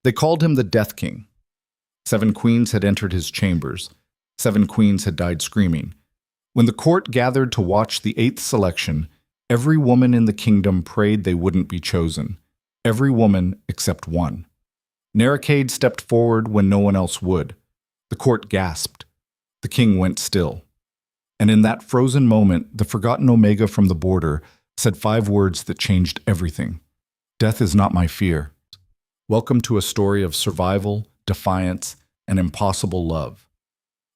They called him the Death King. 7 queens had entered his chambers. 7 queens had died screaming. When the court gathered to watch the 8th selection, every woman in the kingdom prayed they wouldn't be chosen. Every woman except one. Narracade stepped forward when no one else would. The court gasped. The king went still. And in that frozen moment, the forgotten Omega from the border said 5 words that changed everything. Death is not my fear. Welcome to a story of survival, defiance, and impossible love.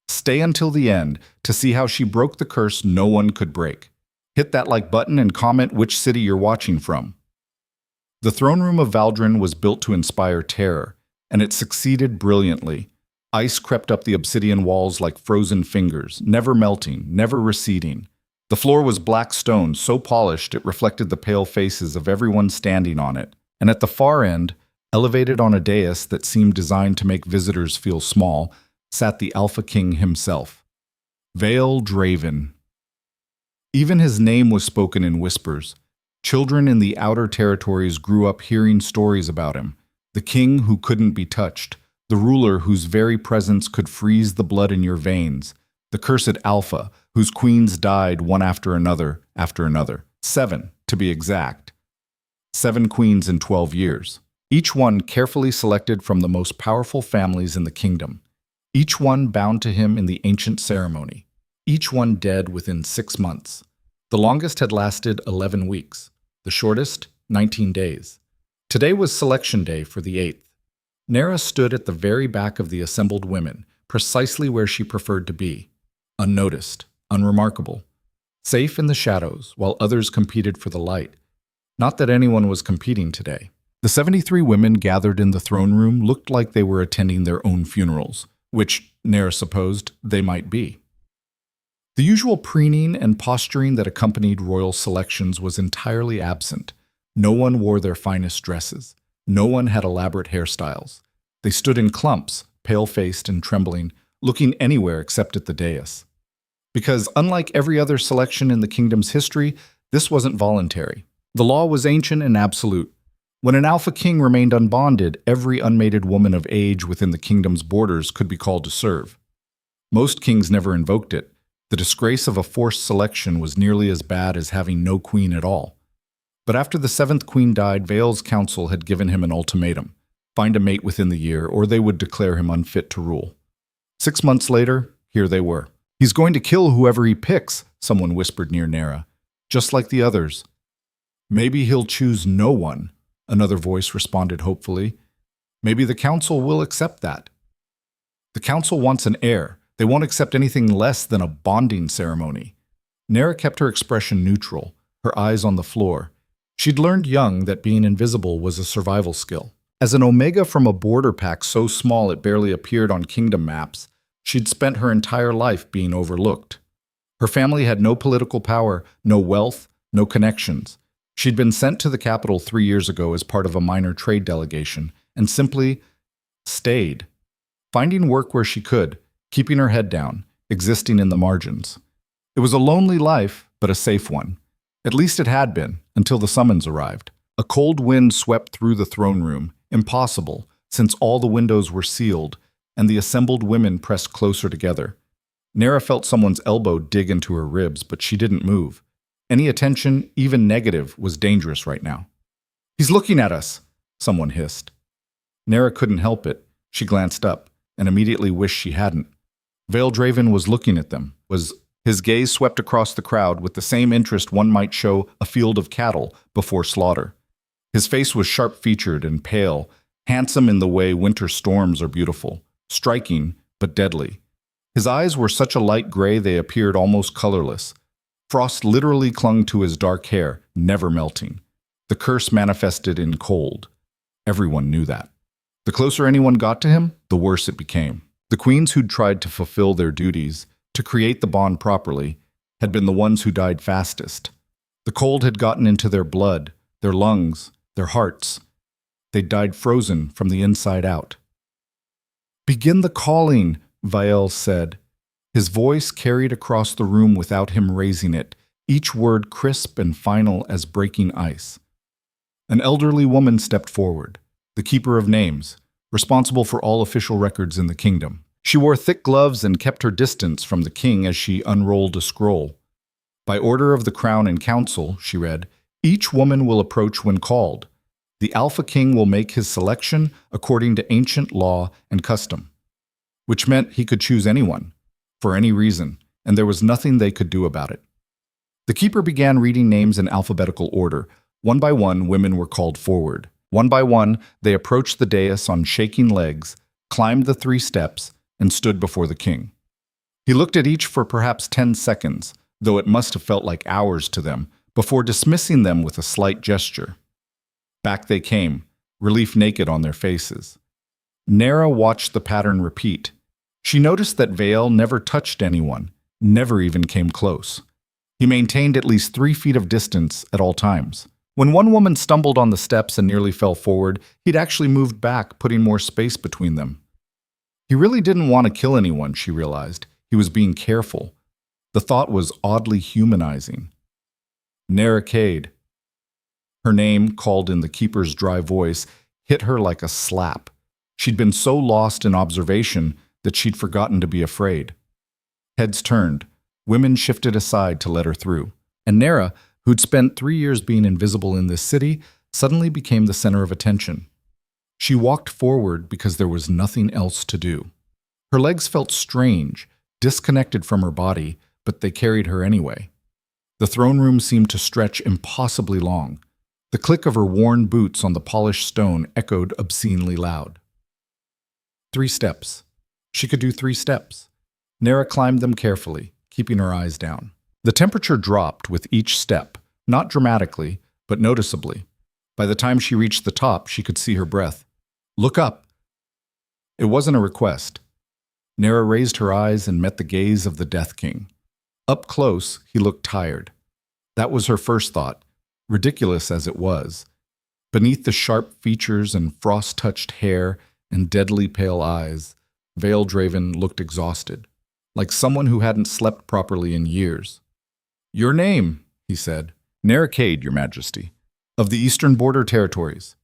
Stay until the end to see how she broke the curse no one could break. Hit that like button and comment which city you're watching from. The throne room of Valdrin was built to inspire terror, and it succeeded brilliantly. Ice crept up the obsidian walls like frozen fingers, never melting, never receding. The floor was black stone, so polished it reflected the pale faces of everyone standing on it. And at the far end, elevated on a dais that seemed designed to make visitors feel small, sat the Alpha King himself. Vale Draven. Even his name was spoken in whispers. Children in the outer territories grew up hearing stories about him. The king who couldn't be touched. The ruler whose very presence could freeze the blood in your veins. The cursed Alpha, whose queens died one after another. 7, to be exact. 7 queens in 12 years. Each one carefully selected from the most powerful families in the kingdom. Each one bound to him in the ancient ceremony. Each one dead within 6 months. The longest had lasted 11 weeks. The shortest, 19 days. Today was selection day for the 8th. Nera stood at the very back of the assembled women, precisely where she preferred to be. Unnoticed, unremarkable. Safe in the shadows, while others competed for the light. Not that anyone was competing today. The 73 women gathered in the throne room looked like they were attending their own funerals, which Nera supposed they might be. The usual preening and posturing that accompanied royal selections was entirely absent. No one wore their finest dresses. No one had elaborate hairstyles. They stood in clumps, pale-faced and trembling, looking anywhere except at the dais. Because unlike every other selection in the kingdom's history, this wasn't voluntary. The law was ancient and absolute. When an Alpha King remained unbonded, every unmated woman of age within the kingdom's borders could be called to serve. Most kings never invoked it. The disgrace of a forced selection was nearly as bad as having no queen at all. But after the 7th queen died, Vale's council had given him an ultimatum. Find a mate within the year, or they would declare him unfit to rule. 6 months later, here they were. He's going to kill whoever he picks, someone whispered near Nera. Just like the others. Maybe he'll choose no one, another voice responded hopefully. Maybe the council will accept that. The council wants an heir. They won't accept anything less than a bonding ceremony. Nera kept her expression neutral, her eyes on the floor. She'd learned young that being invisible was a survival skill. As an Omega from a border pack so small it barely appeared on kingdom maps, she'd spent her entire life being overlooked. Her family had no political power, no wealth, no connections. She'd been sent to the capital 3 years ago as part of a minor trade delegation, and simply stayed, finding work where she could, keeping her head down, existing in the margins. It was a lonely life, but a safe one. At least it had been, until the summons arrived. A cold wind swept through the throne room, impossible, since all the windows were sealed, and the assembled women pressed closer together. Nera felt someone's elbow dig into her ribs, but she didn't move. Any attention, even negative, was dangerous right now. "He's looking at us," someone hissed. Nera couldn't help it. She glanced up, and immediately wished she hadn't. Vale Draven was looking at them. His gaze swept across the crowd with the same interest one might show a field of cattle before slaughter. His face was sharp-featured and pale, handsome in the way winter storms are beautiful, striking but deadly. His eyes were such a light gray they appeared almost colorless. Frost literally clung to his dark hair, never melting. The curse manifested in cold. Everyone knew that. The closer anyone got to him, the worse it became. The queens who'd tried to fulfill their duties, to create the bond properly, had been the ones who died fastest. The cold had gotten into their blood, their lungs, their hearts. They died frozen from the inside out. "Begin the calling," Vael said. His voice carried across the room without him raising it, each word crisp and final as breaking ice. An elderly woman stepped forward, the keeper of names, responsible for all official records in the kingdom. She wore thick gloves and kept her distance from the king as she unrolled a scroll. By order of the Crown and Council, she read, each woman will approach when called. The Alpha King will make his selection according to ancient law and custom, which meant he could choose anyone, for any reason, and there was nothing they could do about it. The keeper began reading names in alphabetical order. One by one, women were called forward. One by one, they approached the dais on shaking legs, climbed the 3 steps, and stood before the king. He looked at each for perhaps 10 seconds, though it must have felt like hours to them, before dismissing them with a slight gesture. Back they came, relief naked on their faces. Nera watched the pattern repeat. She noticed that Vale never touched anyone, never even came close. He maintained at least 3 feet of distance at all times. When one woman stumbled on the steps and nearly fell forward, he'd actually moved back, putting more space between them. He really didn't want to kill anyone, she realized. He was being careful. The thought was oddly humanizing. Nera Cade. Her name, called in the keeper's dry voice, hit her like a slap. She'd been so lost in observation that she'd forgotten to be afraid. Heads turned. Women shifted aside to let her through. And Nera, who'd spent 3 years being invisible in this city, suddenly became the center of attention. She walked forward because there was nothing else to do. Her legs felt strange, disconnected from her body, but they carried her anyway. The throne room seemed to stretch impossibly long. The click of her worn boots on the polished stone echoed obscenely loud. 3 steps. She could do 3 steps. Nera climbed them carefully, keeping her eyes down. The temperature dropped with each step, not dramatically, but noticeably. By the time she reached the top, she could see her breath. Look up. It wasn't a request. Nera raised her eyes and met the gaze of the Death King. Up close, he looked tired. That was her first thought, ridiculous as it was. Beneath the sharp features and frost-touched hair and deadly pale eyes, Vale Draven looked exhausted, like someone who hadn't slept properly in years. Your name, he said. Nera Cade, Your Majesty, of the Eastern Border Territories.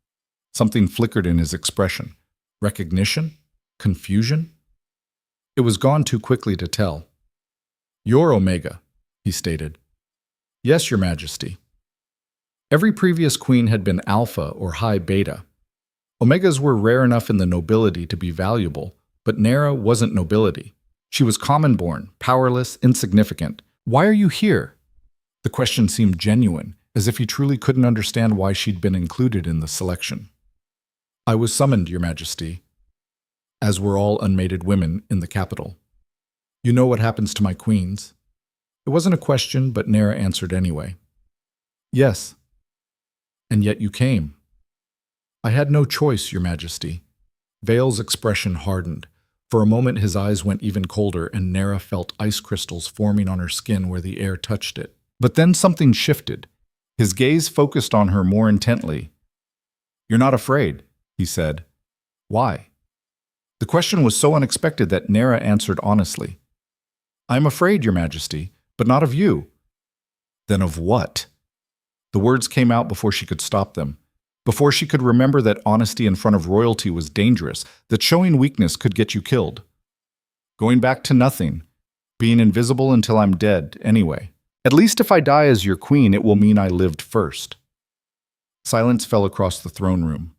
Something flickered in his expression. Recognition? Confusion? It was gone too quickly to tell. You're Omega, he stated. Yes, Your Majesty. Every previous queen had been Alpha or High Beta. Omegas were rare enough in the nobility to be valuable, but Nera wasn't nobility. She was common-born, powerless, insignificant. Why are you here? The question seemed genuine, as if he truly couldn't understand why she'd been included in the selection. I was summoned, Your Majesty, as were all unmated women in the capital. You know what happens to my queens. It wasn't a question, but Nera answered anyway. Yes. And yet you came. I had no choice, Your Majesty. Vale's expression hardened. For a moment his eyes went even colder, and Nera felt ice crystals forming on her skin where the air touched it. But then something shifted. His gaze focused on her more intently. You're not afraid, he said. Why? The question was so unexpected that Nera answered honestly. I am afraid, Your Majesty, but not of you. Then of what? The words came out before she could stop them, before she could remember that honesty in front of royalty was dangerous, that showing weakness could get you killed. Going back to nothing, being invisible until I'm dead, anyway. At least if I die as your queen, it will mean I lived first. Silence fell across the throne room.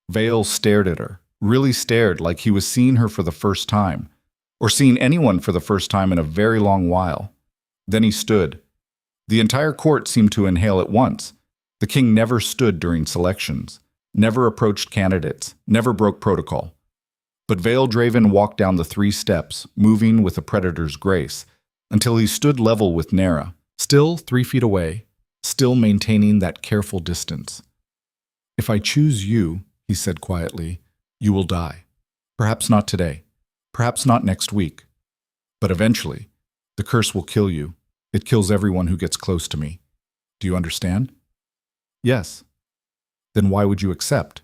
Vale stared at her, really stared like he was seeing her for the first time, or seeing anyone for the first time in a very long while. Then he stood. The entire court seemed to inhale at once. The king never stood during selections, never approached candidates, never broke protocol. But Vale Draven walked down the 3 steps, moving with a predator's grace, until he stood level with Nera, still 3 feet away, still maintaining that careful distance. If I choose you, he said quietly, you will die. Perhaps not today, perhaps not next week, but eventually, the curse will kill you. It kills everyone who gets close to me. Do you understand? Yes. Then why would you accept?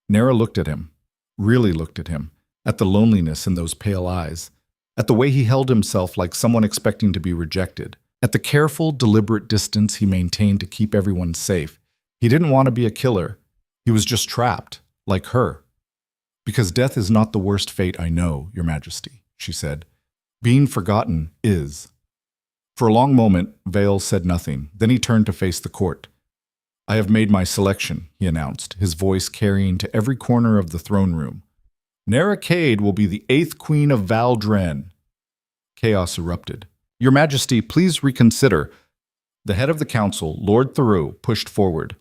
Nera looked at him, really looked at him, at the loneliness in those pale eyes, at the way he held himself like someone expecting to be rejected, at the careful, deliberate distance he maintained to keep everyone safe. He didn't want to be a killer. He was just trapped, like her. Because death is not the worst fate I know, Your Majesty, she said. Being forgotten is. For a long moment, Vale said nothing. Then he turned to face the court. I have made my selection, he announced, his voice carrying to every corner of the throne room. Nera Cade will be the 8th Queen of Valdren. Chaos erupted. Your Majesty, please reconsider. The head of the council, Lord Thoreau, pushed forward.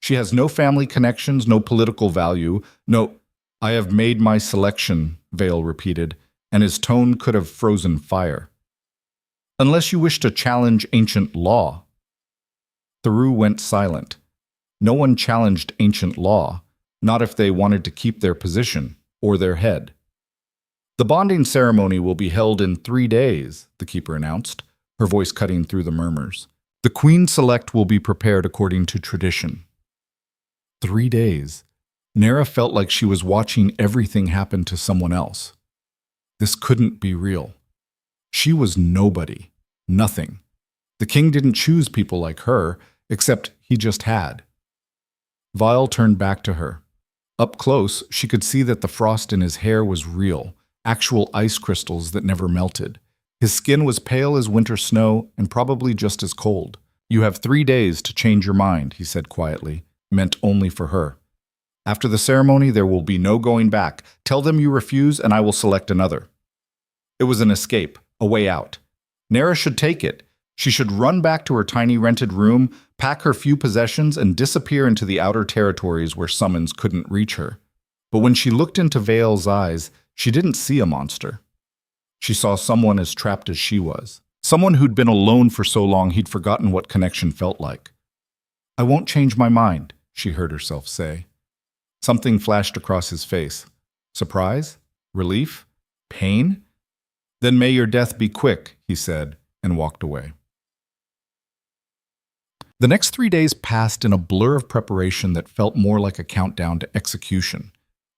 She has no family connections, no political value, no— I have made my selection, Vale repeated, and his tone could have frozen fire. Unless you wish to challenge ancient law. Thoreau went silent. No one challenged ancient law, not if they wanted to keep their position or their head. The bonding ceremony will be held in 3 days, the keeper announced, her voice cutting through the murmurs. The Queen-select will be prepared according to tradition. 3 days. Nera felt like she was watching everything happen to someone else. This couldn't be real. She was nobody, nothing. The king didn't choose people like her, except he just had. Vile turned back to her. Up close, she could see that the frost in his hair was real, actual ice crystals that never melted. His skin was pale as winter snow and probably just as cold. You have 3 days to change your mind, he said quietly, meant only for her. After the ceremony, there will be no going back. Tell them you refuse and I will select another. It was an escape, a way out. Nera should take it. She should run back to her tiny rented room, pack her few possessions, and disappear into the outer territories where summons couldn't reach her. But when she looked into Vale's eyes, she didn't see a monster. She saw someone as trapped as she was. Someone who'd been alone for so long he'd forgotten what connection felt like. I won't change my mind, she heard herself say. Something flashed across his face. Surprise? Relief? Pain? Then may your death be quick, he said, and walked away. The next 3 days passed in a blur of preparation that felt more like a countdown to execution.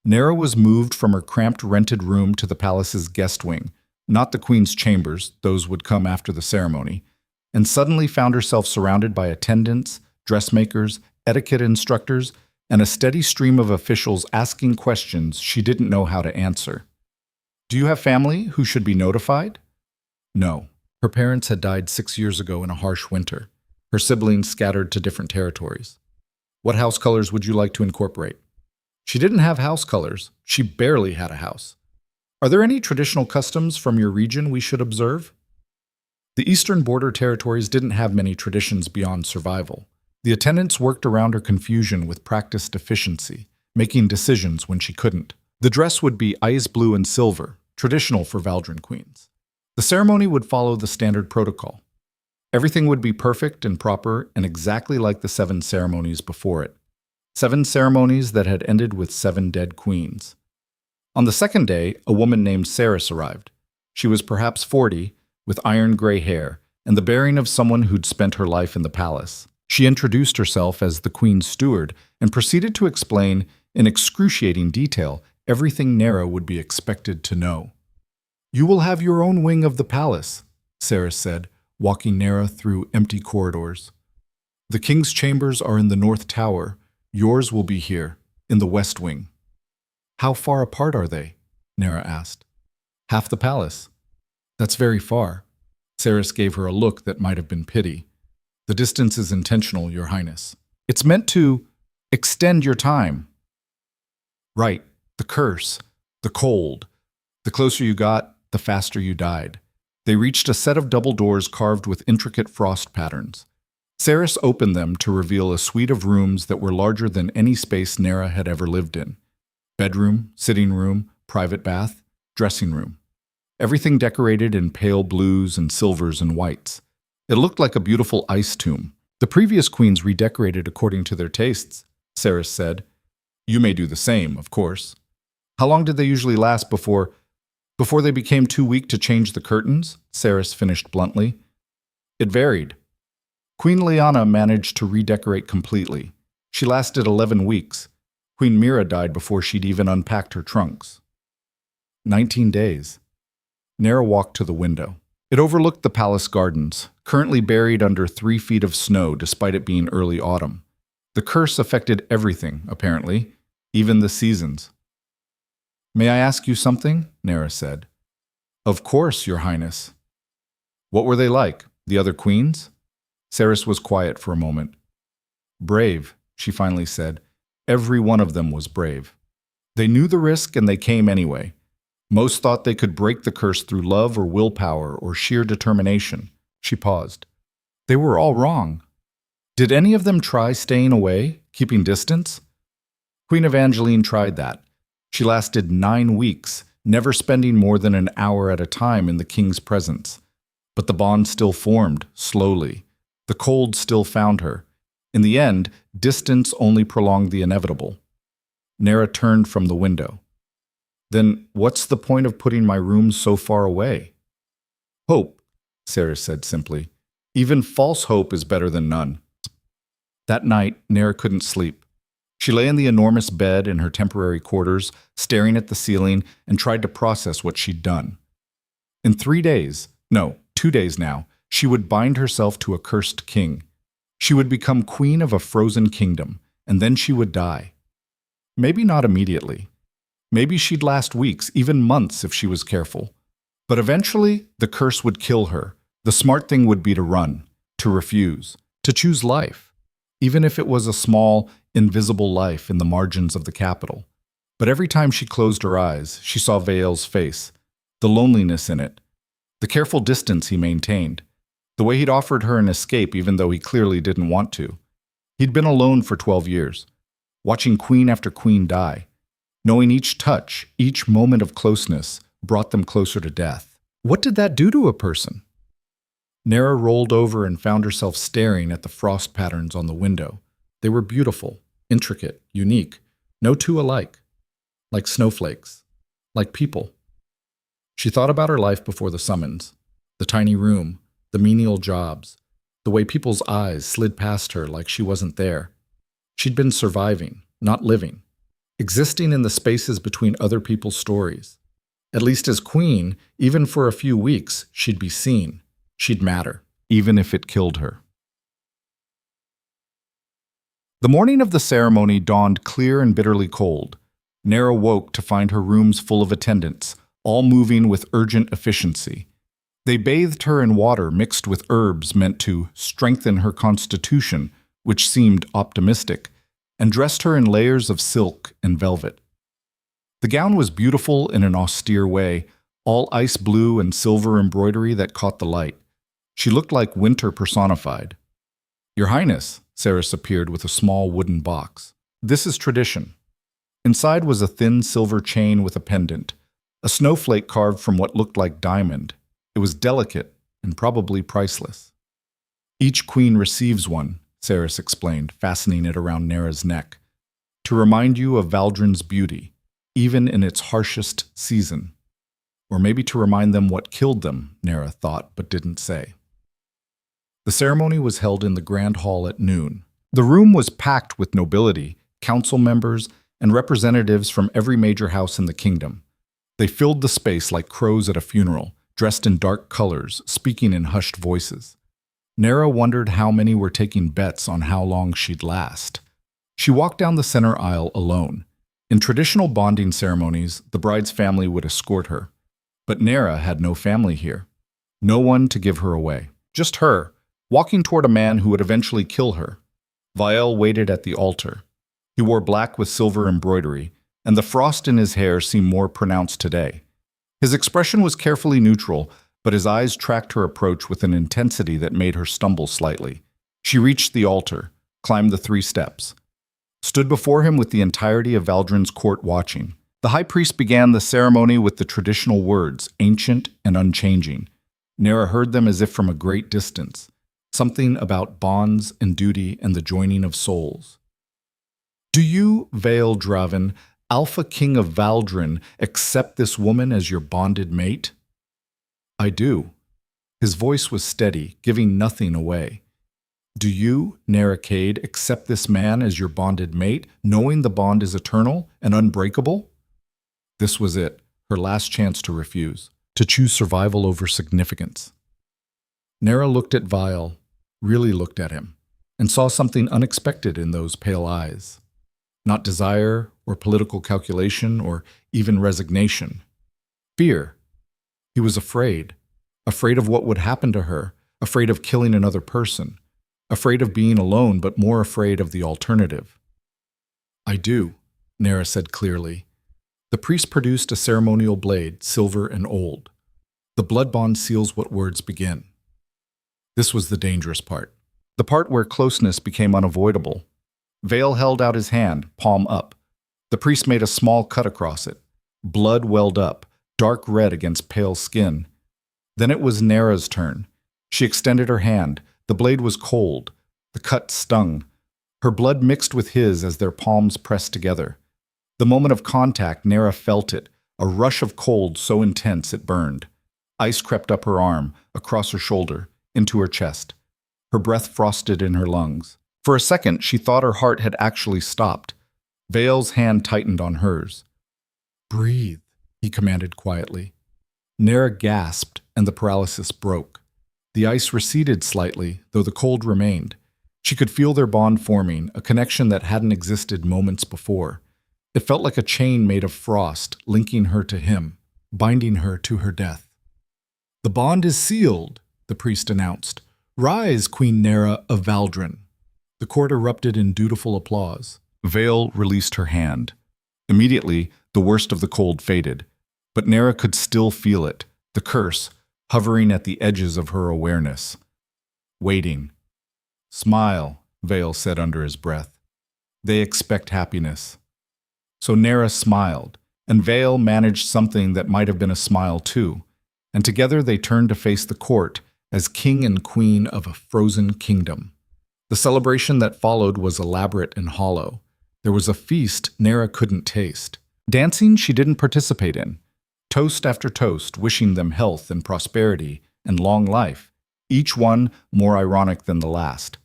Nera was moved from her cramped rented room to the palace's guest wing, not the queen's chambers, those would come after the ceremony, and suddenly found herself surrounded by attendants, dressmakers, etiquette instructors, and a steady stream of officials asking questions she didn't know how to answer. Do you have family who should be notified? No. Her parents had died 6 years ago in a harsh winter. Her siblings scattered to different territories. What house colors would you like to incorporate? She didn't have house colors. She barely had a house. Are there any traditional customs from your region we should observe? The eastern border territories didn't have many traditions beyond survival. The attendants worked around her confusion with practiced efficiency, making decisions when she couldn't. The dress would be ice blue and silver, traditional for Valdren queens. The ceremony would follow the standard protocol. Everything would be perfect and proper and exactly like the 7 ceremonies before it. 7 ceremonies that had ended with 7 dead queens. On the second day, a woman named Ceres arrived. She was perhaps 40, with iron gray hair, and the bearing of someone who'd spent her life in the palace. She introduced herself as the queen's steward and proceeded to explain, in excruciating detail, everything Nera would be expected to know. You will have your own wing of the palace, Ceres said, walking Nera through empty corridors. The king's chambers are in the north tower. Yours will be here, in the west wing. How far apart are they? Nera asked. Half the palace. That's very far. Ceres gave her a look that might have been pity. The distance is intentional, Your Highness. It's meant to extend your time. Right, the curse, the cold. The closer you got, the faster you died. They reached a set of double doors carved with intricate frost patterns. Ceres opened them to reveal a suite of rooms that were larger than any space Nera had ever lived in. Bedroom, sitting room, private bath, dressing room. Everything decorated in pale blues and silvers and whites. It looked like a beautiful ice tomb. The previous queens redecorated according to their tastes, Ceres said. You may do the same, of course. How long did they usually last before they became too weak to change the curtains? Ceres finished bluntly. It varied. Queen Liana managed to redecorate completely. She lasted 11 weeks. Queen Mira died before she'd even unpacked her trunks. 19 days. Nera walked to the window. It overlooked the palace gardens, currently buried under 3 feet of snow despite it being early autumn. The curse affected everything, apparently, even the seasons. May I ask you something? Nera said. Of course, Your Highness. What were they like, the other queens? Ceres was quiet for a moment. Brave, she finally said. Every one of them was brave. They knew the risk and they came anyway. Most thought they could break the curse through love or willpower or sheer determination. She paused. They were all wrong. Did any of them try staying away, keeping distance? Queen Evangeline tried that. She lasted 9 weeks, never spending more than an hour at a time in the king's presence. But the bond still formed, slowly. The cold still found her. In the end, distance only prolonged the inevitable. Nera turned from the window. Then what's the point of putting my rooms so far away? Hope, Ceres said simply. Even false hope is better than none. That night, Nera couldn't sleep. She lay in the enormous bed in her temporary quarters, staring at the ceiling, and tried to process what she'd done. In 3 days, no, 2 days now, she would bind herself to a cursed king. She would become queen of a frozen kingdom, and then she would die. Maybe not immediately. Maybe she'd last weeks, even months if she was careful. But eventually, the curse would kill her. The smart thing would be to run, to refuse, to choose life, even if it was a small, invisible life in the margins of the capital. But every time she closed her eyes, she saw Vael's face, the loneliness in it, the careful distance he maintained, the way he'd offered her an escape even though he clearly didn't want to. He'd been alone for 12 years, watching queen after queen die, knowing each touch, each moment of closeness brought them closer to death. What did that do to a person? Nera rolled over and found herself staring at the frost patterns on the window. They were beautiful, intricate, unique, no two alike. Like snowflakes, like people. She thought about her life before the summons, the tiny room, the menial jobs, the way people's eyes slid past her like she wasn't there. She'd been surviving, not living, existing in the spaces between other people's stories. At least as queen, even for a few weeks, she'd be seen. She'd matter, even if it killed her. The morning of the ceremony dawned clear and bitterly cold. Nera woke to find her rooms full of attendants, all moving with urgent efficiency. They bathed her in water mixed with herbs meant to strengthen her constitution, which seemed optimistic, and dressed her in layers of silk and velvet. The gown was beautiful in an austere way, all ice blue and silver embroidery that caught the light. She looked like winter personified. Your Highness, Ceres appeared with a small wooden box. This is tradition. Inside was a thin silver chain with a pendant, a snowflake carved from what looked like diamond. It was delicate and probably priceless. Each queen receives one, Ceres explained, fastening it around Nera's neck, to remind you of Valdrin's beauty, even in its harshest season. Or maybe to remind them what killed them, Nera thought but didn't say. The ceremony was held in the Grand Hall at noon. The room was packed with nobility, council members, and representatives from every major house in the kingdom. They filled the space like crows at a funeral, dressed in dark colors, speaking in hushed voices. Nera wondered how many were taking bets on how long she'd last. She walked down the center aisle alone. In traditional bonding ceremonies, the bride's family would escort her. But Nera had no family here. No one to give her away. Just her, walking toward a man who would eventually kill her. Vael waited at the altar. He wore black with silver embroidery, and the frost in his hair seemed more pronounced today. His expression was carefully neutral, but his eyes tracked her approach with an intensity that made her stumble slightly. She reached the altar, climbed the 3 steps, stood before him with the entirety of Valdrin's court watching. The high priest began the ceremony with the traditional words, ancient and unchanging. Nera heard them as if from a great distance, something about bonds and duty and the joining of souls. Do you, Vael Draven, Alpha King of Valdrin, accept this woman as your bonded mate? I do. His voice was steady, giving nothing away. Do you, Nera Cade, accept this man as your bonded mate, knowing the bond is eternal and unbreakable? This was it, her last chance to refuse, to choose survival over significance. Nera looked at Vael, really looked at him, and saw something unexpected in those pale eyes. not desire or political calculation or even resignation. Fear. He was afraid. Afraid of what would happen to her, afraid of killing another person, afraid of being alone, but more afraid of the alternative. I do, Nera said clearly. The priest produced a ceremonial blade, silver and old. The blood bond seals what words begin. This was the dangerous part. The part where closeness became unavoidable. Vale held out his hand, palm up. The priest made a small cut across it. Blood welled up, dark red against pale skin. Then it was Nera's turn. She extended her hand. The blade was cold. The cut stung. Her blood mixed with his as their palms pressed together. The moment of contact, Nera felt it, a rush of cold so intense it burned. Ice crept up her arm, across her shoulder, into her chest. Her breath frosted in her lungs. For a second, she thought her heart had actually stopped. Vale's hand tightened on hers. Breathe, he commanded quietly. Nera gasped, and the paralysis broke. The ice receded slightly, though the cold remained. She could feel their bond forming, a connection that hadn't existed moments before. It felt like a chain made of frost, linking her to him, binding her to her death. The bond is sealed, the priest announced. Rise, Queen Nera of Valdrin. The court erupted in dutiful applause. Vale released her hand. Immediately, the worst of the cold faded. But Nera could still feel it, the curse, hovering at the edges of her awareness. Waiting. Smile, Vale said under his breath. They expect happiness. So Nera smiled, and Vale managed something that might have been a smile too, and together they turned to face the court as king and queen of a frozen kingdom. The celebration that followed was elaborate and hollow. There was a feast Nera couldn't taste. Dancing she didn't participate in. Toast after toast, wishing them health and prosperity and long life, each one more ironic than the last.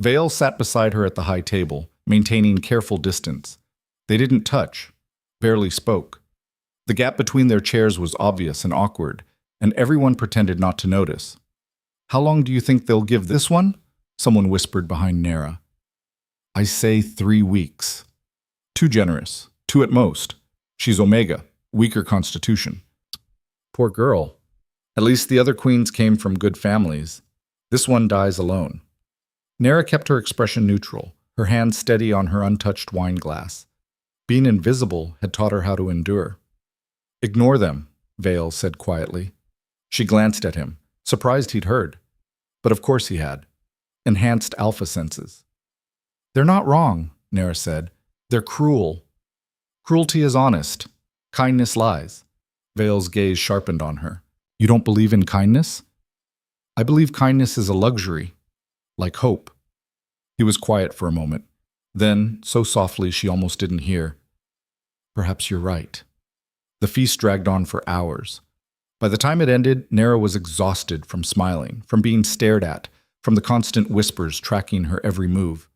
Vale sat beside her at the high table, maintaining careful distance. They didn't touch, barely spoke. The gap between their chairs was obvious and awkward, and everyone pretended not to notice. How long do you think they'll give this one? Someone whispered behind Nera. I say 3 weeks. Too generous, 2 at most. She's Omega, weaker constitution. Poor girl. At least the other queens came from good families. This one dies alone. Nera kept her expression neutral, her hand steady on her untouched wine glass. Being invisible had taught her how to endure. Ignore them, Vale said quietly. She glanced at him, surprised he'd heard. But of course he had. Enhanced alpha senses. They're not wrong, Nera said. They're cruel. Cruelty is honest. Kindness lies. Vale's gaze sharpened on her. You don't believe in kindness? I believe kindness is a luxury, like hope. He was quiet for a moment. Then, so softly she almost didn't hear. Perhaps you're right. The feast dragged on for hours. By the time it ended, Nera was exhausted from smiling, from being stared at, from the constant whispers tracking her every move.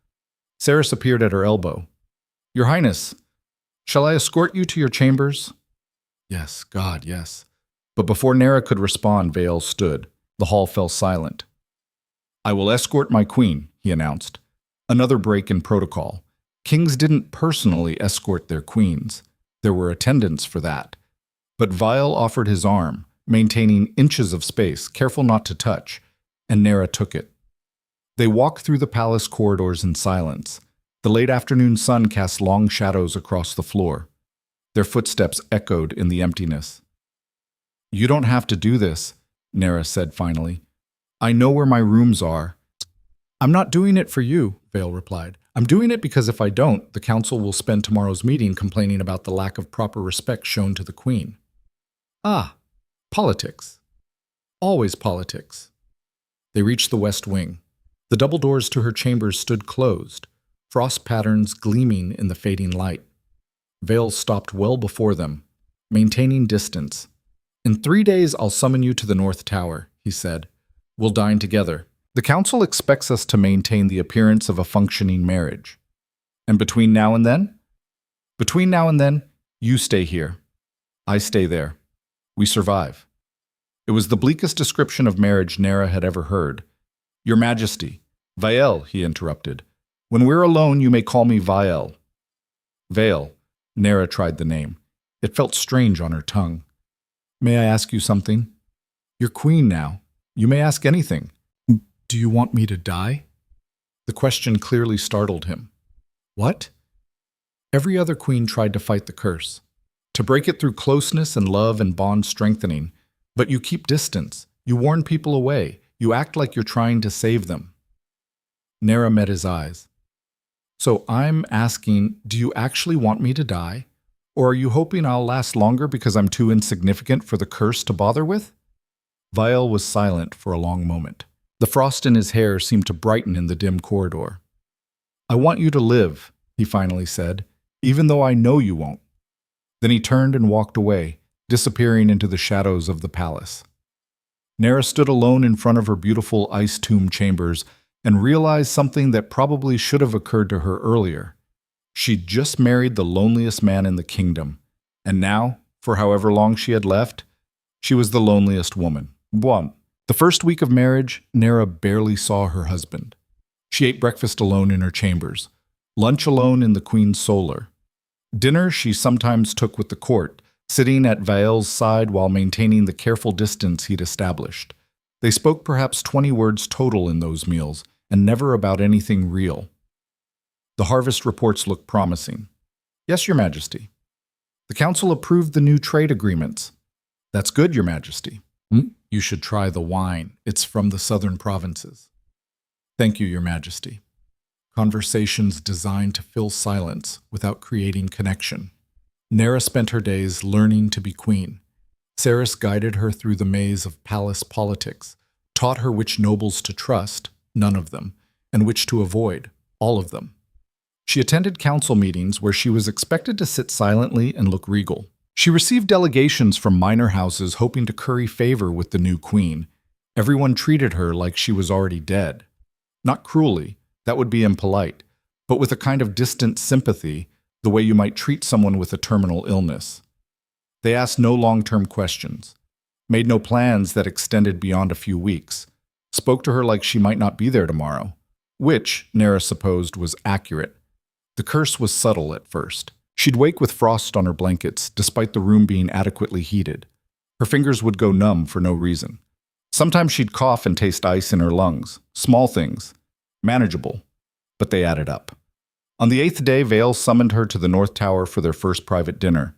Ceres appeared at her elbow. Your Highness, shall I escort you to your chambers? Yes, God, yes. But before Nera could respond, Vale stood. The hall fell silent. I will escort my queen, he announced. Another break in protocol. Kings didn't personally escort their queens. There were attendants for that. But Vile offered his arm, maintaining inches of space, careful not to touch, and Nera took it. They walked through the palace corridors in silence. The late afternoon sun cast long shadows across the floor. Their footsteps echoed in the emptiness. You don't have to do this, Nera said finally. I know where my rooms are. I'm not doing it for you, Vale replied. I'm doing it because if I don't, the council will spend tomorrow's meeting complaining about the lack of proper respect shown to the queen. Ah, politics. Always politics. They reached the west wing. The double doors to her chambers stood closed, frost patterns gleaming in the fading light. Vale stopped well before them, maintaining distance. In 3 days I'll summon you to the North Tower, he said. We'll dine together. The council expects us to maintain the appearance of a functioning marriage. And between now and then? Between now and then, you stay here. I stay there. We survive. It was the bleakest description of marriage Nera had ever heard. Your Majesty. Vael, he interrupted. When we're alone, you may call me Vael. Vale. Nera tried the name. It felt strange on her tongue. May I ask you something? You're queen now. You may ask anything. Do you want me to die? The question clearly startled him. What? Every other queen tried to fight the curse, to break it through closeness and love and bond strengthening. But you keep distance. You warn people away. You act like you're trying to save them. Nera met his eyes. So I'm asking, do you actually want me to die? Or are you hoping I'll last longer because I'm too insignificant for the curse to bother with? Vial was silent for a long moment. The frost in his hair seemed to brighten in the dim corridor. I want you to live, he finally said, even though I know you won't. Then he turned and walked away, disappearing into the shadows of the palace. Nera stood alone in front of her beautiful ice-tomb chambers and realized something that probably should have occurred to her earlier. She'd just married the loneliest man in the kingdom, and now, for however long she had left, she was the loneliest woman. One. The first week of marriage, Nera barely saw her husband. She ate breakfast alone in her chambers, lunch alone in the queen's solar. Dinner she sometimes took with the court, sitting at Vael's side while maintaining the careful distance he'd established. They spoke perhaps 20 words total in those meals, and never about anything real. The harvest reports looked promising. Yes, Your Majesty. The council approved the new trade agreements. That's good, Your Majesty. You should try the wine. It's from the southern provinces. Thank you, Your Majesty. Conversations designed to fill silence without creating connection. Nera spent her days learning to be queen. Cerys guided her through the maze of palace politics, taught her which nobles to trust, none of them, and which to avoid, all of them. She attended council meetings where she was expected to sit silently and look regal. She received delegations from minor houses hoping to curry favor with the new queen. Everyone treated her like she was already dead. Not cruelly, that would be impolite, but with a kind of distant sympathy, the way you might treat someone with a terminal illness. They asked no long-term questions, made no plans that extended beyond a few weeks, spoke to her like she might not be there tomorrow, which, Nera supposed, was accurate. The curse was subtle at first. She'd wake with frost on her blankets, despite the room being adequately heated. Her fingers would go numb for no reason. Sometimes she'd cough and taste ice in her lungs. Small things. Manageable. But they added up. On the 8th day, Vael summoned her to the North Tower for their first private dinner.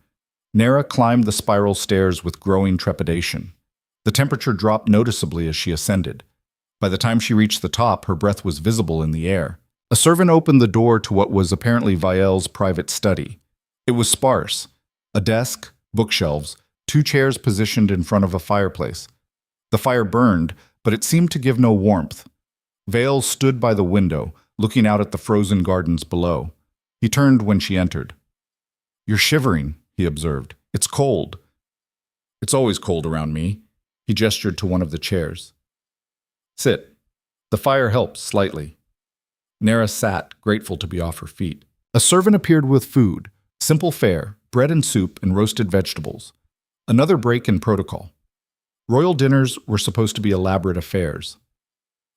Nera climbed the spiral stairs with growing trepidation. The temperature dropped noticeably as she ascended. By the time she reached the top, her breath was visible in the air. A servant opened the door to what was apparently Vael's private study. It was sparse. A desk, bookshelves, 2 chairs positioned in front of a fireplace. The fire burned, but it seemed to give no warmth. Vael stood by the window, looking out at the frozen gardens below. He turned when she entered. You're shivering, he observed. It's cold. It's always cold around me. He gestured to one of the chairs. Sit. The fire helps slightly. Nera sat, grateful to be off her feet. A servant appeared with food. Simple fare, bread and soup and roasted vegetables. Another break in protocol. Royal dinners were supposed to be elaborate affairs.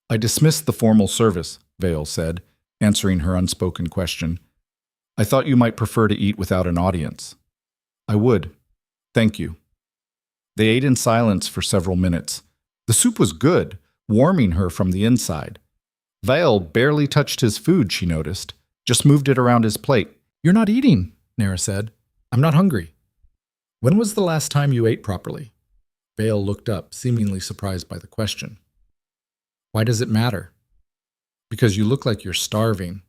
I dismissed the formal service, Vael said, answering her unspoken question. I thought you might prefer to eat without an audience. I would. Thank you. They ate in silence for several minutes. The soup was good, warming her from the inside. Vael barely touched his food, she noticed, just moved it around his plate. You're not eating, Nera said. I'm not hungry. When was the last time you ate properly? Vael looked up, seemingly surprised by the question. Why does it matter? Because you look like you're starving.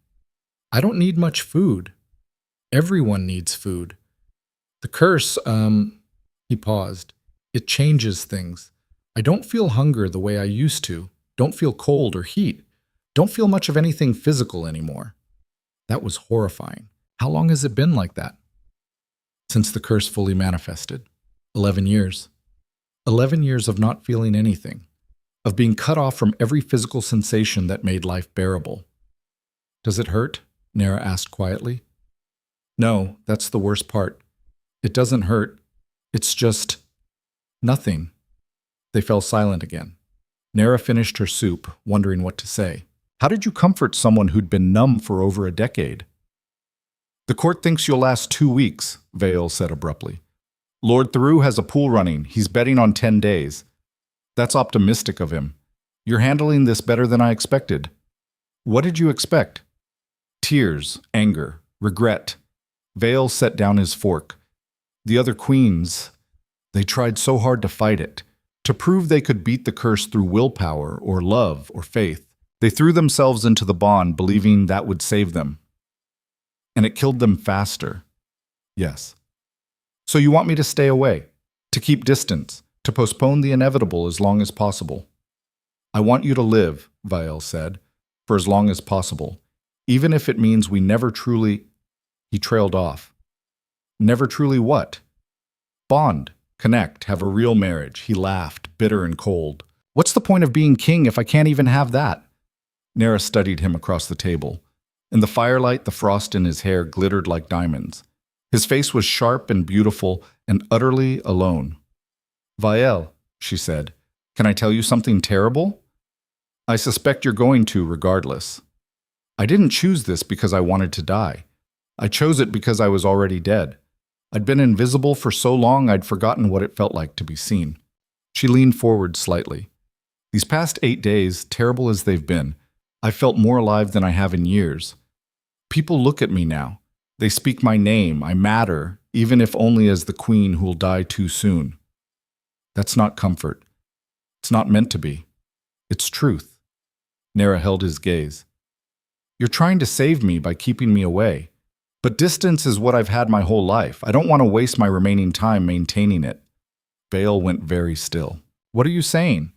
I don't need much food. Everyone needs food. The curse, he paused. It changes things. I don't feel hunger the way I used to. Don't feel cold or heat. Don't feel much of anything physical anymore. That was horrifying. How long has it been like that? Since the curse fully manifested. 11 years. 11 years of not feeling anything. Of being cut off from every physical sensation that made life bearable. Does it hurt? Nera asked quietly. No, that's the worst part. It doesn't hurt. It's just nothing. They fell silent again. Nera finished her soup, wondering what to say. How did you comfort someone who'd been numb for over a decade? The court thinks you'll last 2 weeks, Vale said abruptly. Lord Theroux has a pool running. He's betting on 10 days. That's optimistic of him. You're handling this better than I expected. What did you expect? Tears, anger, regret. Vale set down his fork. The other queens, they tried so hard to fight it, to prove they could beat the curse through willpower or love or faith. They threw themselves into the bond, believing that would save them. And it killed them faster. Yes. So you want me to stay away, to keep distance, to postpone the inevitable as long as possible? I want you to live, Vale said, for as long as possible, even if it means we never truly... He trailed off. Never truly what? Bond, connect, have a real marriage. He laughed, bitter and cold. What's the point of being king if I can't even have that? Nera studied him across the table. In the firelight, the frost in his hair glittered like diamonds. His face was sharp and beautiful and utterly alone. Vael, she said, can I tell you something terrible? I suspect you're going to regardless. I didn't choose this because I wanted to die. I chose it because I was already dead. I'd been invisible for so long I'd forgotten what it felt like to be seen. She leaned forward slightly. These past 8 days, terrible as they've been, I felt more alive than I have in years. People look at me now. They speak my name. I matter, even if only as the queen who'll die too soon. That's not comfort. It's not meant to be. It's truth. Nera held his gaze. You're trying to save me by keeping me away. But distance is what I've had my whole life. I don't want to waste my remaining time maintaining it. Vale went very still. What are you saying?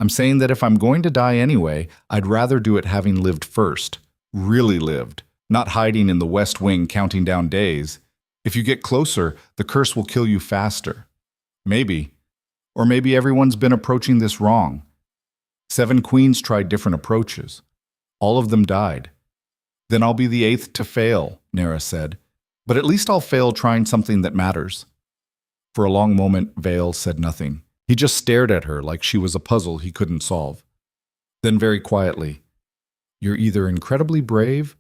I'm saying that if I'm going to die anyway, I'd rather do it having lived first. Really lived. Not hiding in the West Wing counting down days. If you get closer, the curse will kill you faster. Maybe. Or maybe everyone's been approaching this wrong. 7 queens tried different approaches. All of them died. Then I'll be the 8th to fail, Nera said. But at least I'll fail trying something that matters. For a long moment, Vale said nothing. He just stared at her like she was a puzzle he couldn't solve. Then very quietly, you're either incredibly brave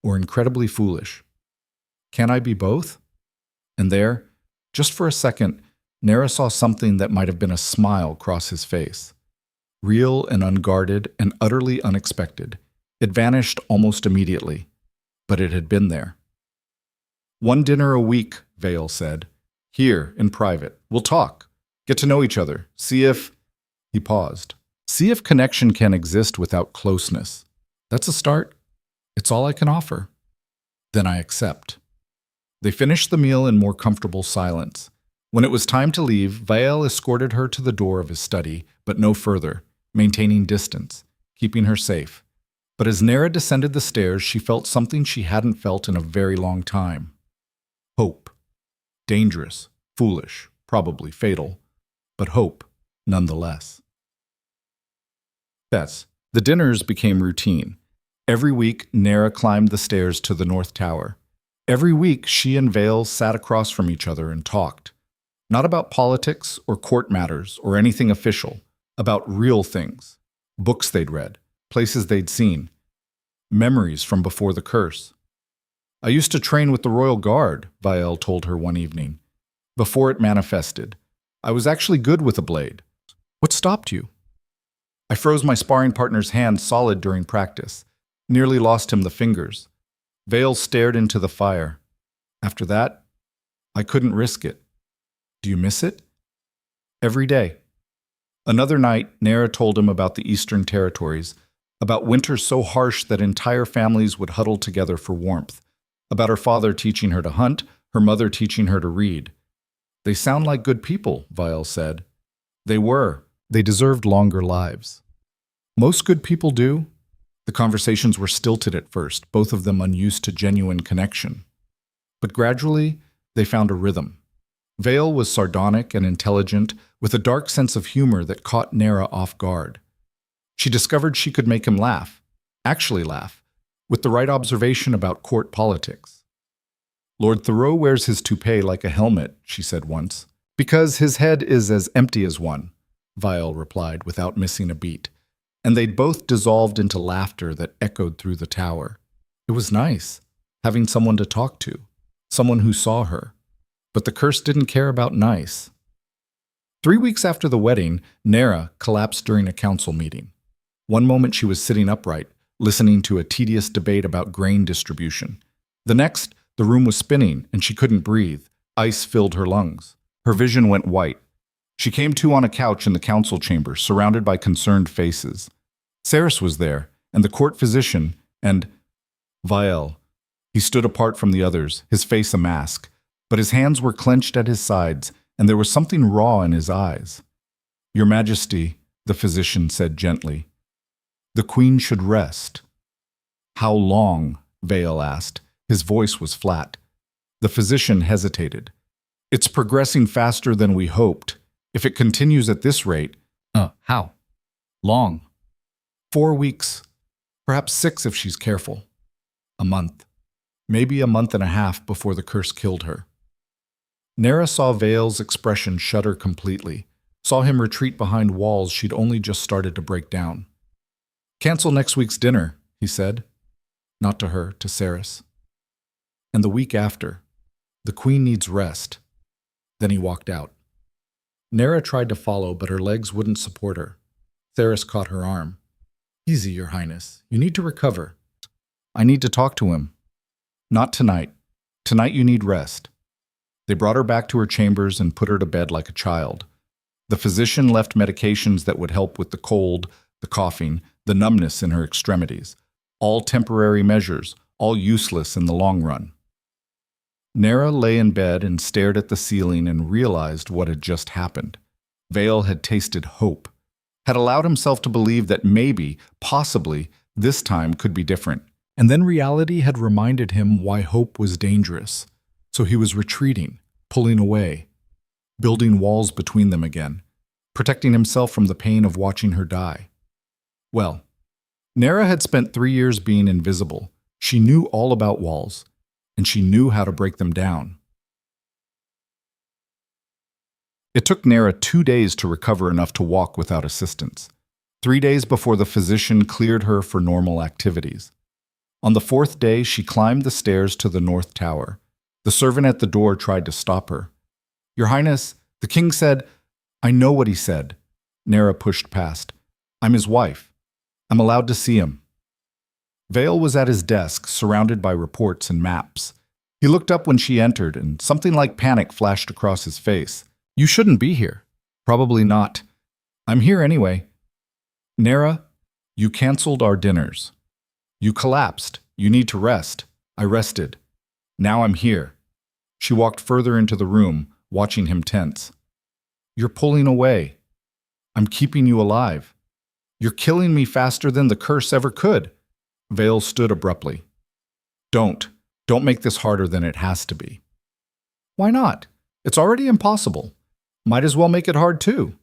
or incredibly foolish. Can I be both? And there, just for a second, Nera saw something that might have been a smile cross his face. Real and unguarded and utterly unexpected. It vanished almost immediately, but it had been there. 1 dinner a week, Vale said. Here, in private. We'll talk. Get to know each other. See if... He paused. See if connection can exist without closeness. That's a start. It's all I can offer. Then I accept. They finished the meal in more comfortable silence. When it was time to leave, Vale escorted her to the door of his study, but no further, maintaining distance, keeping her safe. But as Nera descended the stairs, she felt something she hadn't felt in a very long time. Hope. Dangerous, foolish, probably fatal, but hope nonetheless. Yes, the dinners became routine. Every week, Nera climbed the stairs to the North Tower. Every week, she and Vale sat across from each other and talked. Not about politics or court matters or anything official, about real things. Books they'd read, places they'd seen, memories from before the curse. I used to train with the Royal Guard, Vale told her one evening. Before it manifested, I was actually good with a blade. What stopped you? I froze my sparring partner's hand solid during practice, nearly lost him the fingers. Vale stared into the fire. After that, I couldn't risk it. Do you miss it? Every day. Another night, Nera told him about the Eastern Territories, about winters so harsh that entire families would huddle together for warmth, about her father teaching her to hunt, her mother teaching her to read. They sound like good people, Vale said. They were. They deserved longer lives. Most good people do. The conversations were stilted at first, both of them unused to genuine connection. But gradually, they found a rhythm. Vale was sardonic and intelligent, with a dark sense of humor that caught Nera off guard. She discovered she could make him laugh, actually laugh, with the right observation about court politics. Lord Theroux wears his toupee like a helmet, she said once. Because his head is as empty as one, Vale replied without missing a beat, and they'd both dissolved into laughter that echoed through the tower. It was nice. having someone to talk to, someone who saw her. But the curse didn't care about nice. 3 weeks after the wedding, Lyra collapsed during a council meeting. One moment she was sitting upright, listening to a tedious debate about grain distribution. The next, the room was spinning and she couldn't breathe. Ice filled her lungs. Her vision went white. She came to on a couch in the council chamber, surrounded by concerned faces. Saris was there, and the court physician, and Viel. He stood apart from the others, his face a mask, but his hands were clenched at his sides, and there was something raw in his eyes. "Your Majesty," the physician said gently, "the queen should rest." "How long?" Viel asked. His voice was flat. The physician hesitated. "It's progressing faster than we hoped. If it continues at this rate..." How? Long. 4 weeks. Perhaps 6 if she's careful. A month. Maybe a month and a half before the curse killed her. Lyra saw Viel's expression shudder completely, saw him retreat behind walls she'd only just started to break down. "Cancel next week's dinner," he said. Not to her, to Saris. "And the week after. The queen needs rest." Then he walked out. Lyra tried to follow, but her legs wouldn't support her. Saris caught her arm. "Easy, Your Highness. You need to recover." "I need to talk to him." "Not tonight. Tonight you need rest." They brought her back to her chambers and put her to bed like a child. The physician left medications that would help with the cold, the coughing, the numbness in her extremities. All temporary measures, all useless in the long run. Lyra lay in bed and stared at the ceiling and realized what had just happened. Viel had tasted hope, had allowed himself to believe that maybe, possibly, this time could be different. And then reality had reminded him why hope was dangerous. So he was retreating, pulling away, building walls between them again, protecting himself from the pain of watching her die. Well, Lyra had spent 3 years being invisible. She knew all about walls, and she knew how to break them down. It took Lyra 2 days to recover enough to walk without assistance. 3 days before the physician cleared her for normal activities. On the 4th day, she climbed the stairs to the north tower. The servant at the door tried to stop her. "Your Highness, the king said..." "I know what he said." Lyra pushed past. "I'm his wife. I'm allowed to see him." Viel was at his desk, surrounded by reports and maps. He looked up when she entered, and something like panic flashed across his face. "You shouldn't be here." "Probably not. I'm here anyway." "Lyra, you canceled our dinners. You collapsed. You need to rest. I rested. Now I'm here." She walked further into the room, watching him tense. "You're pulling away. I'm keeping you alive. You're killing me faster than the curse ever could." Viel stood abruptly. Don't make this harder than it has to be." "Why not? It's already impossible. Might as well make it hard too.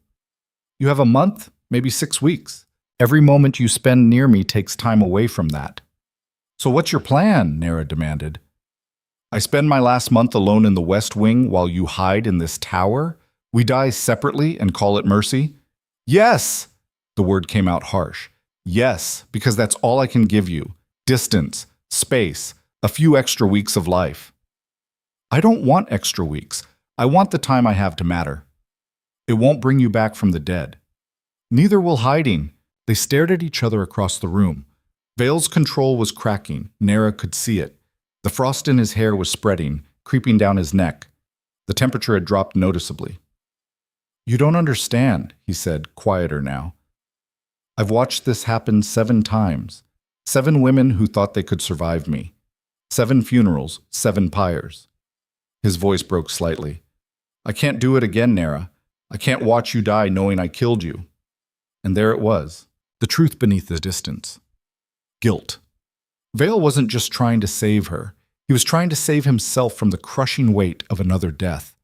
You have a month, maybe 6 weeks. Every moment you spend near me takes time away from that." "So what's your plan?" Lyra demanded. "I spend my last month alone in the West Wing while you hide in this tower? We die separately and call it mercy?" "Yes!" The word came out harsh. "Yes, because that's all I can give you. Distance, space, a few extra weeks of life." "I don't want extra weeks. I want the time I have to matter." "It won't bring you back from the dead." "Neither will hiding." They stared at each other across the room. Viel's control was cracking. Lyra could see it. The frost in his hair was spreading, creeping down his neck. The temperature had dropped noticeably. "You don't understand," he said, quieter now. "I've watched this happen 7 times. 7 women who thought they could survive me. 7 funerals, 7 pyres." His voice broke slightly. "I can't do it again, Lyra. I can't watch you die knowing I killed you." And there it was, the truth beneath the distance. Guilt. Viel wasn't just trying to save her. He was trying to save himself from the crushing weight of another death.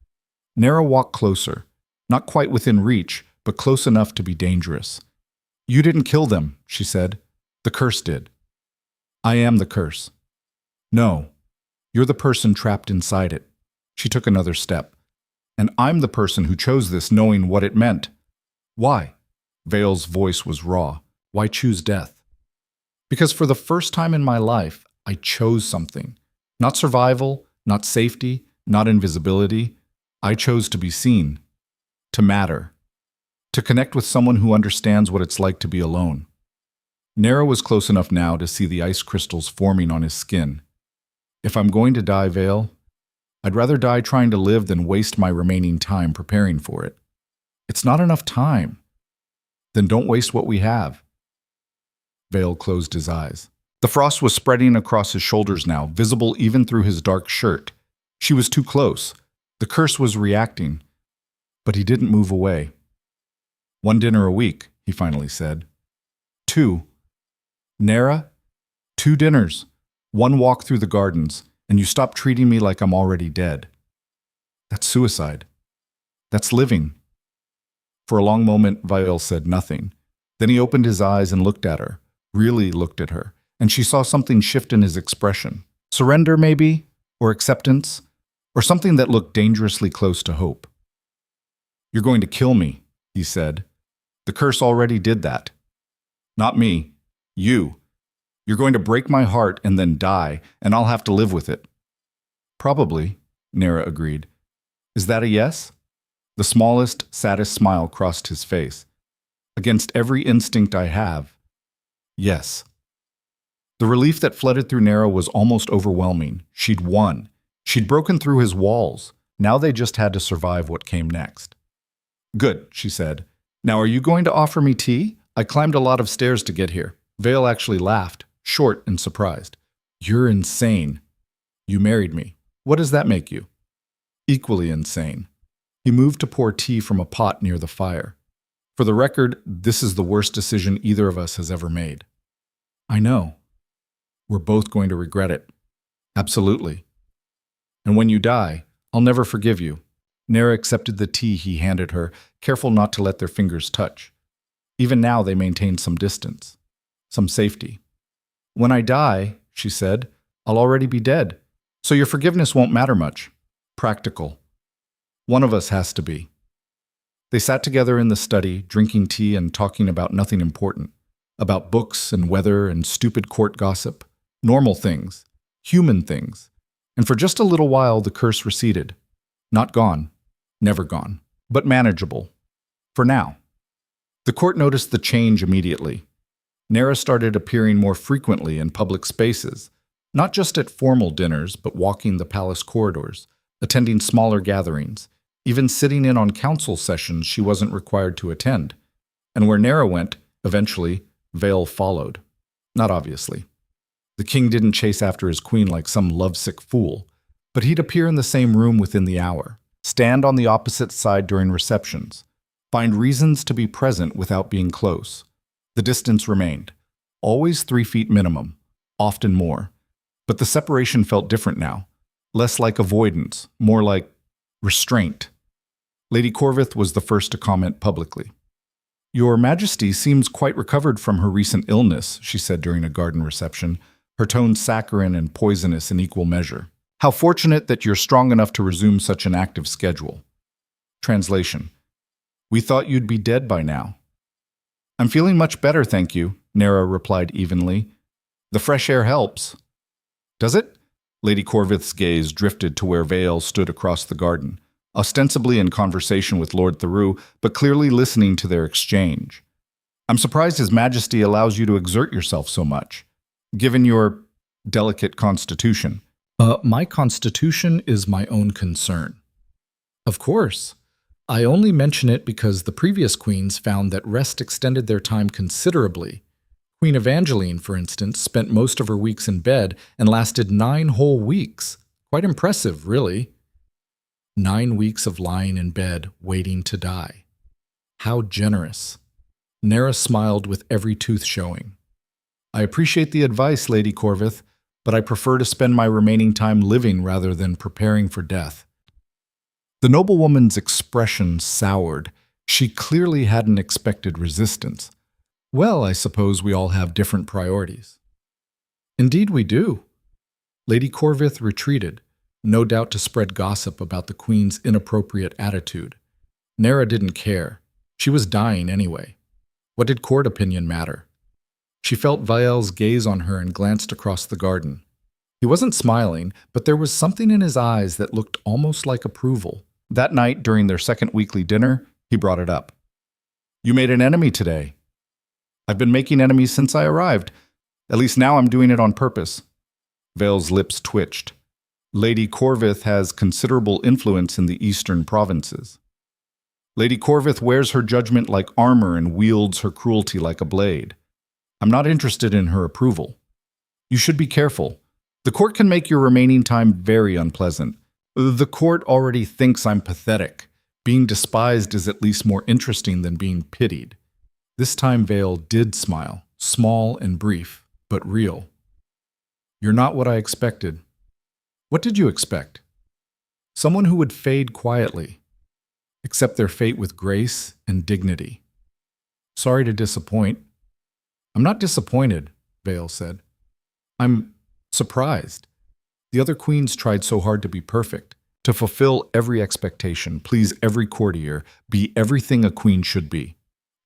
Lyra walked closer, not quite within reach, but close enough to be dangerous. "You didn't kill them," she said. "The curse did." "I am the curse." "No, you're the person trapped inside it." She took another step. "And I'm the person who chose this knowing what it meant." "Why?" Viel's voice was raw. "Why choose death?" "Because for the first time in my life, I chose something. Not survival, not safety, not invisibility. I chose to be seen, to matter, to connect with someone who understands what it's like to be alone. Nera was close enough now to see the ice crystals forming on his skin. If I'm going to die, Vale, I'd rather die trying to live than waste my remaining time preparing for it. It's not enough time. Then don't waste what we have. Vale closed his eyes. The frost was spreading across his shoulders now, visible even through his dark shirt. She was too close. The curse was reacting. But he didn't move away. 1 dinner a week, he finally said. 2. Nera, 2 dinners, 1 walk through the gardens, and you stop treating me like I'm already dead. That's suicide. That's living. For a long moment, Vale said nothing. Then he opened his eyes and looked at her, really looked at her, and she saw something shift in his expression. Surrender, maybe? Or acceptance? Or something that looked dangerously close to hope. You're going to kill me, he said. The curse already did that. Not me. You. You're going to break my heart and then die, and I'll have to live with it. Probably, Nera agreed. Is that a yes? The smallest, saddest smile crossed his face. Against every instinct I have, yes. The relief that flooded through Nera was almost overwhelming. She'd won. She'd broken through his walls. Now they just had to survive what came next. Good, she said. Now are you going to offer me tea? I climbed a lot of stairs to get here. Vale actually laughed, short and surprised. You're insane. You married me. What does that make you? Equally insane. He moved to pour tea from a pot near the fire. For the record, this is the worst decision either of us has ever made. I know. We're both going to regret it. Absolutely. And when you die, I'll never forgive you. Nera accepted the tea he handed her, careful not to let their fingers touch. Even now they maintained some distance, some safety. When I die, she said, I'll already be dead, so your forgiveness won't matter much. Practical. One of us has to be. They sat together in the study, drinking tea and talking about nothing important, about books and weather and stupid court gossip, normal things, human things. And for just a little while the curse receded. Not gone, never gone, but manageable. For now. The court noticed the change immediately. Nera started appearing more frequently in public spaces, not just at formal dinners, but walking the palace corridors, attending smaller gatherings, even sitting in on council sessions she wasn't required to attend. And where Nera went, eventually, Vale followed. Not obviously. The king didn't chase after his queen like some lovesick fool, but he'd appear in the same room within the hour, stand on the opposite side during receptions, find reasons to be present without being close. The distance remained, always 3 feet minimum, often more. But the separation felt different now, less like avoidance, more like restraint. Lady Corvith was the first to comment publicly. Your Majesty seems quite recovered from her recent illness, she said during a garden reception, her tone saccharine and poisonous in equal measure. How fortunate that you're strong enough to resume such an active schedule. Translation. We thought you'd be dead by now. I'm feeling much better, thank you, Nera replied evenly. The fresh air helps. Does it? Lady Corvith's gaze drifted to where Vale stood across the garden, ostensibly in conversation with Lord Theroux, but clearly listening to their exchange. I'm surprised His Majesty allows you to exert yourself so much, given your delicate constitution. My constitution is my own concern. Of course. I only mention it because the previous queens found that rest extended their time considerably. Queen Evangeline, for instance, spent most of her weeks in bed and lasted 9 whole weeks. Quite impressive, really. 9 weeks of lying in bed, waiting to die. How generous. Nera smiled with every tooth showing. I appreciate the advice, Lady Corvith, but I prefer to spend my remaining time living rather than preparing for death. The noblewoman's expression soured. She clearly hadn't expected resistance. Well, I suppose we all have different priorities. Indeed we do. Lady Corvith retreated, no doubt to spread gossip about the queen's inappropriate attitude. Nera didn't care. She was dying anyway. What did court opinion matter? She felt Vael's gaze on her and glanced across the garden. He wasn't smiling, but there was something in his eyes that looked almost like approval. That night, during their second weekly dinner, he brought it up. "You made an enemy today." "I've been making enemies since I arrived. At least now I'm doing it on purpose." Vale's lips twitched. "Lady Corvith has considerable influence in the eastern provinces. Lady Corvith wears her judgment like armor and wields her cruelty like a blade. I'm not interested in her approval. You should be careful. The court can make your remaining time very unpleasant. The court already thinks I'm pathetic. Being despised is at least more interesting than being pitied." This time Vale did smile, small and brief, but real. "You're not what I expected." "What did you expect?" "Someone who would fade quietly, accept their fate with grace and dignity." "Sorry to disappoint." "I'm not disappointed," Vale said. "I'm surprised. The other queens tried so hard to be perfect, to fulfill every expectation, please every courtier, be everything a queen should be."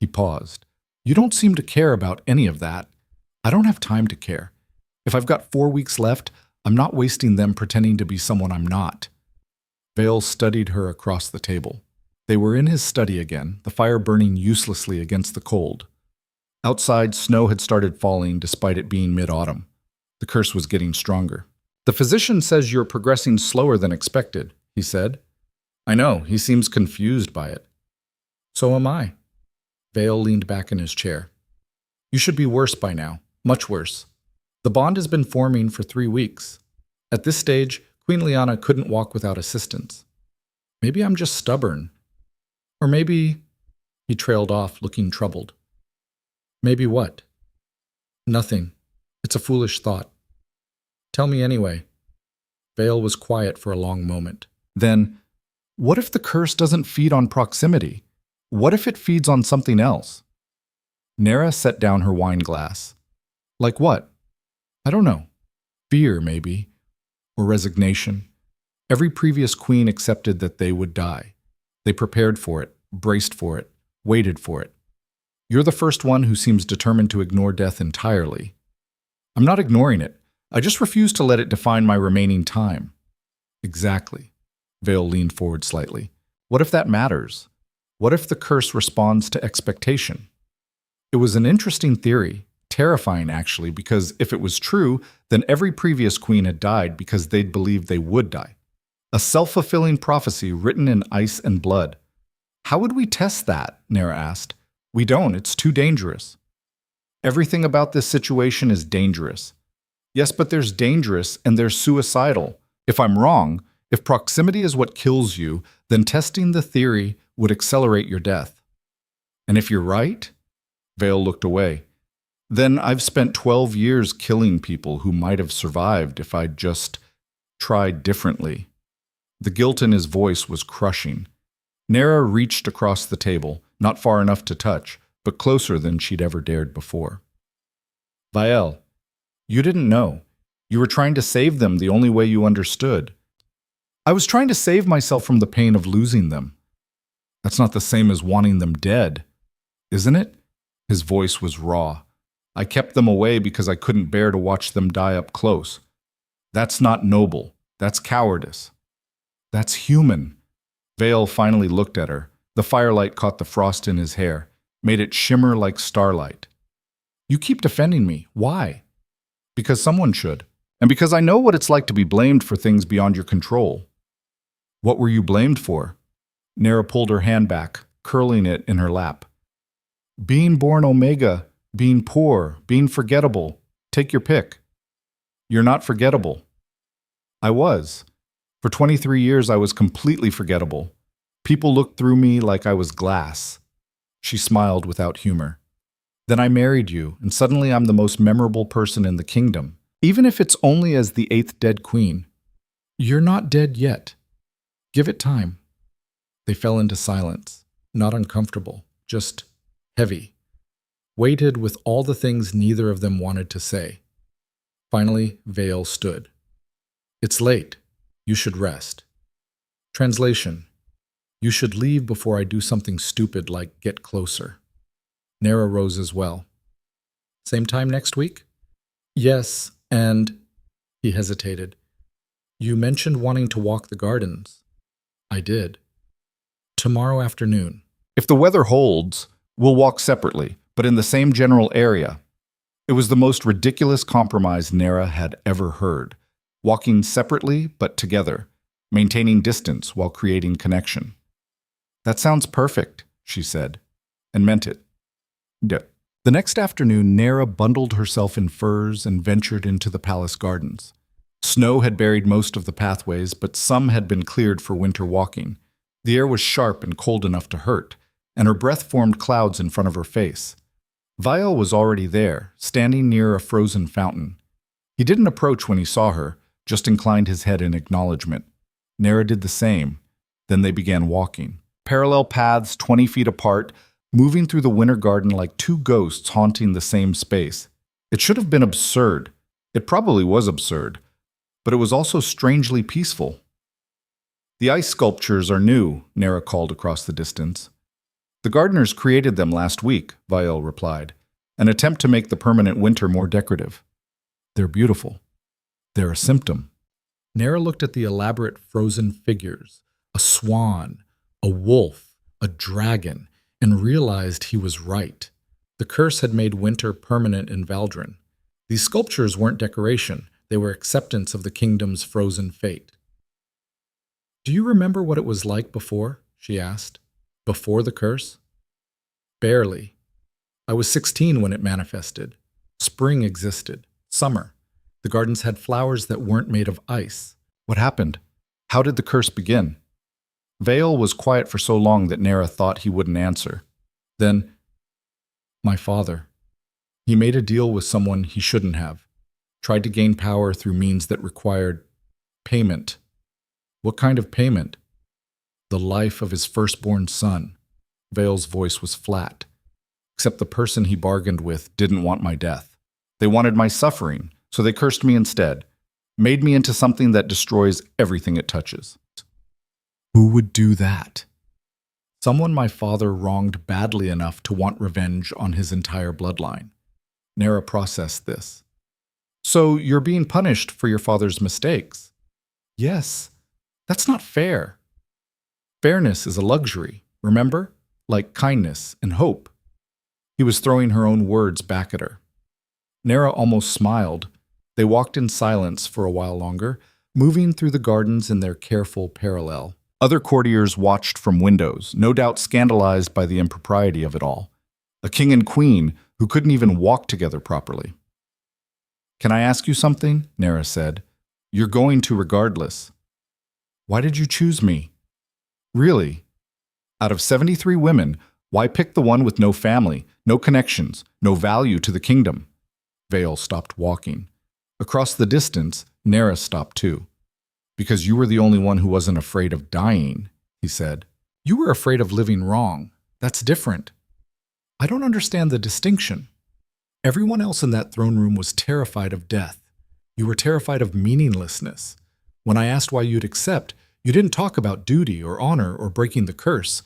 He paused. "You don't seem to care about any of that. I don't have time to care. If I've got 4 weeks left, I'm not wasting them pretending to be someone I'm not." Vale studied her across the table. They were in his study again, the fire burning uselessly against the cold. Outside, snow had started falling despite it being mid-autumn. The curse was getting stronger. "The physician says you're progressing slower than expected," he said. "I know, he seems confused by it." "So am I." Vale leaned back in his chair. "You should be worse by now, much worse. The bond has been forming for 3 weeks. At this stage, Queen Liana couldn't walk without assistance. Maybe I'm just stubborn. Or maybe—" He trailed off, looking troubled. "Maybe what?" "Nothing. It's a foolish thought." "Tell me anyway." Vale was quiet for a long moment. Then, "What if the curse doesn't feed on proximity? What if it feeds on something else?" Nera set down her wine glass. "Like what?" "I don't know. Fear, maybe. Or resignation. Every previous queen accepted that they would die. They prepared for it, braced for it, waited for it. You're the first one who seems determined to ignore death entirely." "I'm not ignoring it. I just refuse to let it define my remaining time." "Exactly." Vale leaned forward slightly. "What if that matters? What if the curse responds to expectation?" It was an interesting theory, terrifying actually, because if it was true, then every previous queen had died because they'd believed they would die. A self-fulfilling prophecy written in ice and blood. "How would we test that?" Nera asked. "We don't. It's too dangerous." "Everything about this situation is dangerous." "Yes, but there's dangerous and there's suicidal. If I'm wrong, if proximity is what kills you, then testing the theory would accelerate your death." "And if you're right?" Vale looked away. "Then I've spent 12 years killing people who might have survived if I'd just tried differently." The guilt in his voice was crushing. Nera reached across the table, not far enough to touch, but closer than she'd ever dared before. "Vael, you didn't know. You were trying to save them the only way you understood." "I was trying to save myself from the pain of losing them." "That's not the same as wanting them dead, isn't it?" His voice was raw. "I kept them away because I couldn't bear to watch them die up close. That's not noble. That's cowardice." "That's human." Vale finally looked at her. The firelight caught the frost in his hair, made it shimmer like starlight. "You keep defending me. Why?" "Because someone should. And because I know what it's like to be blamed for things beyond your control." "What were you blamed for?" Nera pulled her hand back, curling it in her lap. "Being born Omega, being poor, being forgettable. Take your pick." "You're not forgettable." "I was. For 23 years I was completely forgettable. People looked through me like I was glass." She smiled without humor. "Then I married you, and suddenly I'm the most memorable person in the kingdom, even if it's only as the 8th dead queen." "You're not dead yet. Give it time." They fell into silence, not uncomfortable, just heavy, weighted with all the things neither of them wanted to say. Finally, Vale stood. "It's late. You should rest." Translation: "You should leave before I do something stupid like get closer." Nera rose as well. "Same time next week?" "Yes, and..." He hesitated. You mentioned wanting to walk the gardens. I did. Tomorrow afternoon. If the weather holds, we'll walk separately, but in the same general area. It was the most ridiculous compromise Nera had ever heard. Walking separately, but together, maintaining distance while creating connection. That sounds perfect, she said, and meant it. Yeah. The next afternoon, Nera bundled herself in furs and ventured into the palace gardens. Snow had buried most of the pathways, but some had been cleared for winter walking. The air was sharp and cold enough to hurt, and her breath formed clouds in front of her face. Vial was already there, standing near a frozen fountain. He didn't approach when he saw her, just inclined his head in acknowledgement. Nera did the same. Then they began walking. Parallel paths 20 feet apart, moving through the winter garden like two ghosts haunting the same space. It should have been absurd. It probably was absurd. But it was also strangely peaceful. The ice sculptures are new, Nera called across the distance. The gardeners created them last week, Vial replied, an attempt to make the permanent winter more decorative. They're beautiful. They're a symptom. Nera looked at the elaborate frozen figures, a swan, a wolf, a dragon, and realized he was right. The curse had made winter permanent in Valdrin. These sculptures weren't decoration. They were acceptance of the kingdom's frozen fate. Do you remember what it was like before? She asked. Before the curse? Barely. I was 16 when it manifested. Spring existed. Summer. The gardens had flowers that weren't made of ice. What happened? How did the curse begin? Vale was quiet for so long that Nera thought he wouldn't answer. Then, my father. He made a deal with someone he shouldn't have. Tried to gain power through means that required payment. What kind of payment? The life of his firstborn son. Vale's voice was flat. Except the person he bargained with didn't want my death. They wanted my suffering, so they cursed me instead. Made me into something that destroys everything it touches. Who would do that? Someone my father wronged badly enough to want revenge on his entire bloodline. Nera processed this. So you're being punished for your father's mistakes? Yes. That's not fair. Fairness is a luxury, remember? Like kindness and hope. He was throwing her own words back at her. Nera almost smiled. They walked in silence for a while longer, moving through the gardens in their careful parallel. Other courtiers watched from windows, no doubt scandalized by the impropriety of it all. A king and queen who couldn't even walk together properly. Can I ask you something? Nera said. You're going to regardless. Why did you choose me? Really? Out of 73 women, why pick the one with no family, no connections, no value to the kingdom? Vale stopped walking. Across the distance, Nera stopped too. Because you were the only one who wasn't afraid of dying, he said. You were afraid of living wrong. That's different. I don't understand the distinction. Everyone else in that throne room was terrified of death. You were terrified of meaninglessness. When I asked why you'd accept, you didn't talk about duty or honor or breaking the curse.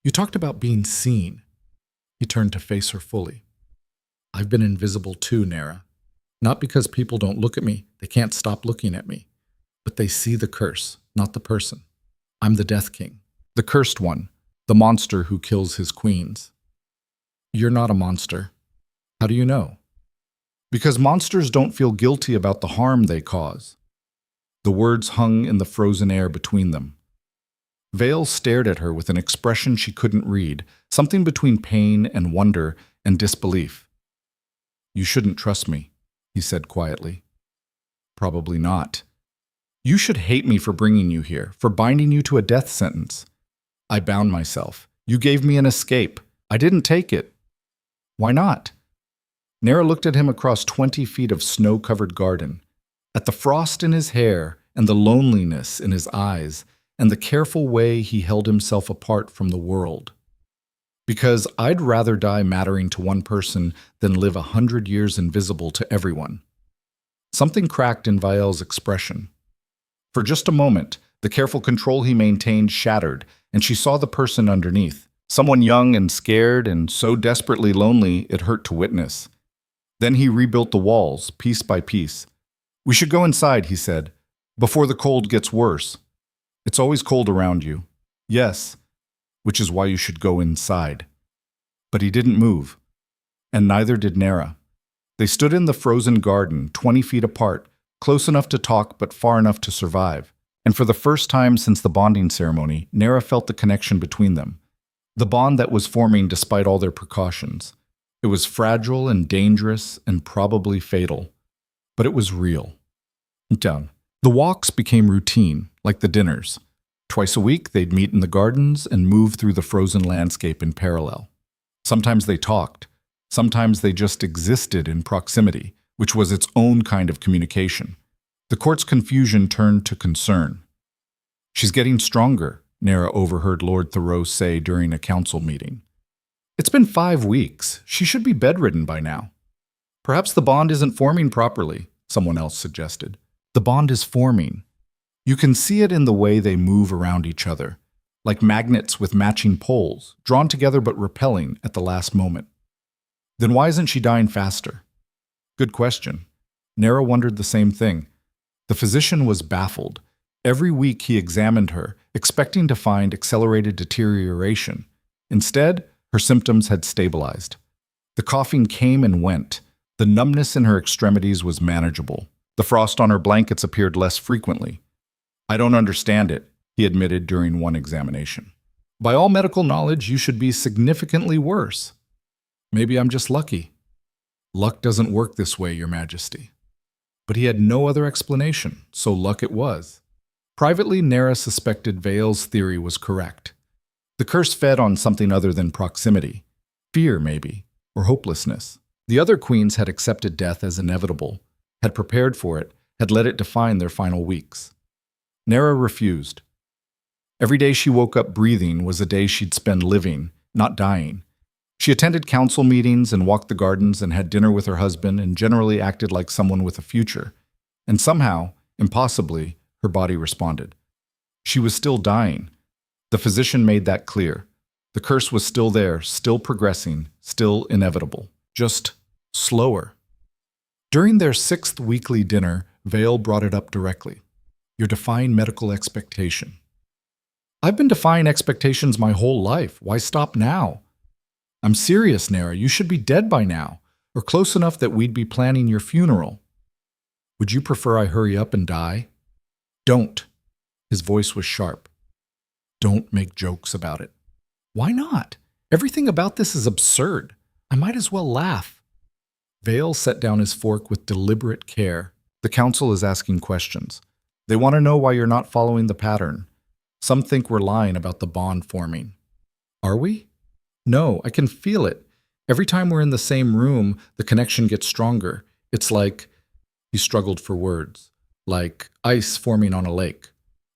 You talked about being seen. He turned to face her fully. I've been invisible too, Nera. Not because people don't look at me, they can't stop looking at me. But they see the curse, not the person. I'm the Death King, the cursed one, the monster who kills his queens. You're not a monster. How do you know? Because monsters don't feel guilty about the harm they cause. The words hung in the frozen air between them. Vale stared at her with an expression she couldn't read, something between pain and wonder and disbelief. You shouldn't trust me, he said quietly. Probably not. You should hate me for bringing you here, for binding you to a death sentence. I bound myself. You gave me an escape. I didn't take it. Why not? Nera looked at him across 20 feet of snow-covered garden, at the frost in his hair and the loneliness in his eyes and the careful way he held himself apart from the world. Because I'd rather die mattering to one person than live 100 years invisible to everyone. Something cracked in Vial's expression. For just a moment, the careful control he maintained shattered, and she saw the person underneath, someone young and scared and so desperately lonely it hurt to witness. Then he rebuilt the walls, piece by piece. We should go inside, he said, before the cold gets worse. It's always cold around you. Yes, which is why you should go inside. But he didn't move, and neither did Nera. They stood in the frozen garden, 20 feet apart, close enough to talk but far enough to survive. And for the first time since the bonding ceremony, Nera felt the connection between them. The bond that was forming despite all their precautions. It was fragile and dangerous and probably fatal, but it was real. Down. The walks became routine, like the dinners. Twice a week, they'd meet in the gardens and move through the frozen landscape in parallel. Sometimes they talked. Sometimes they just existed in proximity, which was its own kind of communication. The court's confusion turned to concern. She's getting stronger, Nera overheard Lord Thoreau say during a council meeting. It's been 5 weeks. She should be bedridden by now. Perhaps the bond isn't forming properly, someone else suggested. The bond is forming. You can see it in the way they move around each other, like magnets with matching poles, drawn together but repelling at the last moment. Then why isn't she dying faster? Good question. Nera wondered the same thing. The physician was baffled. Every week he examined her, expecting to find accelerated deterioration. Instead, her symptoms had stabilized. The coughing came and went. The numbness in her extremities was manageable. The frost on her blankets appeared less frequently. I don't understand it, he admitted during one examination. By all medical knowledge, you should be significantly worse. Maybe I'm just lucky. Luck doesn't work this way, Your Majesty. But he had no other explanation, so luck it was. Privately, Nera suspected Vale's theory was correct. The curse fed on something other than proximity. Fear, maybe, or hopelessness. The other queens had accepted death as inevitable, had prepared for it, had let it define their final weeks. Nera refused. Every day she woke up breathing was a day she'd spend living, not dying. She attended council meetings and walked the gardens and had dinner with her husband and generally acted like someone with a future. And somehow, impossibly, her body responded. She was still dying. The physician made that clear. The curse was still there, still progressing, still inevitable. Just slower. During their 6th weekly dinner, Vale brought it up directly. You're defying medical expectation. I've been defying expectations my whole life. Why stop now? I'm serious, Nera. You should be dead by now, or close enough that we'd be planning your funeral. Would you prefer I hurry up and die? Don't. His voice was sharp. Don't make jokes about it. Why not? Everything about this is absurd. I might as well laugh. Vale set down his fork with deliberate care. The council is asking questions. They want to know why you're not following the pattern. Some think we're lying about the bond forming. Are we? No, I can feel it. Every time we're in the same room, the connection gets stronger. It's like, he struggled for words, like ice forming on a lake.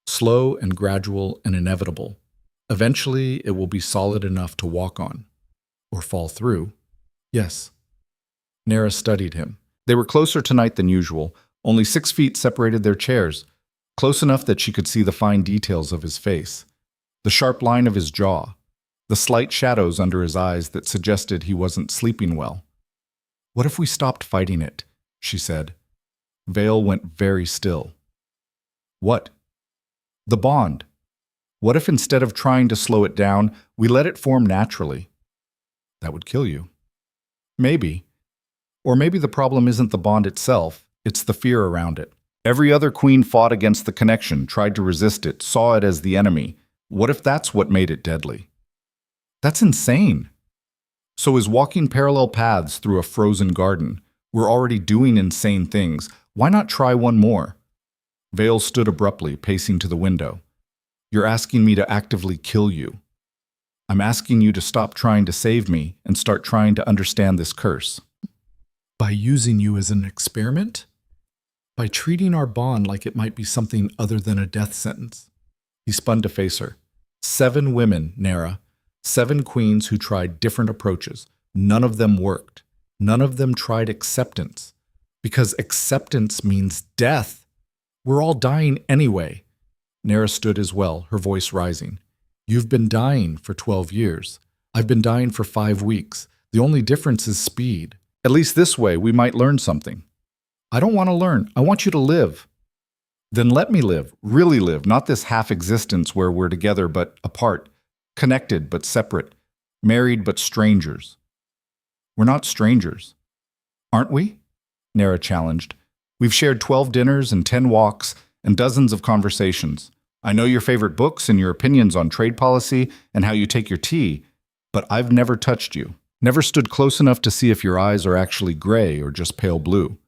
Slow and gradual and inevitable. Eventually, it will be solid enough to walk on. Or fall through. Yes. Nera studied him. They were closer tonight than usual. Only 6 feet separated their chairs. Close enough that she could see the fine details of his face. The sharp line of his jaw. The slight shadows under his eyes that suggested he wasn't sleeping well. What if we stopped fighting it? She said. Vale went very still. What? The bond. What if instead of trying to slow it down, we let it form naturally? That would kill you. Maybe. Or maybe the problem isn't the bond itself, it's the fear around it. Every other queen fought against the connection, tried to resist it, saw it as the enemy. What if that's what made it deadly? That's insane. So is walking parallel paths through a frozen garden. We're already doing insane things. Why not try one more? Vale stood abruptly, pacing to the window. You're asking me to actively kill you. I'm asking you to stop trying to save me and start trying to understand this curse. By using you as an experiment? By treating our bond like it might be something other than a death sentence. He spun to face her. 7 women, Nera. 7 queens who tried different approaches. None of them worked. None of them tried acceptance. Because acceptance means death. We're all dying anyway. Nera stood as well, her voice rising. You've been dying for 12 years. I've been dying for 5 weeks. The only difference is speed. At least this way we might learn something. I don't want to learn. I want you to live. Then let me live, really live, not this half-existence where we're together but apart, connected but separate, married but strangers. We're not strangers. Aren't we? Nera challenged. We've shared 12 dinners and 10 walks and dozens of conversations. I know your favorite books and your opinions on trade policy and how you take your tea, but I've never touched you. Never stood close enough to see if your eyes are actually gray or just pale blue.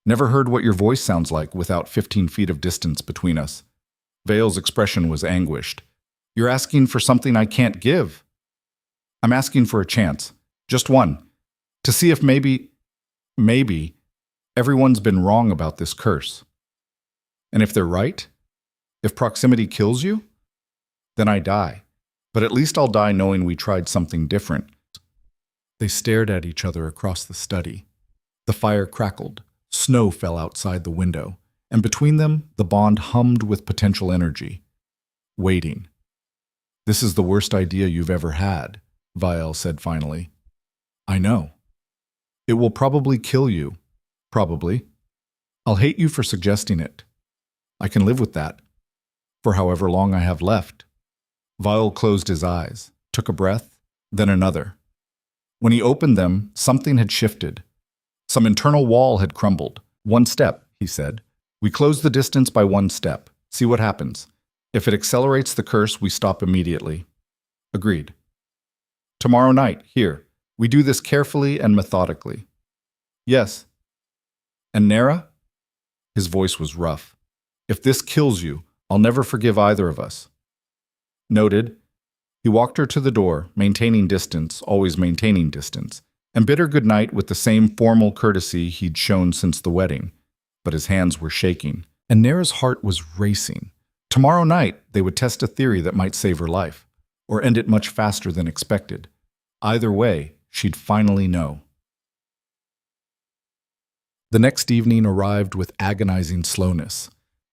Never heard what your voice sounds like without 15 feet of distance between us. Vale's expression was anguished. You're asking for something I can't give. I'm asking for a chance. Just one. To see if maybe everyone's been wrong about this curse. And if they're right, if proximity kills you, then I die. But at least I'll die knowing we tried something different. They stared at each other across the study. The fire crackled. Snow fell outside the window, and between them, the bond hummed with potential energy. Waiting. This is the worst idea you've ever had, Vial said finally. I know. It will probably kill you. Probably. I'll hate you for suggesting it. I can live with that. For however long I have left. Vial closed his eyes, took a breath, then another. When he opened them, something had shifted. Some internal wall had crumbled. 1 step, he said. We close the distance by 1 step. See what happens. If it accelerates the curse, we stop immediately. Agreed. Tomorrow night, here. We do this carefully and methodically. Yes. And Nera? His voice was rough. If this kills you, I'll never forgive either of us. Noted. He walked her to the door, maintaining distance, always maintaining distance, and bid her good night with the same formal courtesy he'd shown since the wedding. But his hands were shaking, and Nera's heart was racing. Tomorrow night, they would test a theory that might save her life, or end it much faster than expected. Either way, she'd finally know. The next evening arrived with agonizing slowness.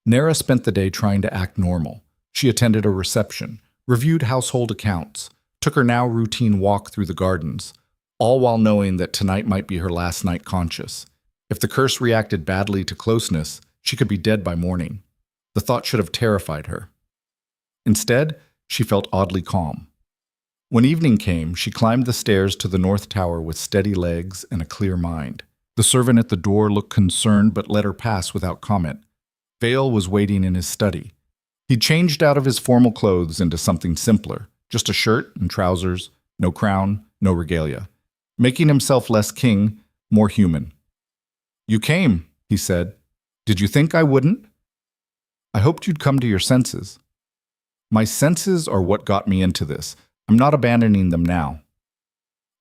Nera spent the day trying to act normal. She attended a reception, reviewed household accounts, took her now routine walk through the gardens, all while knowing that tonight might be her last night conscious. If the curse reacted badly to closeness, she could be dead by morning. The thought should have terrified her. Instead, she felt oddly calm. When evening came, she climbed the stairs to the north tower with steady legs and a clear mind. The servant at the door looked concerned but let her pass without comment. Vale was waiting in his study. He'd changed out of his formal clothes into something simpler, just a shirt and trousers, no crown, no regalia. Making himself less king, more human. You came, he said. Did you think I wouldn't? I hoped you'd come to your senses. My senses are what got me into this. I'm not abandoning them now.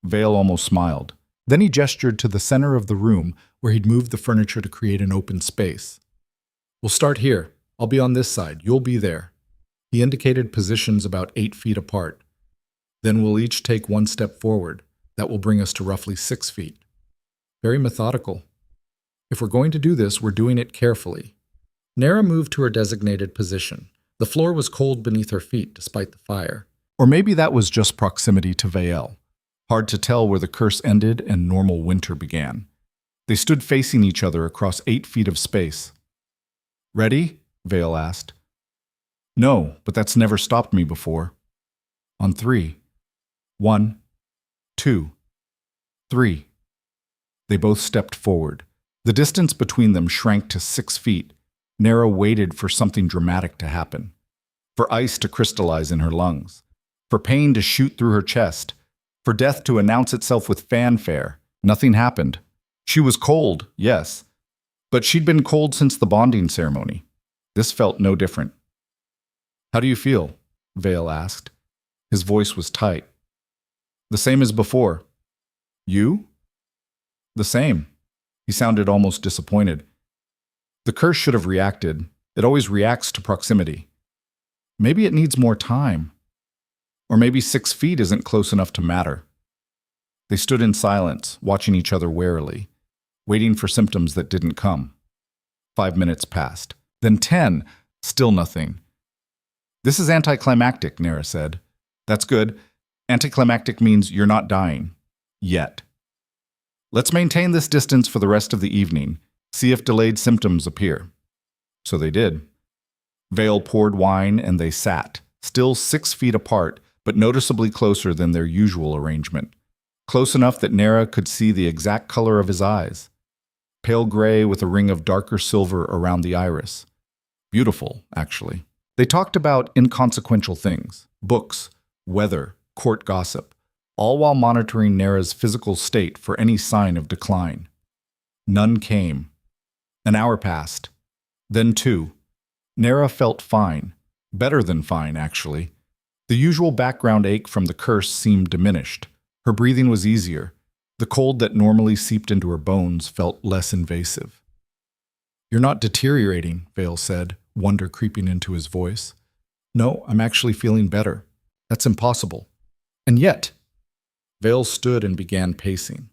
Vale almost smiled. Then he gestured to the center of the room where he'd moved the furniture to create an open space. We'll start here. I'll be on this side. You'll be there. He indicated positions about 8 feet apart. Then we'll each take 1 step forward. That will bring us to roughly 6 feet. Very methodical. If we're going to do this, we're doing it carefully. Nera moved to her designated position. The floor was cold beneath her feet, despite the fire. Or maybe that was just proximity to Vale. Hard to tell where the curse ended and normal winter began. They stood facing each other across 8 feet of space. Ready? Vale asked. No, but that's never stopped me before. On 3. 1, 2, 3. They both stepped forward. The distance between them shrank to 6 feet. Nera waited for something dramatic to happen. For ice to crystallize in her lungs. For pain to shoot through her chest. For death to announce itself with fanfare. Nothing happened. She was cold, yes. But she'd been cold since the bonding ceremony. This felt no different. How do you feel? Vale asked. His voice was tight. The same as before. You? The same. He sounded almost disappointed. The curse should have reacted. It always reacts to proximity. Maybe it needs more time. Or maybe 6 feet isn't close enough to matter. They stood in silence, watching each other warily, waiting for symptoms that didn't come. 5 minutes passed. Then 10. Still nothing. This is anticlimactic, Nera said. That's good. Anticlimactic means you're not dying. Yet. Let's maintain this distance for the rest of the evening. See if delayed symptoms appear. So they did. Vale poured wine and they sat, still 6 feet apart, but noticeably closer than their usual arrangement. Close enough that Nera could see the exact color of his eyes. Pale gray with a ring of darker silver around the iris. Beautiful, actually. They talked about inconsequential things, books, weather, court gossip, all while monitoring Nera's physical state for any sign of decline. None came. An hour passed. Then 2. Nera felt fine. Better than fine, actually. The usual background ache from the curse seemed diminished. Her breathing was easier. The cold that normally seeped into her bones felt less invasive. "You're not deteriorating," Vale said, wonder creeping into his voice. "No, I'm actually feeling better. That's impossible. And yet..." Vale stood and began pacing.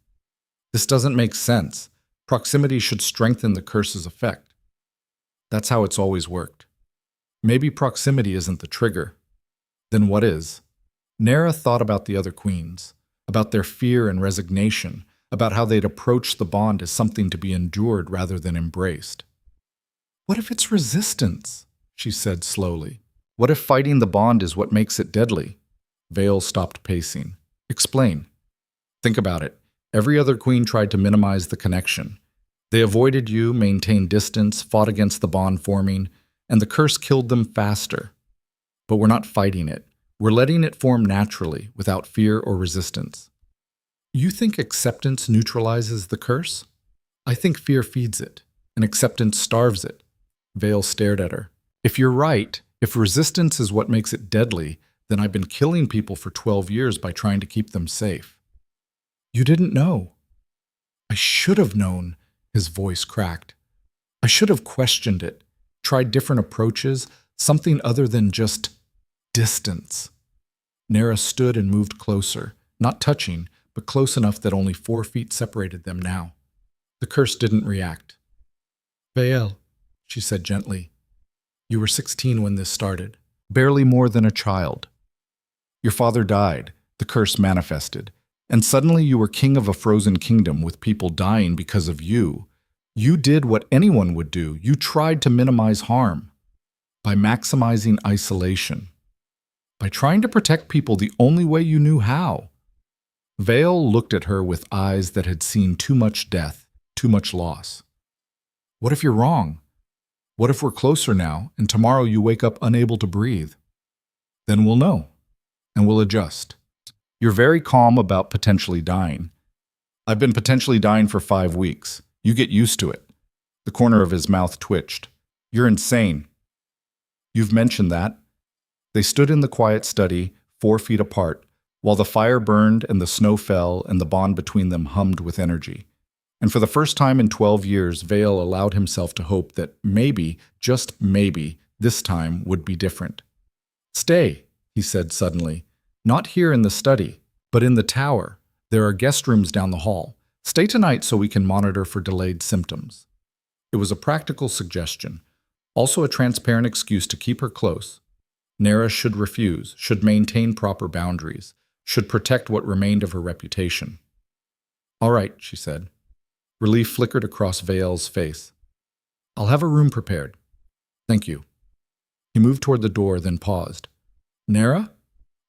"This doesn't make sense. Proximity should strengthen the curse's effect. That's how it's always worked. Maybe proximity isn't the trigger. Then what is?" Nera thought about the other queens, about their fear and resignation, about how they'd approach the bond as something to be endured rather than embraced. "What if it's resistance?" she said slowly. "What if fighting the bond is what makes it deadly?" Vale stopped pacing. "Explain." "Think about it. Every other queen tried to minimize the connection. They avoided you, maintained distance, fought against the bond forming, and the curse killed them faster. But we're not fighting it. We're letting it form naturally, without fear or resistance." "You think acceptance neutralizes the curse?" "I think fear feeds it, and acceptance starves it." Vale stared at her. "If you're right, if resistance is what makes it deadly, then I've been killing people for 12 years by trying to keep them safe." "You didn't know." "I should have known," his voice cracked. "I should have questioned it, tried different approaches, something other than just distance." Nera stood and moved closer, not touching, but close enough that only 4 feet separated them now. The curse didn't react. "Vale," she said gently, "you were 16 when this started, barely more than a child. Your father died, the curse manifested, and suddenly you were king of a frozen kingdom with people dying because of you. You did what anyone would do. You tried to minimize harm by maximizing isolation, by trying to protect people the only way you knew how." Vale looked at her with eyes that had seen too much death, too much loss. "What if you're wrong? What if we're closer now, and tomorrow you wake up unable to breathe? Then we'll know, and we'll adjust. You're very calm about potentially dying. I've been potentially dying for 5 weeks. You get used to it." The corner of his mouth twitched. "You're insane." "You've mentioned that." They stood in the quiet study, 4 feet apart, while the fire burned and the snow fell and the bond between them hummed with energy. And for the first time in 12 years, Vale allowed himself to hope that maybe, just maybe, this time would be different. "Stay," he said suddenly. "Not here in the study, but in the tower. There are guest rooms down the hall. Stay tonight so we can monitor for delayed symptoms." It was a practical suggestion, also a transparent excuse to keep her close. Nera should refuse, should maintain proper boundaries, should protect what remained of her reputation. "All right," she said. Relief flickered across Vale's face. "I'll have a room prepared. Thank you." He moved toward the door, then paused. "Nera?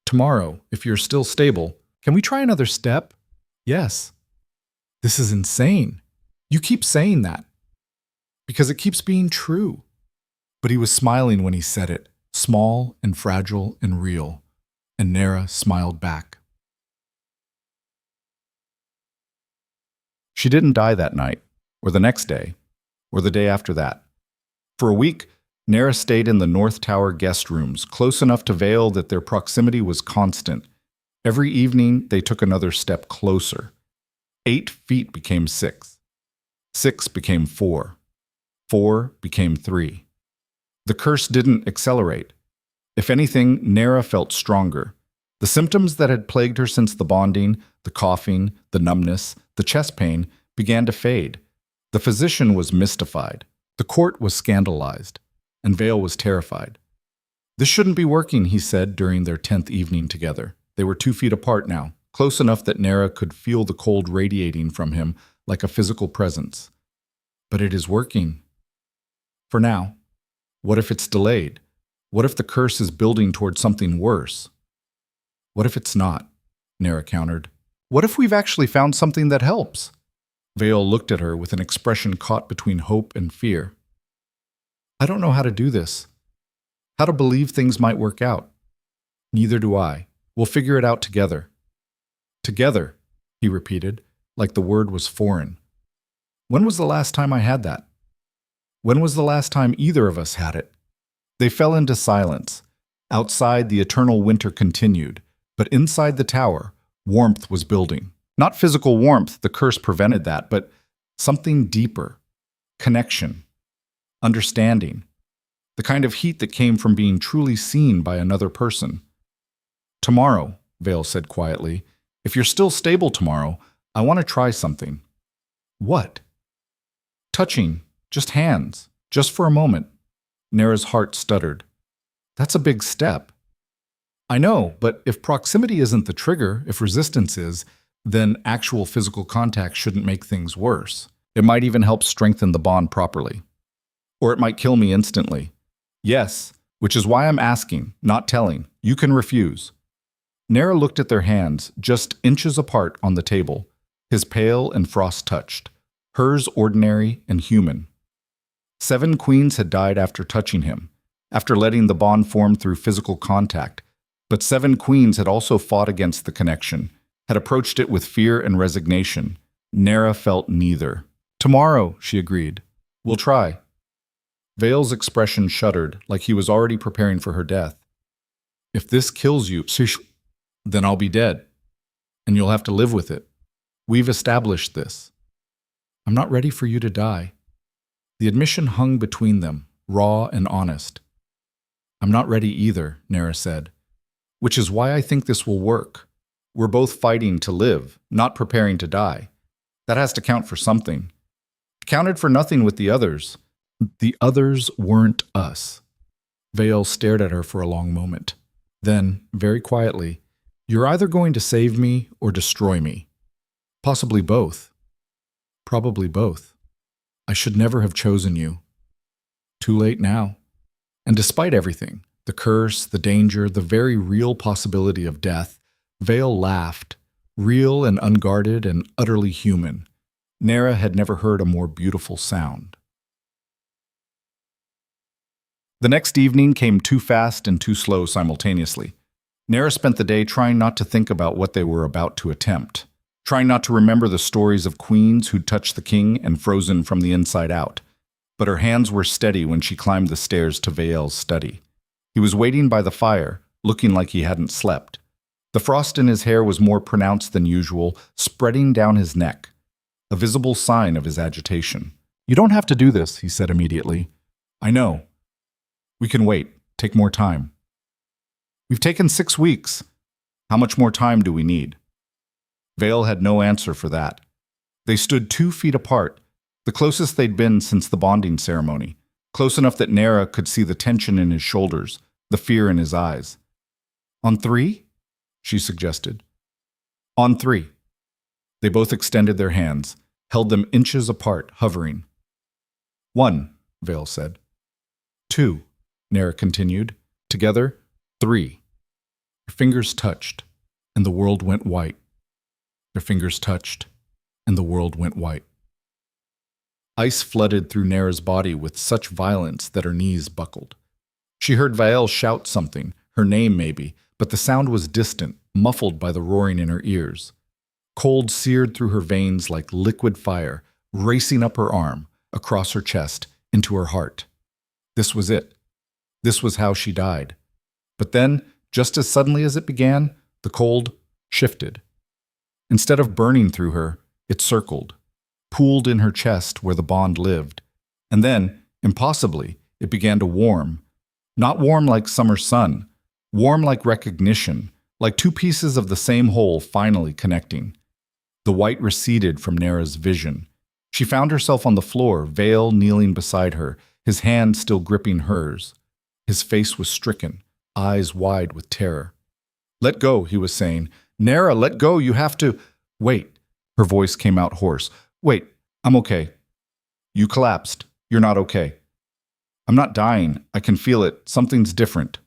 Tomorrow, if you're still stable, can we try another step?" "Yes." "This is insane. You keep saying that." "Because it keeps being true." But he was smiling when he said it, small and fragile and real, and Nera smiled back. She didn't die that night, or the next day, or the day after that. For a week, Nera stayed in the North Tower guest rooms, close enough to Vale that their proximity was constant. Every evening, they took another step closer. 8 feet became 6. 6 became 4. 4 became 3. The curse didn't accelerate. If anything, Nera felt stronger. The symptoms that had plagued her since the bonding, the coughing, the numbness, the chest pain, began to fade. The physician was mystified. The court was scandalized. And Vale was terrified. "This shouldn't be working," he said during their 10th evening together. They were 2 feet apart now, close enough that Nera could feel the cold radiating from him like a physical presence. But it is working. For now. What if it's delayed? What if the curse is building toward something worse? What if it's not? Nera countered. What if we've actually found something that helps? Vale looked at her with an expression caught between hope and fear. I don't know how to do this. How to believe things might work out. Neither do I. We'll figure it out together. Together, he repeated, like the word was foreign. When was the last time I had that? When was the last time either of us had it? They fell into silence. Outside, the eternal winter continued, but inside the tower, warmth was building. Not physical warmth, the curse prevented that, but something deeper. Connection. Understanding. The kind of heat that came from being truly seen by another person. Tomorrow, Vale said quietly, if you're still stable tomorrow, I want to try something. What? Touching. Just hands. Just for a moment. Nera's heart stuttered. That's a big step. I know, but if proximity isn't the trigger, if resistance is, then actual physical contact shouldn't make things worse. It might even help strengthen the bond properly. Or it might kill me instantly. Yes, which is why I'm asking, not telling. You can refuse. Nera looked at their hands, just inches apart on the table, his pale and frost-touched, hers ordinary and human. 7 queens had died after touching him, after letting the bond form through physical contact, but 7 queens had also fought against the connection, had approached it with fear and resignation. Nera felt neither. Tomorrow, she agreed. We'll try. Vale's expression shuddered, like he was already preparing for her death. If this kills you, then I'll be dead, and you'll have to live with it. We've established this. I'm not ready for you to die. The admission hung between them, raw and honest. I'm not ready either, Nera said, which is why I think this will work. We're both fighting to live, not preparing to die. That has to count for something. It counted for nothing with the others. The others weren't us. Vale stared at her for a long moment. Then, very quietly, you're either going to save me or destroy me. Possibly both. Probably both. I should never have chosen you. Too late now. And despite everything, the curse, the danger, the very real possibility of death, Vale laughed, real and unguarded and utterly human. Nera had never heard a more beautiful sound. The next evening came too fast and too slow simultaneously. Nera spent the day trying not to think about what they were about to attempt, trying not to remember the stories of queens who'd touched the king and frozen from the inside out. But her hands were steady when she climbed the stairs to Vale's study. He was waiting by the fire, looking like he hadn't slept. The frost in his hair was more pronounced than usual, spreading down his neck, a visible sign of his agitation. You don't have to do this, he said immediately. I know. We can wait. Take more time. We've taken 6 weeks. How much more time do we need? Vale had no answer for that. They stood 2 feet apart, the closest they'd been since the bonding ceremony, close enough that Nera could see the tension in his shoulders, the fear in his eyes. On 3? She suggested. On 3. They both extended their hands, held them inches apart, hovering. 1, Vale said. 2, Nera continued. Together, 3. Their fingers touched, and the world went white. Their fingers touched, and the world went white. Ice flooded through Nera's body with such violence that her knees buckled. She heard Vale shout something, her name maybe, but the sound was distant, muffled by the roaring in her ears. Cold seared through her veins like liquid fire, racing up her arm, across her chest, into her heart. This was it. This was how she died. But then, just as suddenly as it began, the cold shifted. Instead of burning through her, it circled, pooled in her chest where the bond lived. And then, impossibly, it began to warm. Not warm like summer sun, warm like recognition, like 2 pieces of the same whole finally connecting. The white receded from Nera's vision. She found herself on the floor, Vale kneeling beside her, his hand still gripping hers. His face was stricken, eyes wide with terror. Let go, he was saying. Nera, let go, you have to… Wait. Her voice came out hoarse. Wait, I'm okay. You collapsed. You're not okay. I'm not dying. I can feel it. Something's different.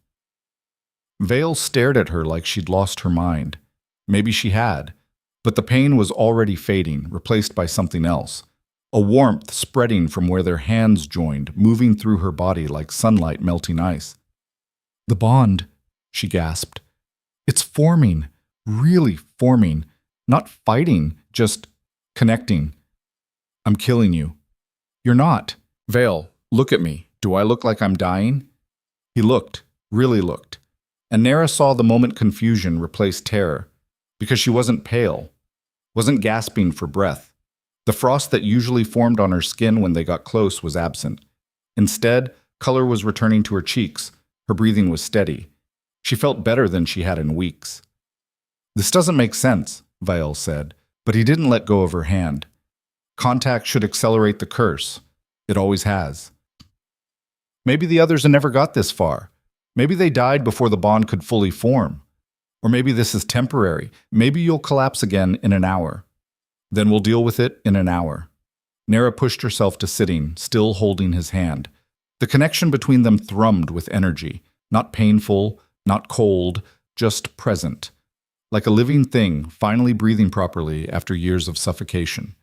Vale stared at her like she'd lost her mind. Maybe she had, but the pain was already fading, replaced by something else. A warmth spreading from where their hands joined, moving through her body like sunlight melting ice. The bond, she gasped. It's forming, really forming, not fighting, just connecting. I'm killing you. You're not. Vale, look at me. Do I look like I'm dying? He looked, really looked. And Nara saw the moment confusion replace terror, because she wasn't pale, wasn't gasping for breath. The frost that usually formed on her skin when they got close was absent. Instead, color was returning to her cheeks. Her breathing was steady. She felt better than she had in weeks. This doesn't make sense, Vale said, but he didn't let go of her hand. Contact should accelerate the curse. It always has. Maybe the others never got this far. Maybe they died before the bond could fully form. Or maybe this is temporary. Maybe you'll collapse again in an hour. Then we'll deal with it in an hour. Nara pushed herself to sitting, still holding his hand. The connection between them thrummed with energy, not painful, not cold, just present. Like a living thing, finally breathing properly after years of suffocation.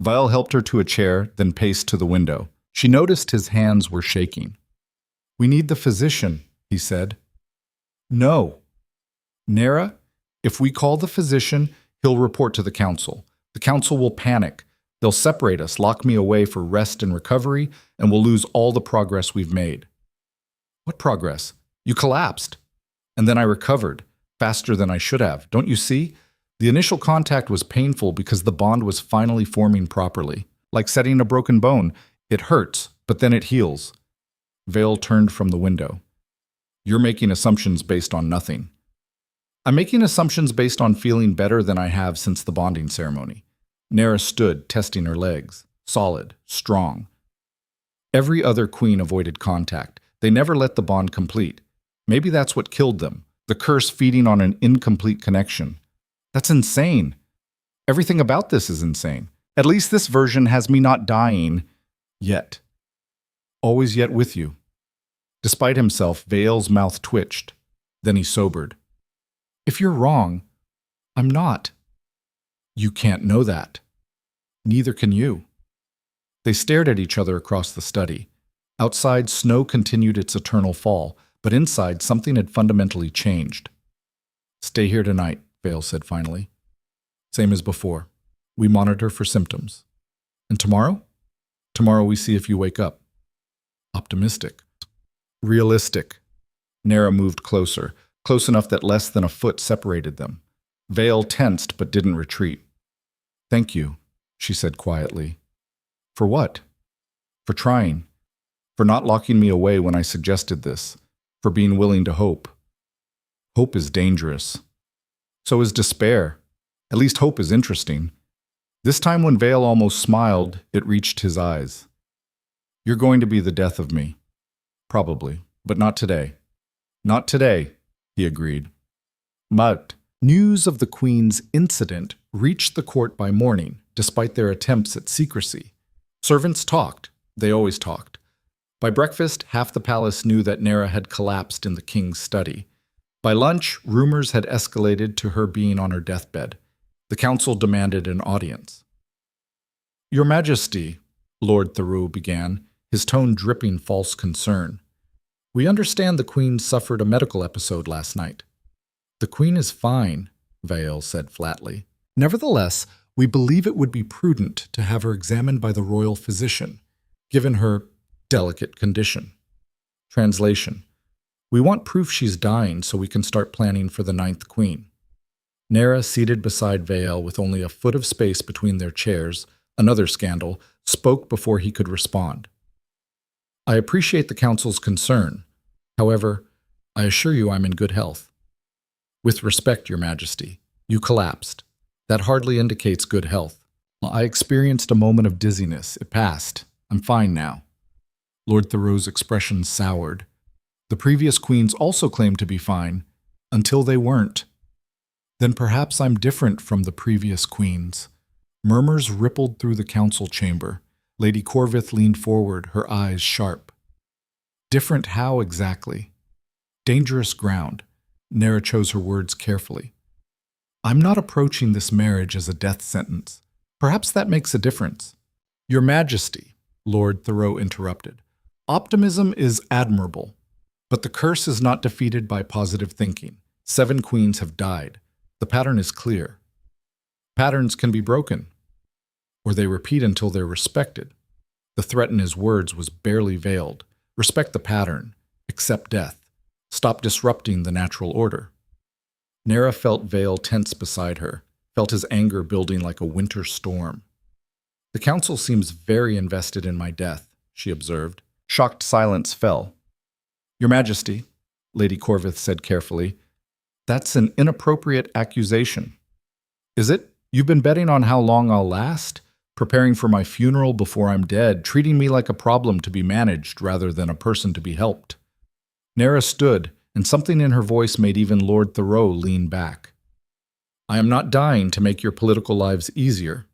Vile helped her to a chair, then paced to the window. She noticed his hands were shaking. We need the physician, he said. No. Nara, if we call the physician, he'll report to the council. The council will panic. They'll separate us, lock me away for rest and recovery, and we'll lose all the progress we've made. What progress? You collapsed. And then I recovered, faster than I should have. Don't you see? The initial contact was painful because the bond was finally forming properly. Like setting a broken bone, it hurts, but then it heals. Vale turned from the window. You're making assumptions based on nothing. I'm making assumptions based on feeling better than I have since the bonding ceremony. Nara stood, testing her legs. Solid, strong. Every other queen avoided contact. They never let the bond complete. Maybe that's what killed them. The curse feeding on an incomplete connection. That's insane. Everything about this is insane. At least this version has me not dying yet. Always yet with you. Despite himself, Vale's mouth twitched. Then he sobered. If you're wrong, I'm not. You can't know that. Neither can you. They stared at each other across the study. Outside, snow continued its eternal fall, but inside, something had fundamentally changed. Stay here tonight, Vale said finally. Same as before. We monitor for symptoms. And tomorrow? Tomorrow we see if you wake up. Optimistic. Realistic. Nara moved closer, close enough that less than a foot separated them. Vale tensed but didn't retreat. Thank you, she said quietly. For what? For trying. For not locking me away when I suggested this. For being willing to hope. Hope is dangerous. So is despair. At least hope is interesting. This time when Vale almost smiled, it reached his eyes. You're going to be the death of me. Probably, but not today. Not today, he agreed. But news of the Queen's incident reached the court by morning, despite their attempts at secrecy. Servants talked. They always talked. By breakfast, half the palace knew that Nara had collapsed in the king's study. By lunch, rumors had escalated to her being on her deathbed. The council demanded an audience. Your Majesty, Lord Theroux began, his tone dripping false concern. We understand the Queen suffered a medical episode last night. The Queen is fine, Vale said flatly. Nevertheless, we believe it would be prudent to have her examined by the royal physician, given her delicate condition. Translation. We want proof she's dying so we can start planning for the 9th Queen. Nara, seated beside Vale with only a foot of space between their chairs, another scandal, spoke before he could respond. I appreciate the council's concern. However, I assure you I'm in good health. With respect, Your Majesty, you collapsed. That hardly indicates good health. I experienced a moment of dizziness. It passed. I'm fine now. Lord Theroux's expression soured. The previous queens also claimed to be fine, until they weren't. Then perhaps I'm different from the previous queens. Murmurs rippled through the council chamber. Lady Corvith leaned forward, her eyes sharp. Different how exactly? Dangerous ground. Nera chose her words carefully. I'm not approaching this marriage as a death sentence. Perhaps that makes a difference. Your Majesty, Lord Thoreau interrupted. Optimism is admirable, but the curse is not defeated by positive thinking. 7 queens have died. The pattern is clear. Patterns can be broken, or they repeat until they're respected. The threat in his words was barely veiled. Respect the pattern. Accept death. Stop disrupting the natural order. Nera felt Vale tense beside her, felt his anger building like a winter storm. The council seems very invested in my death, she observed. Shocked silence fell. Your Majesty, Lady Corvith said carefully, that's an inappropriate accusation. Is it? You've been betting on how long I'll last? Preparing for my funeral before I'm dead, treating me like a problem to be managed rather than a person to be helped. Nera stood, and something in her voice made even Lord Thoreau lean back. I am not dying to make your political lives easier.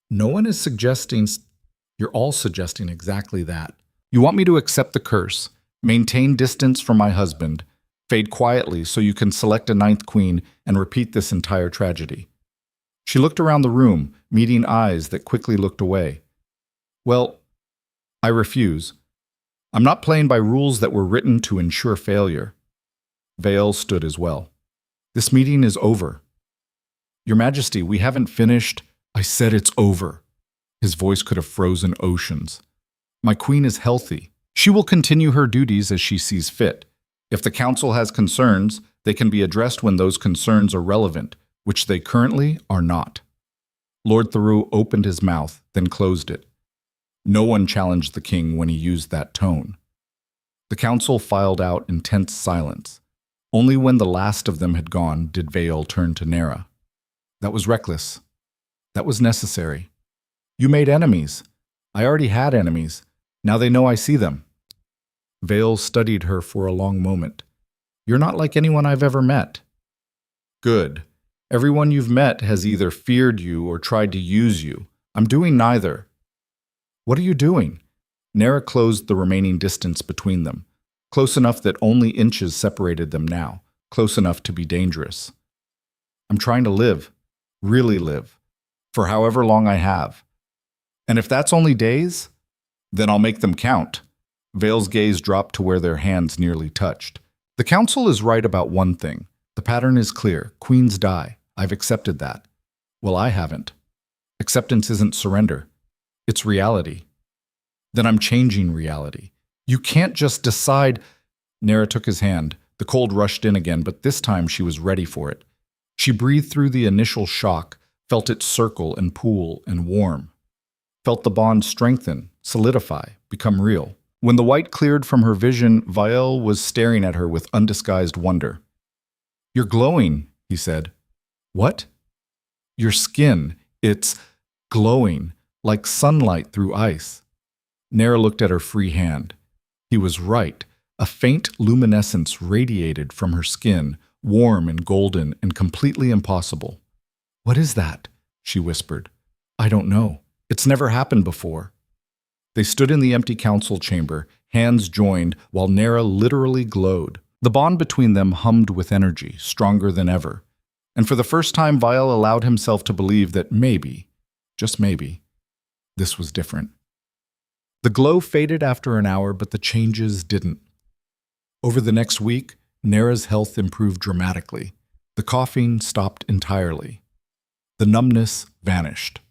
No one is suggesting. You're all suggesting exactly that. You want me to accept the curse, maintain distance from my husband, fade quietly so you can select a 9th queen and repeat this entire tragedy. She looked around the room, meeting eyes that quickly looked away. Well, I refuse. I'm not playing by rules that were written to ensure failure. Vale stood as well. This meeting is over. Your Majesty, we haven't finished. I said it's over. His voice could have frozen oceans. My queen is healthy. She will continue her duties as she sees fit. If the council has concerns, they can be addressed when those concerns are relevant, which they currently are not. Lord Thoreau opened his mouth, then closed it. No one challenged the king when he used that tone. The council filed out in tense silence. Only when the last of them had gone did Vale turn to Nera. That was reckless. That was necessary. You made enemies. I already had enemies. Now they know I see them. Vale studied her for a long moment. You're not like anyone I've ever met. Good. Everyone you've met has either feared you or tried to use you. I'm doing neither. What are you doing? Nera closed the remaining distance between them, close enough that only inches separated them now, close enough to be dangerous. I'm trying to live, really live, for however long I have. And if that's only days, then I'll make them count. Vale's gaze dropped to where their hands nearly touched. The council is right about one thing. The pattern is clear. Queens die. I've accepted that. Well, I haven't. Acceptance isn't surrender. It's reality. Then I'm changing reality. You can't just decide. Nera took his hand. The cold rushed in again, but this time she was ready for it. She breathed through the initial shock, felt it circle and pool and warm. Felt the bond strengthen, solidify, become real. When the white cleared from her vision, Vale was staring at her with undisguised wonder. You're glowing, he said. What? Your skin. It's glowing, like sunlight through ice. Nera looked at her free hand. He was right. A faint luminescence radiated from her skin, warm and golden and completely impossible. What is that? She whispered. I don't know. It's never happened before. They stood in the empty council chamber, hands joined, while Nera literally glowed. The bond between them hummed with energy, stronger than ever. And for the first time, Vale allowed himself to believe that maybe, just maybe, this was different. The glow faded after an hour, but the changes didn't. Over the next week, Nera's health improved dramatically. The coughing stopped entirely. The numbness vanished.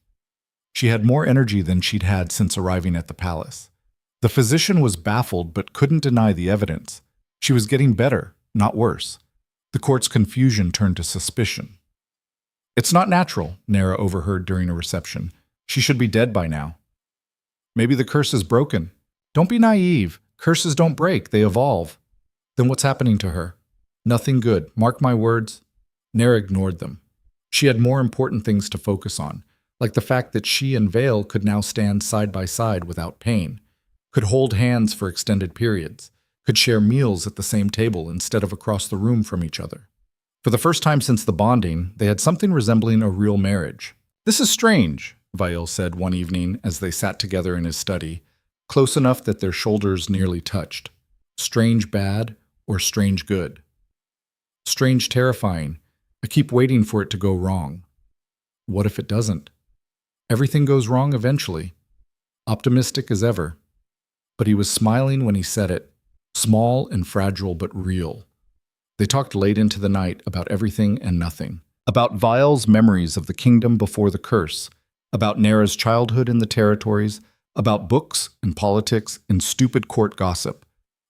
She had more energy than she'd had since arriving at the palace. The physician was baffled but couldn't deny the evidence. She was getting better, not worse. The court's confusion turned to suspicion. It's not natural, Nera overheard during a reception. She should be dead by now. Maybe the curse is broken. Don't be naive. Curses don't break, they evolve. Then what's happening to her? Nothing good, mark my words. Nera ignored them. She had more important things to focus on, like the fact that she and Vale could now stand side by side without pain, could hold hands for extended periods, could share meals at the same table instead of across the room from each other. For the first time since the bonding, they had something resembling a real marriage. This is strange, Vial said one evening as they sat together in his study, close enough that their shoulders nearly touched. Strange bad or strange good? Strange terrifying. I keep waiting for it to go wrong. What if it doesn't? Everything goes wrong eventually. Optimistic as ever. But he was smiling when he said it, small and fragile but real. They talked late into the night about everything and nothing. About Vial's memories of the kingdom before the curse, about Nera's childhood in the territories, about books and politics and stupid court gossip.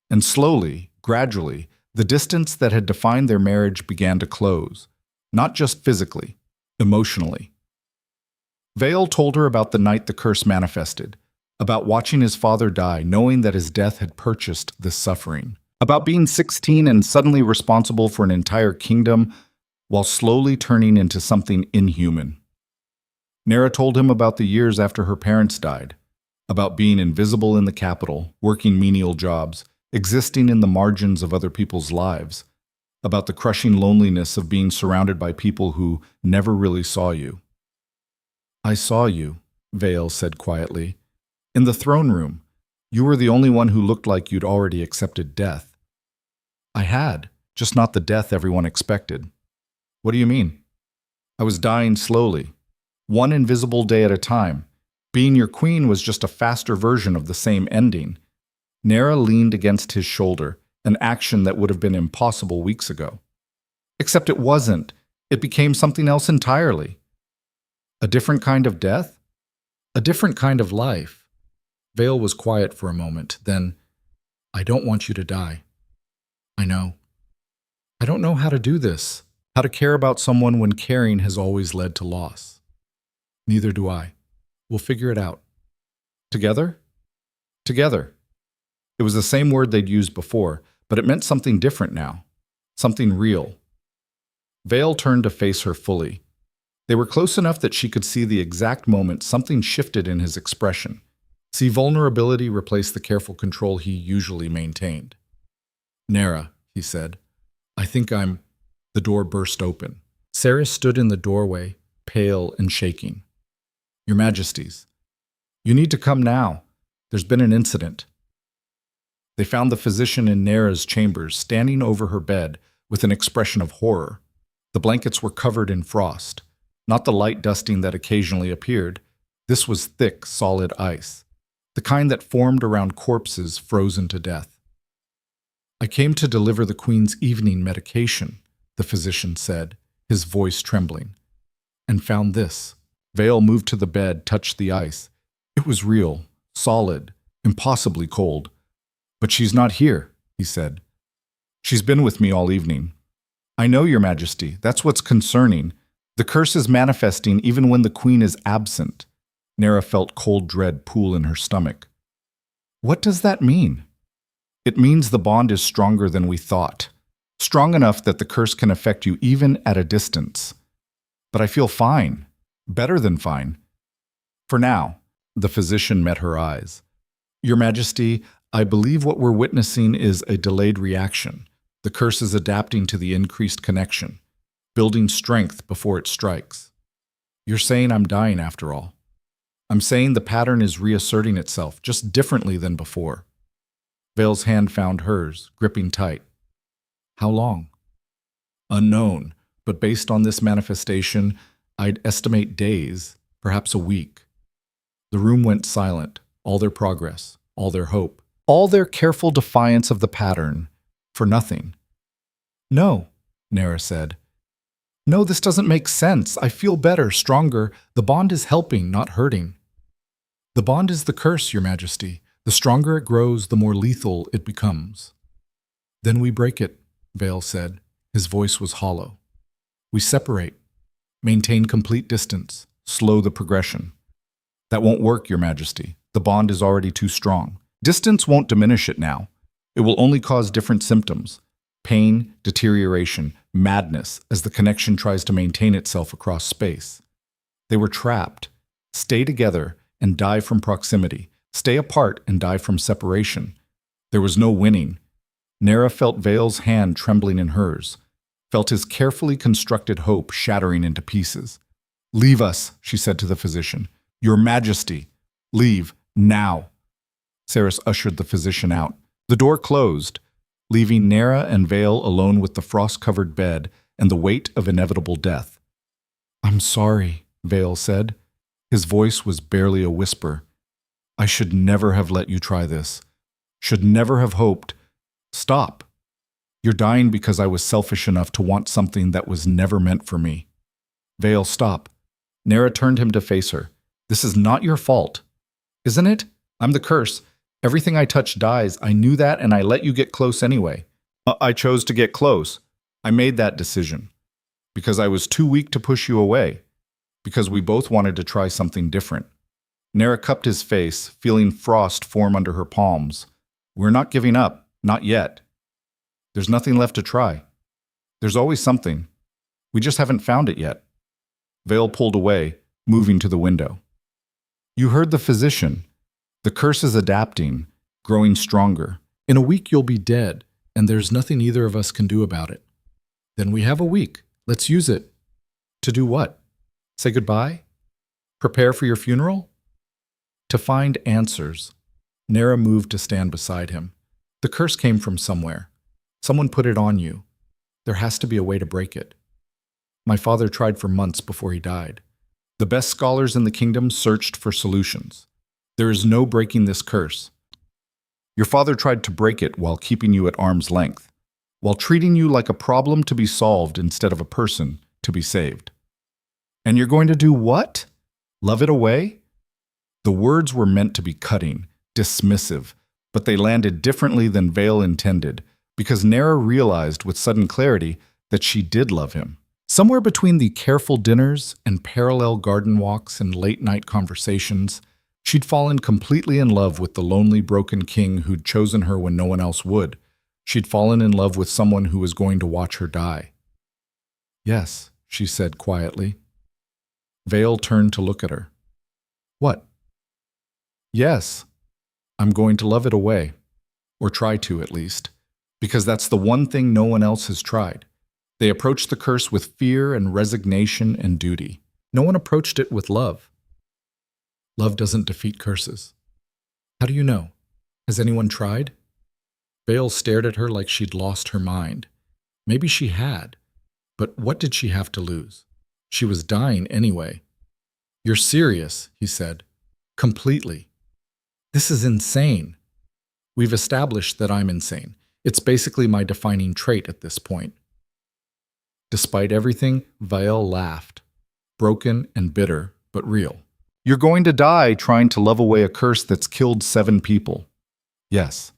And slowly, gradually, the distance that had defined their marriage began to close, not just physically, emotionally. Vale told her about the night the curse manifested, about watching his father die, knowing that his death had purchased this suffering, about being 16 and suddenly responsible for an entire kingdom while slowly turning into something inhuman. Nera told him about the years after her parents died, about being invisible in the capital, working menial jobs, existing in the margins of other people's lives, about the crushing loneliness of being surrounded by people who never really saw you. I saw you, Vale said quietly. In the throne room, you were the only one who looked like you'd already accepted death. I had, just not the death everyone expected. What do you mean? I was dying slowly, one invisible day at a time. Being your queen was just a faster version of the same ending. Nera leaned against his shoulder, an action that would have been impossible weeks ago. Except it wasn't. It became something else entirely. A different kind of death? A different kind of life. Vale was quiet for a moment, then, I don't want you to die. I know. I don't know how to do this, how to care about someone when caring has always led to loss. Neither do I. We'll figure it out. Together? Together. It was the same word they'd used before, but it meant something different now. Something real. Vale turned to face her fully. They were close enough that she could see the exact moment something shifted in his expression. See vulnerability replace the careful control he usually maintained. Nera, he said, I think I'm... The door burst open. Sarah stood in the doorway, pale and shaking. Your Majesties, you need to come now. There's been an incident. They found the physician in Nera's chambers, standing over her bed with an expression of horror. The blankets were covered in frost, not the light dusting that occasionally appeared. This was thick, solid ice, the kind that formed around corpses frozen to death. I came to deliver the Queen's evening medication, the physician said, his voice trembling, and found this. Vale moved to the bed, touched the ice. It was real, solid, impossibly cold. But she's not here, he said. She's been with me all evening. I know, Your Majesty, that's what's concerning. The curse is manifesting even when the Queen is absent. Nera felt cold dread pool in her stomach. What does that mean? It means the bond is stronger than we thought. Strong enough that the curse can affect you even at a distance. But I feel fine. Better than fine. For now, the physician met her eyes. Your Majesty, I believe what we're witnessing is a delayed reaction. The curse is adapting to the increased connection, building strength before it strikes. You're saying I'm dying after all. I'm saying the pattern is reasserting itself, just differently than before. Vale's hand found hers, gripping tight. How long? Unknown, but based on this manifestation, I'd estimate days, perhaps a week. The room went silent, all their progress, all their hope, all their careful defiance of the pattern, for nothing. No, Nera said. No, this doesn't make sense. I feel better, stronger. The bond is helping, not hurting. The bond is the curse, Your Majesty. The stronger it grows, the more lethal it becomes. Then we break it, Vale said. His voice was hollow. We separate. Maintain complete distance, slow the progression. That won't work, Your Majesty. The bond is already too strong. Distance won't diminish it now. It will only cause different symptoms. Pain, deterioration, madness as the connection tries to maintain itself across space. They were trapped. Stay together and die from proximity. Stay apart and die from separation. There was no winning. Nera felt Vale's hand trembling in hers, felt his carefully constructed hope shattering into pieces. Leave us, she said to the physician. Your Majesty, leave, now. Saris ushered the physician out. The door closed, leaving Nera and Vale alone with the frost-covered bed and the weight of inevitable death. I'm sorry, Vale said. His voice was barely a whisper. I should never have let you try this. Should never have hoped. Stop. You're dying because I was selfish enough to want something that was never meant for me. Vale, stop. Nera turned him to face her. This is not your fault. Isn't it? I'm the curse. Everything I touch dies. I knew that and I let you get close anyway. I chose to get close. I made that decision. Because I was too weak to push you away. Because we both wanted to try something different. Nera cupped his face, feeling frost form under her palms. We're not giving up. Not yet. There's nothing left to try. There's always something. We just haven't found it yet. Vale pulled away, moving to the window. You heard the physician. The curse is adapting, growing stronger. In a week you'll be dead, and there's nothing either of us can do about it. Then we have a week. Let's use it. To do what? Say goodbye? Prepare for your funeral? To find answers. Nera moved to stand beside him. The curse came from somewhere. Someone put it on you. There has to be a way to break it. My father tried for months before he died. The best scholars in the kingdom searched for solutions. There is no breaking this curse. Your father tried to break it while keeping you at arm's length, while treating you like a problem to be solved instead of a person to be saved. And you're going to do what? Love it away? The words were meant to be cutting, dismissive, but they landed differently than Vale intended, because Nera realized with sudden clarity that she did love him. Somewhere between the careful dinners and parallel garden walks and late-night conversations, she'd fallen completely in love with the lonely, broken king who'd chosen her when no one else would. She'd fallen in love with someone who was going to watch her die. Yes, she said quietly. Vale turned to look at her. What? Yes, I'm going to love it away. Or try to, at least. Because that's the one thing no one else has tried. They approached the curse with fear and resignation and duty. No one approached it with love. Love doesn't defeat curses. How do you know? Has anyone tried? Vale stared at her like she'd lost her mind. Maybe she had. But what did she have to lose? She was dying anyway. You're serious, he said. Completely. This is insane. We've established that I'm insane. It's basically my defining trait at this point. Despite everything, Vale laughed. Broken and bitter, but real. You're going to die trying to love away a curse that's killed 7 people. Yes.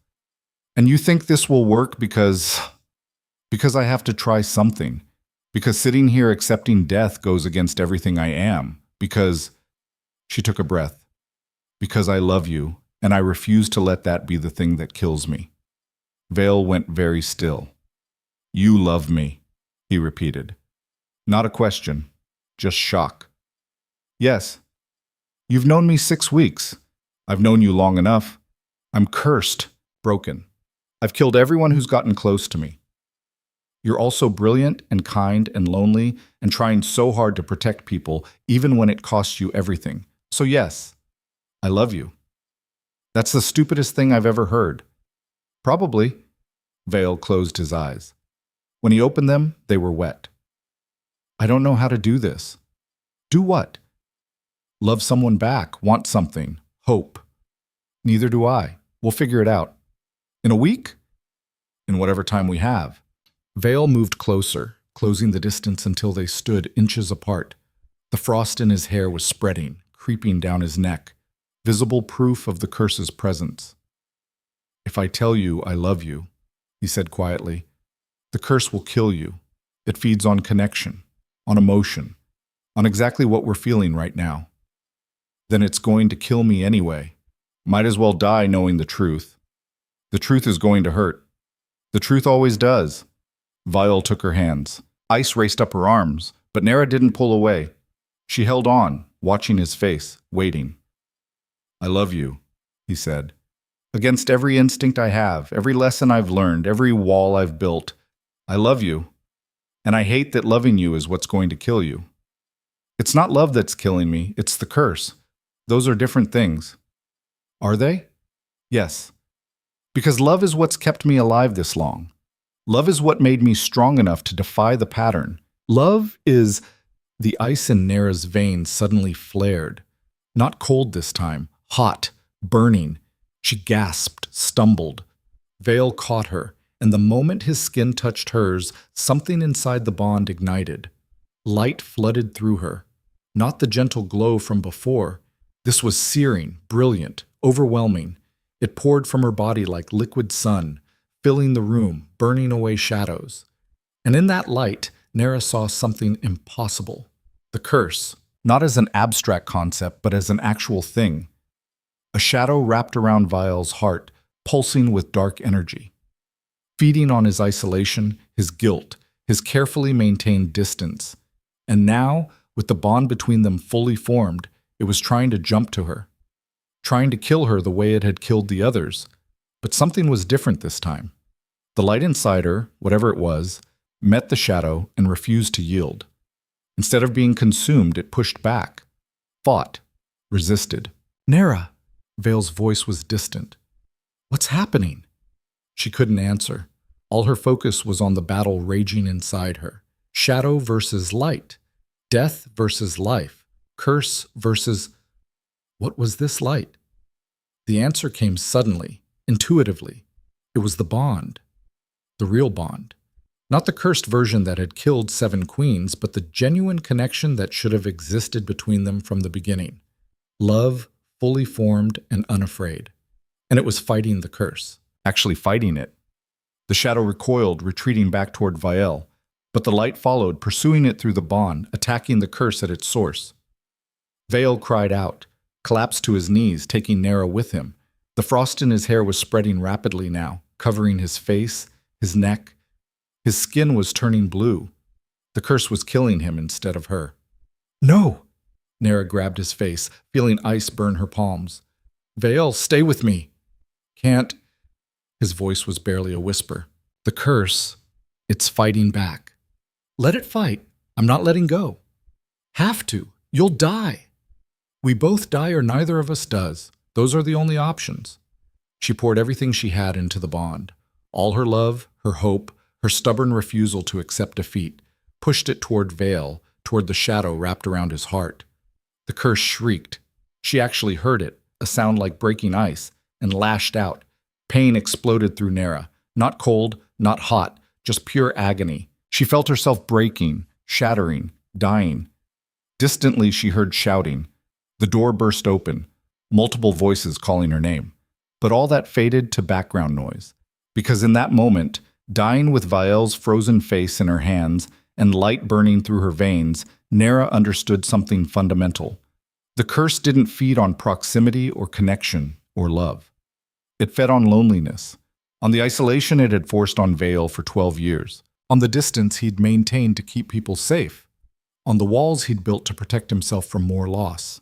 And you think this will work because I have to try something. Because sitting here accepting death goes against everything I am. Because, she took a breath. Because I love you, and I refuse to let that be the thing that kills me. Vale went very still. You love me, he repeated. Not a question, just shock. Yes. You've known me 6 weeks. I've known you long enough. I'm cursed, broken. I've killed everyone who's gotten close to me. You're also brilliant and kind and lonely and trying so hard to protect people, even when it costs you everything. So yes, I love you. That's the stupidest thing I've ever heard. Probably. Vale closed his eyes. When he opened them, they were wet. I don't know how to do this. Do what? Love someone back, want something, hope. Neither do I. We'll figure it out. In a week? In whatever time we have. Vale moved closer, closing the distance until they stood inches apart. The frost in his hair was spreading, creeping down his neck, visible proof of the curse's presence. If I tell you I love you, he said quietly, the curse will kill you. It feeds on connection, on emotion, on exactly what we're feeling right now. Then it's going to kill me anyway. Might as well die knowing the truth. The truth is going to hurt. The truth always does. Vale took her hands. Ice raced up her arms, but Nera didn't pull away. She held on, watching his face, waiting. I love you, he said. Against every instinct I have, every lesson I've learned, every wall I've built, I love you. And I hate that loving you is what's going to kill you. It's not love that's killing me, it's the curse. Those are different things. Are they? Yes. Because love is what's kept me alive this long. Love is what made me strong enough to defy the pattern. Love is... The ice in Nera's veins suddenly flared. Not cold this time, hot, burning. She gasped, stumbled. Vale caught her, and the moment his skin touched hers, something inside the bond ignited. Light flooded through her. Not the gentle glow from before. This was searing, brilliant, overwhelming. It poured from her body like liquid sun, filling the room, burning away shadows. And in that light, Nera saw something impossible. The curse, not as an abstract concept, but as an actual thing. A shadow wrapped around Vial's heart, pulsing with dark energy. Feeding on his isolation, his guilt, his carefully maintained distance. And now, with the bond between them fully formed, it was trying to jump to her. Trying to kill her the way it had killed the others. But something was different this time. The light inside her, whatever it was, met the shadow and refused to yield. Instead of being consumed, it pushed back, fought, resisted. Nera! Vale's voice was distant. What's happening? She couldn't answer. All her focus was on the battle raging inside her. Shadow versus light. Death versus life. Curse versus... What was this light? The answer came suddenly, intuitively. It was the bond. The real bond. Not the cursed version that had killed 7 queens, but the genuine connection that should have existed between them from the beginning. Love, fully formed and unafraid. And it was fighting the curse. Actually fighting it. The shadow recoiled, retreating back toward Vial, but the light followed, pursuing it through the bond, attacking the curse at its source. Vale cried out, collapsed to his knees, taking Nera with him. The frost in his hair was spreading rapidly now, covering his face, his neck. His skin was turning blue. The curse was killing him instead of her. No! Nera grabbed his face, feeling ice burn her palms. Vale, stay with me. Can't. His voice was barely a whisper. The curse, it's fighting back. Let it fight. I'm not letting go. Have to. You'll die. We both die or neither of us does. Those are the only options. She poured everything she had into the bond. All her love, her hope, her stubborn refusal to accept defeat, pushed it toward Vale, toward the shadow wrapped around his heart. The curse shrieked. She actually heard it, a sound like breaking ice, and lashed out. Pain exploded through Nera. Not cold, not hot, just pure agony. She felt herself breaking, shattering, dying. Distantly she heard shouting. The door burst open, multiple voices calling her name. But all that faded to background noise. Because in that moment, dying with Vial's frozen face in her hands and light burning through her veins, Nera understood something fundamental. The curse didn't feed on proximity or connection or love. It fed on loneliness, on the isolation it had forced on Vale for 12 years, on the distance he'd maintained to keep people safe, on the walls he'd built to protect himself from more loss.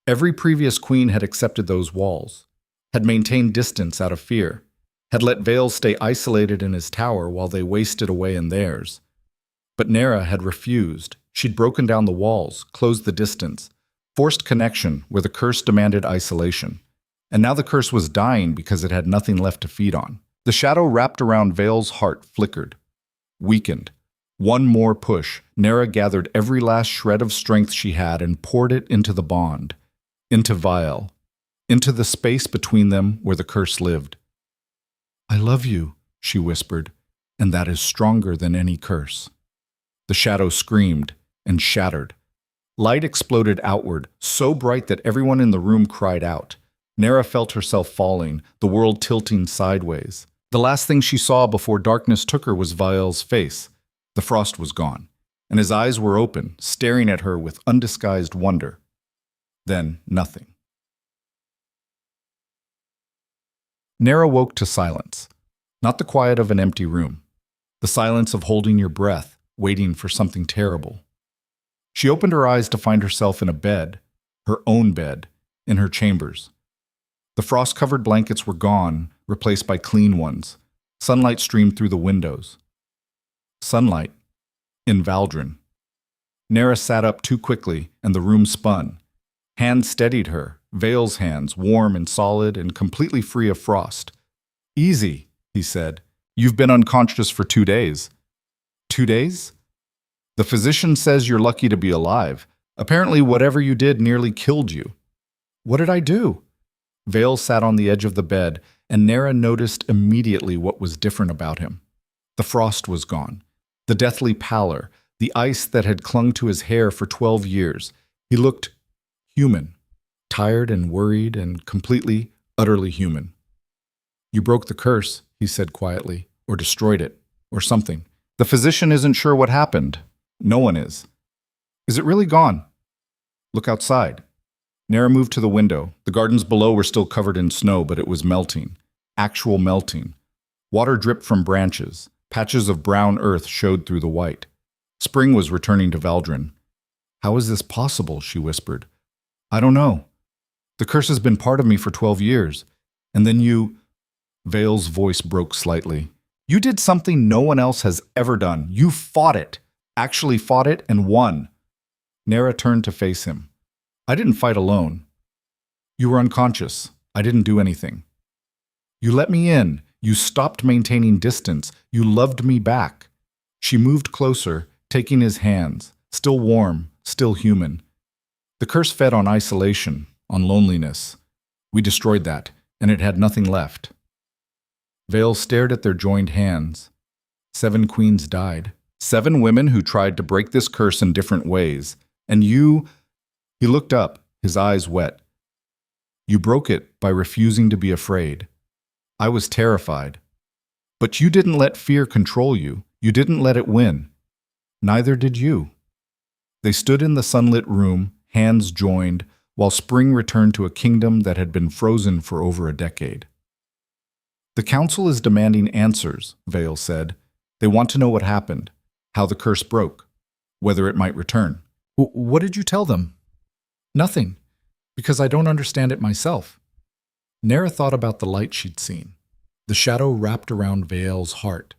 Every previous queen had accepted those walls, had maintained distance out of fear, had let Vale stay isolated in his tower while they wasted away in theirs. But Nera had refused. She'd broken down the walls, closed the distance, forced connection where the curse demanded isolation. And now the curse was dying because it had nothing left to feed on. The shadow wrapped around Vale's heart flickered, weakened. One more push. Nera gathered every last shred of strength she had and poured it into the bond, into Vial, into the space between them where the curse lived. I love you, she whispered, and that is stronger than any curse. The shadow screamed and shattered. Light exploded outward, so bright that everyone in the room cried out. Nera felt herself falling, the world tilting sideways. The last thing she saw before darkness took her was Vial's face. The frost was gone, and his eyes were open, staring at her with undisguised wonder. Then nothing. Nera woke to silence, not the quiet of an empty room, the silence of holding your breath, waiting for something terrible. She opened her eyes to find herself in a bed, her own bed, in her chambers. The frost-covered blankets were gone, replaced by clean ones. Sunlight streamed through the windows. Sunlight in Valdrin. Nera sat up too quickly, and the room spun. Hands steadied her, Vale's hands, warm and solid and completely free of frost. "Easy," he said. "You've been unconscious for 2 days." 2 days? "The physician says you're lucky to be alive. Apparently whatever you did nearly killed you." "What did I do?" Vale sat on the edge of the bed, and Nera noticed immediately what was different about him. The frost was gone. The deathly pallor, the ice that had clung to his hair for 12 years. He looked human, tired and worried and completely, utterly human. "You broke the curse," he said quietly, "or destroyed it, or something. The physician isn't sure what happened. No one is. Is it really gone? Look outside." Nera moved to the window. The gardens below were still covered in snow, but it was melting. Actual melting. Water dripped from branches. Patches of brown earth showed through the white. Spring was returning to Valdrin. "How is this possible?" she whispered. "I don't know. The curse has been part of me for 12 years. And then you—" Vale's voice broke slightly. "You did something no one else has ever done. You fought it. Actually fought it and won." Nera turned to face him. "I didn't fight alone. You were unconscious. I didn't do anything. You let me in. You stopped maintaining distance. You loved me back." She moved closer, taking his hands, still warm, still human. "The curse fed on isolation, on loneliness. We destroyed that, and it had nothing left." Vale stared at their joined hands. 7 queens died. 7 women who tried to break this curse in different ways. And you— He looked up, his eyes wet. "You broke it by refusing to be afraid. I was terrified. But you didn't let fear control you. You didn't let it win. Neither did you." They stood in the sunlit room, hands joined, while spring returned to a kingdom that had been frozen for over a decade. "The council is demanding answers," Vale said. "They want to know what happened, how the curse broke, whether it might return." "What did you tell them?" "Nothing, because I don't understand it myself." Nera thought about the light she'd seen, the shadow wrapped around Vale's heart,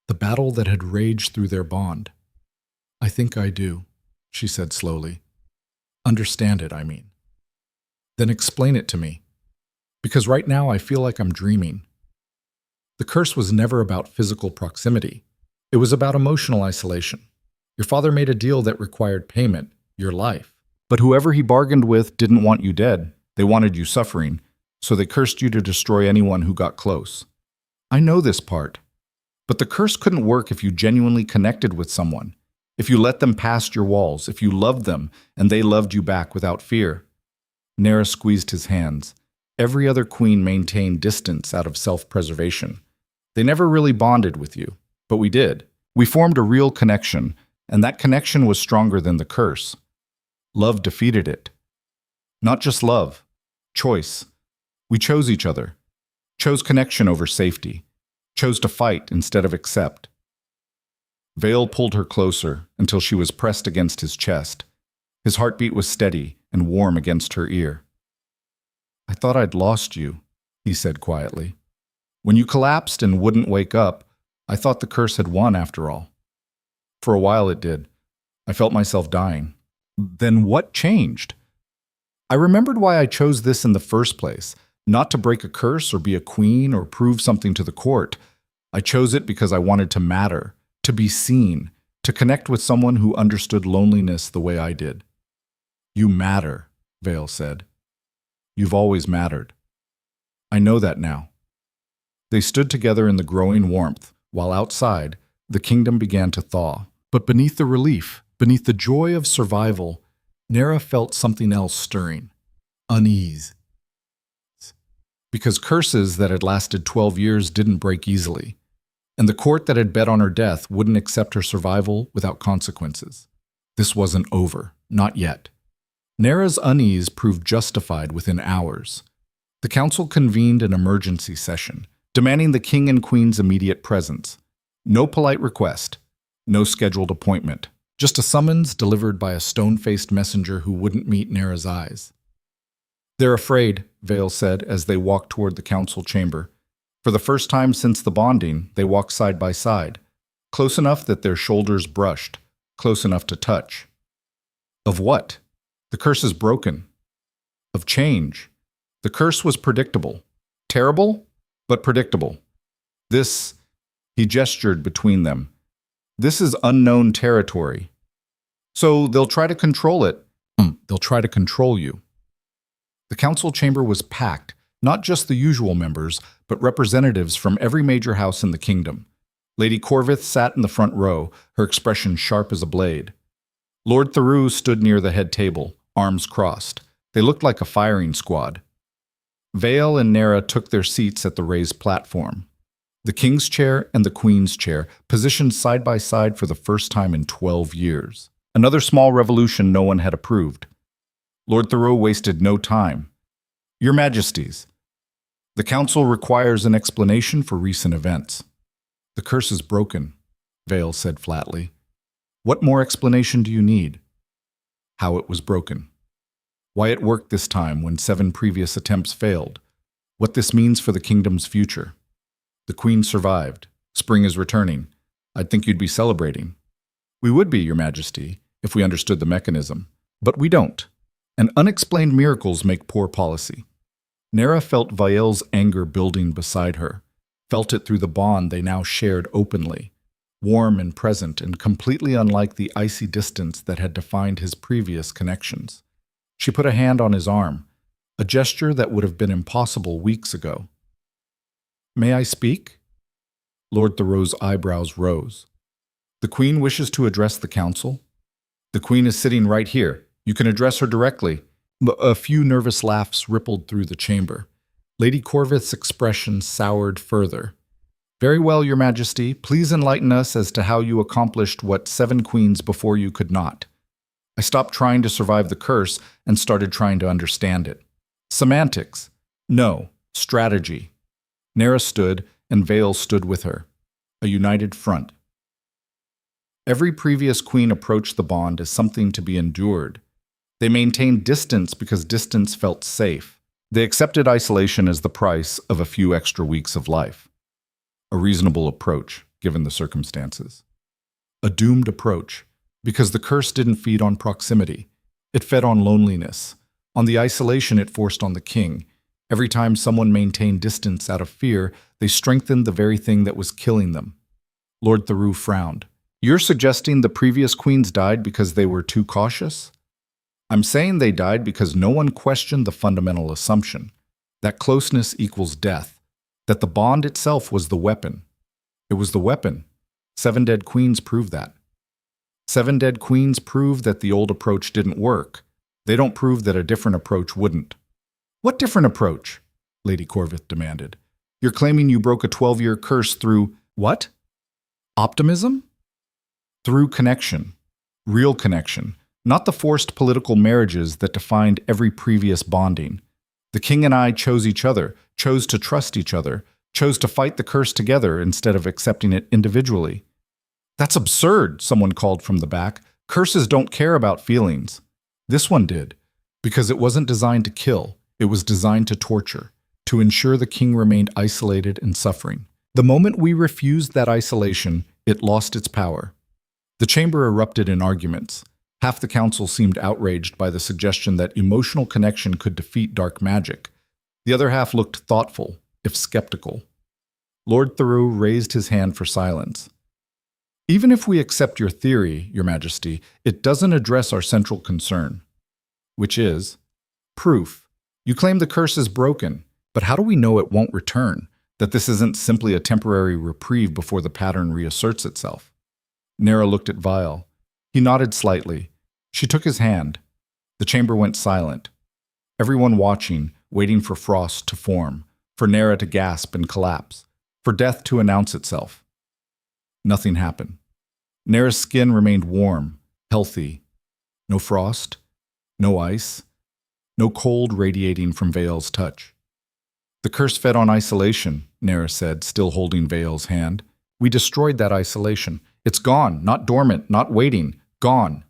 the battle that had raged through their bond. "I think I do," she said slowly. "Understand it, I mean. Then explain it to me, because right now I feel like I'm dreaming." The curse was never about physical proximity. It was about emotional isolation. Your father made a deal that required payment, your life. But whoever he bargained with didn't want you dead. They wanted you suffering, so they cursed you to destroy anyone who got close. I know this part. But the curse couldn't work if you genuinely connected with someone, if you let them past your walls, if you loved them and they loved you back without fear. Nera squeezed his hands. Every other queen maintained distance out of self-preservation. They never really bonded with you, but we did. We formed a real connection, and that connection was stronger than the curse. Love defeated it. Not just love, choice. We chose each other, chose connection over safety, chose to fight instead of accept. Vale pulled her closer until she was pressed against his chest. His heartbeat was steady and warm against her ear. "I thought I'd lost you," he said quietly. "When you collapsed and wouldn't wake up, I thought the curse had won after all. For a while it did. I felt myself dying. Then what changed? I remembered why I chose this in the first place. Not to break a curse or be a queen or prove something to the court. I chose it because I wanted to matter, to be seen, to connect with someone who understood loneliness the way I did." "You matter," Vale said. "You've always mattered. I know that now." They stood together in the growing warmth, while outside, the kingdom began to thaw. But beneath the relief, beneath the joy of survival, Nera felt something else stirring. Unease. Because curses that had lasted 12 years didn't break easily, and the court that had bet on her death wouldn't accept her survival without consequences. This wasn't over, not yet. Nera's unease proved justified within hours. The council convened an emergency session, demanding the king and queen's immediate presence. No polite request, no scheduled appointment, just a summons delivered by a stone-faced messenger who wouldn't meet Nera's eyes. "They're afraid," Vale said as they walked toward the council chamber. For the first time since the bonding, they walked side by side, close enough that their shoulders brushed, close enough to touch. "Of what? The curse is broken." of change. The curse was predictable. Terrible, but predictable. This, he gestured between them. This is unknown territory. So they'll try to control it. They'll try to control you. The council chamber was packed, not just the usual members, but representatives from every major house in the kingdom. Lady Corvith sat in the front row, her expression sharp as a blade. Lord Theroux stood near the head table, arms crossed. They looked like a firing squad. Vale and Nera took their seats at the raised platform. The king's chair and the queen's chair, positioned side by side for the first time in 12 years. Another small revolution no one had approved. Lord Theroux wasted no time. Your Majesties, the council requires an explanation for recent events. The curse is broken, Vale said flatly. What more explanation do you need? How it was broken. Why it worked this time when 7 previous attempts failed. What this means for the kingdom's future. The queen survived. Spring is returning. I'd think you'd be celebrating. We would be, Your Majesty, if we understood the mechanism. But we don't. And unexplained miracles make poor policy. Nera felt Vael's anger building beside her, felt it through the bond they now shared openly, warm and present and completely unlike the icy distance that had defined his previous connections. She put a hand on his arm, a gesture that would have been impossible weeks ago. May I speak? Lord Theroux's eyebrows rose. The Queen wishes to address the council. The Queen is sitting right here. You can address her directly. A few nervous laughs rippled through the chamber. Lady Corvith's expression soured further. Very well, Your Majesty. Please enlighten us as to how you accomplished what 7 queens before you could not. I stopped trying to survive the curse and started trying to understand it. Semantics. No. Strategy. Nera stood, and Vale stood with her. A united front. Every previous queen approached the bond as something to be endured. They maintained distance because distance felt safe. They accepted isolation as the price of a few extra weeks of life. A reasonable approach, given the circumstances. A doomed approach, because the curse didn't feed on proximity. It fed on loneliness, on the isolation it forced on the king. Every time someone maintained distance out of fear, they strengthened the very thing that was killing them. Lord Theroux frowned. You're suggesting the previous queens died because they were too cautious? I'm saying they died because no one questioned the fundamental assumption, that closeness equals death, that the bond itself was the weapon. It was the weapon. 7 dead queens prove that. 7 dead queens prove that the old approach didn't work. They don't prove that a different approach wouldn't. What different approach? Lady Corvith demanded. You're claiming you broke a 12-year curse through what? Optimism? Through connection. Real connection. Not the forced political marriages that defined every previous bonding. The king and I chose each other, chose to trust each other, chose to fight the curse together instead of accepting it individually. That's absurd, someone called from the back. Curses don't care about feelings. This one did, because it wasn't designed to kill. It was designed to torture, to ensure the king remained isolated and suffering. The moment we refused that isolation, it lost its power. The chamber erupted in arguments. Half the council seemed outraged by the suggestion that emotional connection could defeat dark magic. The other half looked thoughtful, if skeptical. Lord Theroux raised his hand for silence. Even if we accept your theory, Your Majesty, it doesn't address our central concern, which is proof. You claim the curse is broken, but how do we know it won't return, that this isn't simply a temporary reprieve before the pattern reasserts itself? Nera looked at Vile. He nodded slightly. She took his hand. The chamber went silent. Everyone watching, waiting for frost to form, for Nera to gasp and collapse, for death to announce itself. Nothing happened. Nera's skin remained warm, healthy. No frost, no ice, no cold radiating from Vale's touch. The curse fed on isolation, Nera said, still holding Vale's hand. We destroyed that isolation. It's gone, not dormant, not waiting, gone.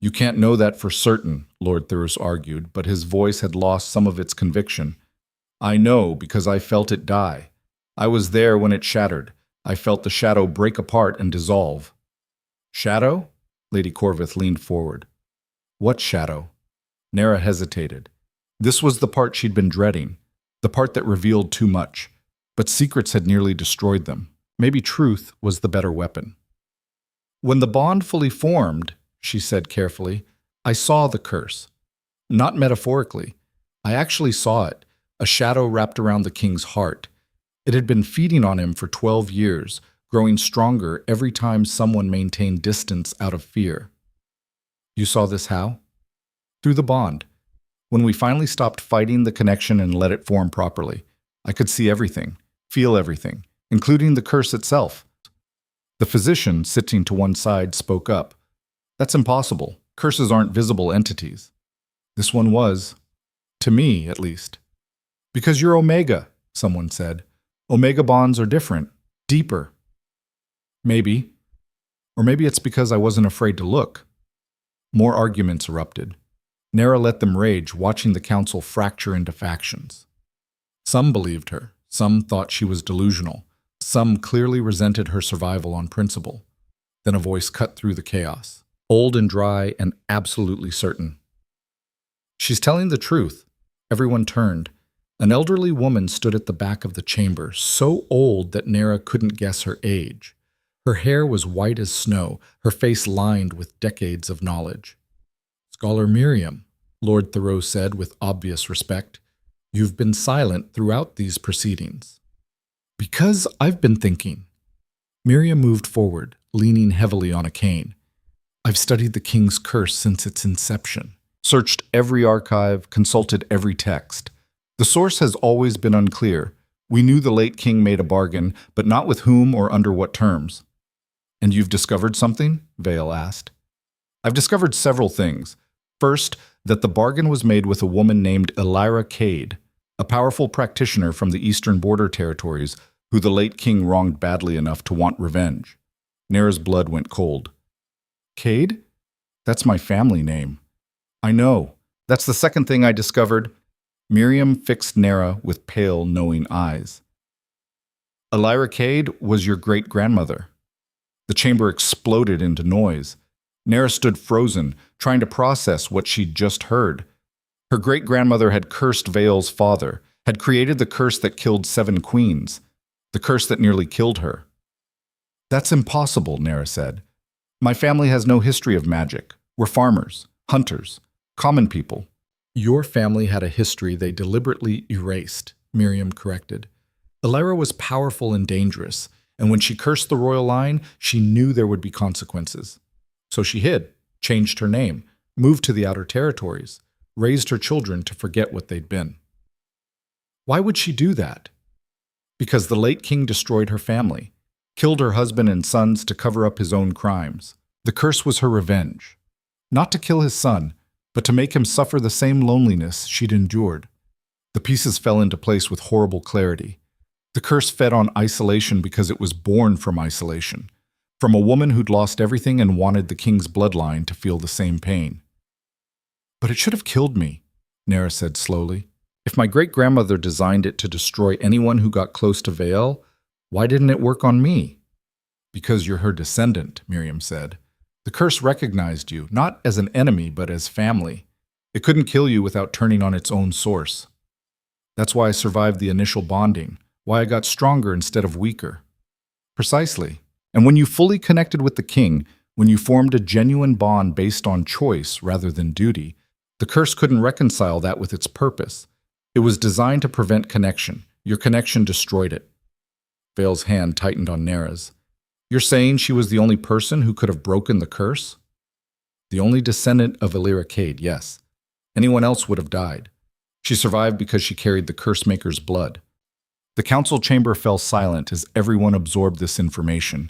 You can't know that for certain, Lord Theroux argued, but his voice had lost some of its conviction. I know because I felt it die. I was there when it shattered. I felt the shadow break apart and dissolve. Shadow? Lady Corvith leaned forward. What shadow? Nera hesitated. This was the part she'd been dreading, the part that revealed too much, but secrets had nearly destroyed them. Maybe truth was the better weapon. When the bond fully formed, she said carefully, I saw the curse. Not metaphorically. I actually saw it, a shadow wrapped around the king's heart. It had been feeding on him for 12 years, growing stronger every time someone maintained distance out of fear. You saw this how? Through the bond. When we finally stopped fighting the connection and let it form properly, I could see everything, feel everything, including the curse itself. The physician, sitting to one side, spoke up. That's impossible. Curses aren't visible entities. This one was. To me, at least. Because you're Omega, someone said. Omega bonds are different, deeper. Maybe. Or maybe it's because I wasn't afraid to look. More arguments erupted. Nera let them rage, watching the council fracture into factions. Some believed her. Some thought she was delusional. Some clearly resented her survival on principle. Then a voice cut through the chaos, old and dry and absolutely certain. She's telling the truth. Everyone turned. An elderly woman stood at the back of the chamber, so old that Nera couldn't guess her age. Her hair was white as snow, her face lined with decades of knowledge. Scholar Miriam, Lord Thoreau said with obvious respect, you've been silent throughout these proceedings. Because I've been thinking. Miriam moved forward, leaning heavily on a cane. I've studied the king's curse since its inception, searched every archive, consulted every text. The source has always been unclear. We knew the late king made a bargain, but not with whom or under what terms. And you've discovered something? Vale asked. I've discovered several things. First, that the bargain was made with a woman named Lyra Cade, a powerful practitioner from the eastern border territories who the late king wronged badly enough to want revenge. Nera's blood went cold. Cade? That's my family name. I know. That's the second thing I discovered. Miriam fixed Nera with pale, knowing eyes. Lyra Cade was your great-grandmother. The chamber exploded into noise. Nera stood frozen, trying to process what she'd just heard. Her great-grandmother had cursed Vale's father, had created the curse that killed 7 queens, the curse that nearly killed her. That's impossible, Nera said. My family has no history of magic. We're farmers, hunters, common people. Your family had a history they deliberately erased, Miriam corrected. Lyra was powerful and dangerous, and when she cursed the royal line, she knew there would be consequences. So she hid, changed her name, moved to the outer territories, raised her children to forget what they'd been. Why would she do that? Because the late king destroyed her family, killed her husband and sons to cover up his own crimes. The curse was her revenge. Not to kill his son, but to make him suffer the same loneliness she'd endured. The pieces fell into place with horrible clarity. The curse fed on isolation because it was born from isolation, from a woman who'd lost everything and wanted the king's bloodline to feel the same pain. But it should have killed me, Nera said slowly. If my great-grandmother designed it to destroy anyone who got close to Vale, why didn't it work on me? Because you're her descendant, Miriam said. The curse recognized you, not as an enemy, but as family. It couldn't kill you without turning on its own source. That's why I survived the initial bonding, why I got stronger instead of weaker. Precisely. And when you fully connected with the king, when you formed a genuine bond based on choice rather than duty, the curse couldn't reconcile that with its purpose. It was designed to prevent connection. Your connection destroyed it. Vale's hand tightened on Nera's. You're saying she was the only person who could have broken the curse? The only descendant of Lyra Cade, yes. Anyone else would have died. She survived because she carried the curse-maker's blood. The council chamber fell silent as everyone absorbed this information.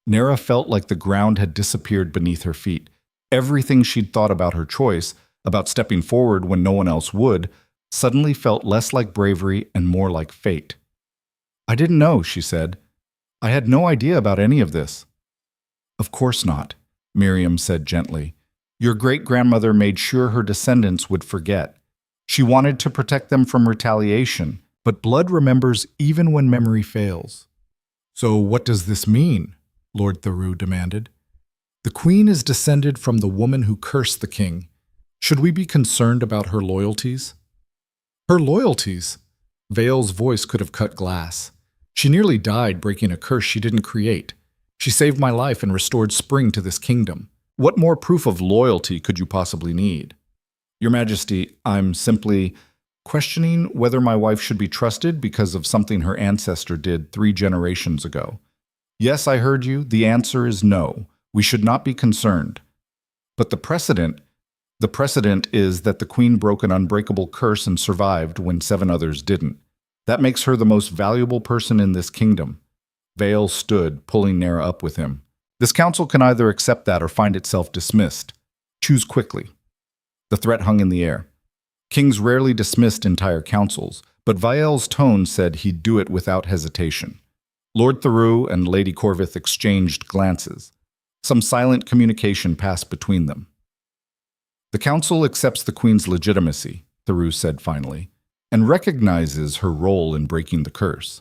Nera felt like the ground had disappeared beneath her feet. Everything she'd thought about her choice, about stepping forward when no one else would, suddenly felt less like bravery and more like fate. I didn't know, she said. I had no idea about any of this. Of course not, Miriam said gently. Your great-grandmother made sure her descendants would forget. She wanted to protect them from retaliation, but blood remembers even when memory fails. So what does this mean? Lord Thoreau demanded. The queen is descended from the woman who cursed the king. Should we be concerned about her loyalties? Her loyalties. Vale's voice could have cut glass. She nearly died breaking a curse she didn't create. She saved my life and restored spring to this kingdom. What more proof of loyalty could you possibly need? Your Majesty, I'm simply questioning whether my wife should be trusted because of something her ancestor did 3 generations ago. Yes, I heard you. The answer is no. We should not be concerned. But the precedent is that the queen broke an unbreakable curse and survived when 7 others didn't. That makes her the most valuable person in this kingdom. Vale stood, pulling Nera up with him. This council can either accept that or find itself dismissed. Choose quickly. The threat hung in the air. Kings rarely dismissed entire councils, but Vael's tone said he'd do it without hesitation. Lord Theroux and Lady Corvith exchanged glances. Some silent communication passed between them. The council accepts the queen's legitimacy, Theroux said finally, and recognizes her role in breaking the curse.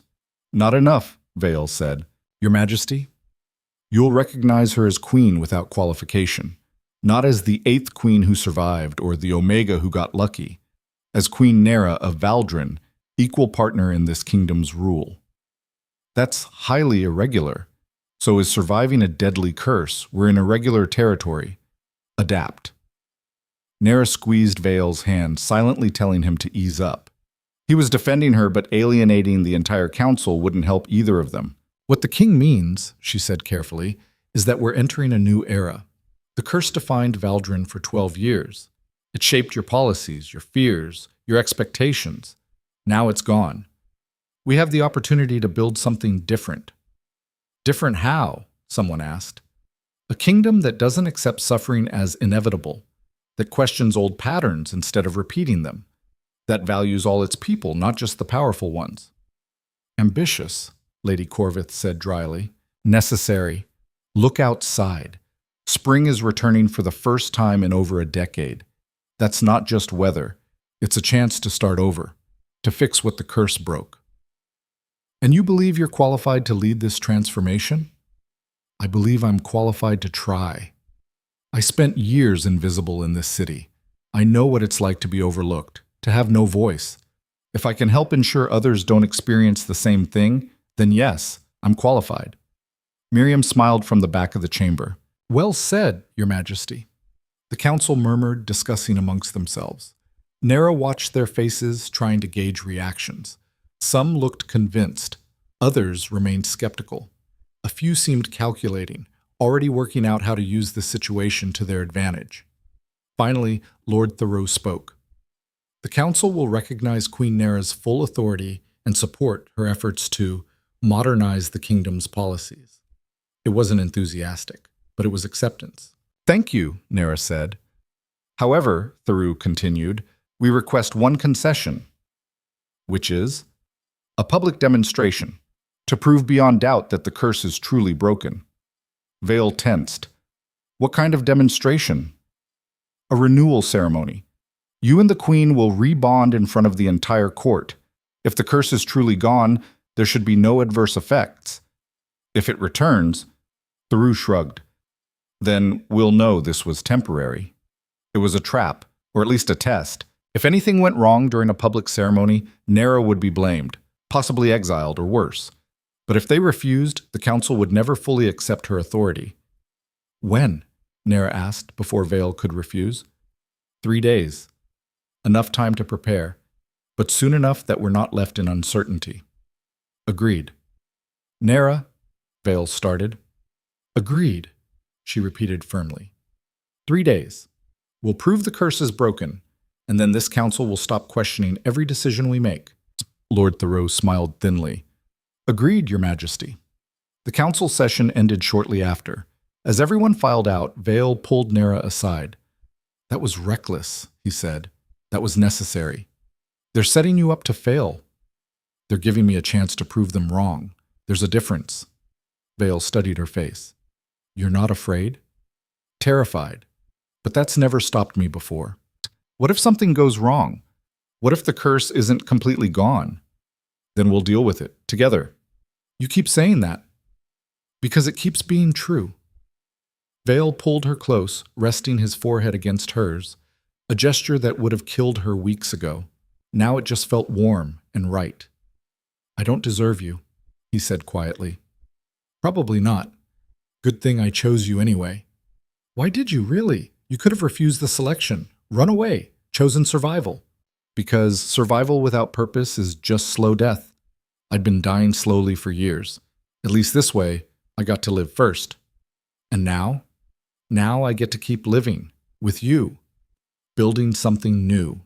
Not enough, Vael said. Your Majesty, you'll recognize her as queen without qualification, not as the 8th queen who survived or the Omega who got lucky, as Queen Nera of Valdrin, equal partner in this kingdom's rule. That's highly irregular. So is surviving a deadly curse. We're in irregular territory. Adapt. Nera squeezed Vael's hand, silently telling him to ease up. He was defending her, but alienating the entire council wouldn't help either of them. What the king means, she said carefully, is that we're entering a new era. The curse defined Valdrin for 12 years. It shaped your policies, your fears, your expectations. Now it's gone. We have the opportunity to build something different. Different how? Someone asked. A kingdom that doesn't accept suffering as inevitable, that questions old patterns instead of repeating them, that values all its people, not just the powerful ones. Ambitious, Lady Corvith said dryly. Necessary. Look outside. Spring is returning for the first time in over a decade. That's not just weather. It's a chance to start over, to fix what the curse broke. And you believe you're qualified to lead this transformation? I believe I'm qualified to try. I spent years invisible in this city. I know what it's like to be overlooked, to have no voice. If I can help ensure others don't experience the same thing, then yes, I'm qualified. Miriam smiled from the back of the chamber. Well said, Your Majesty. The council murmured, discussing amongst themselves. Nera watched their faces, trying to gauge reactions. Some looked convinced. Others remained skeptical. A few seemed calculating, already working out how to use the situation to their advantage. Finally, Lord Theroux spoke. The council will recognize Queen Nera's full authority and support her efforts to modernize the kingdom's policies. It wasn't enthusiastic, but it was acceptance. Thank you, Nera said. However, Theroux continued, we request one concession, which is a public demonstration to prove beyond doubt that the curse is truly broken. Vael tensed. What kind of demonstration? A renewal ceremony. You and the queen will rebond in front of the entire court. If the curse is truly gone, there should be no adverse effects. If it returns, Theroux shrugged. Then we'll know this was temporary. It was a trap, or at least a test. If anything went wrong during a public ceremony, Nera would be blamed, possibly exiled or worse. But if they refused, the council would never fully accept her authority. When? Nera asked before Vael could refuse. 3 days. Enough time to prepare, but soon enough that we're not left in uncertainty. Agreed. Nera, Vael started. Agreed, she repeated firmly. 3 days. We'll prove the curse is broken, and then this council will stop questioning every decision we make. Lord Theroux smiled thinly. Agreed, Your Majesty. The council session ended shortly after. As everyone filed out, Vael pulled Nera aside. That was reckless, he said. That was necessary. They're setting you up to fail. They're giving me a chance to prove them wrong. There's a difference. Vael studied her face. You're not afraid? Terrified. But that's never stopped me before. What if something goes wrong? What if the curse isn't completely gone? Then we'll deal with it, together. You keep saying that. Because it keeps being true. Vael pulled her close, resting his forehead against hers, a gesture that would have killed her weeks ago. Now it just felt warm and right. "I don't deserve you," he said quietly. "Probably not. Good thing I chose you anyway." "Why did you, really? You could have refused the selection, run away, chosen survival." "Because survival without purpose is just slow death. I'd been dying slowly for years. At least this way, I got to live first. And now? Now I get to keep living, with you, building something new."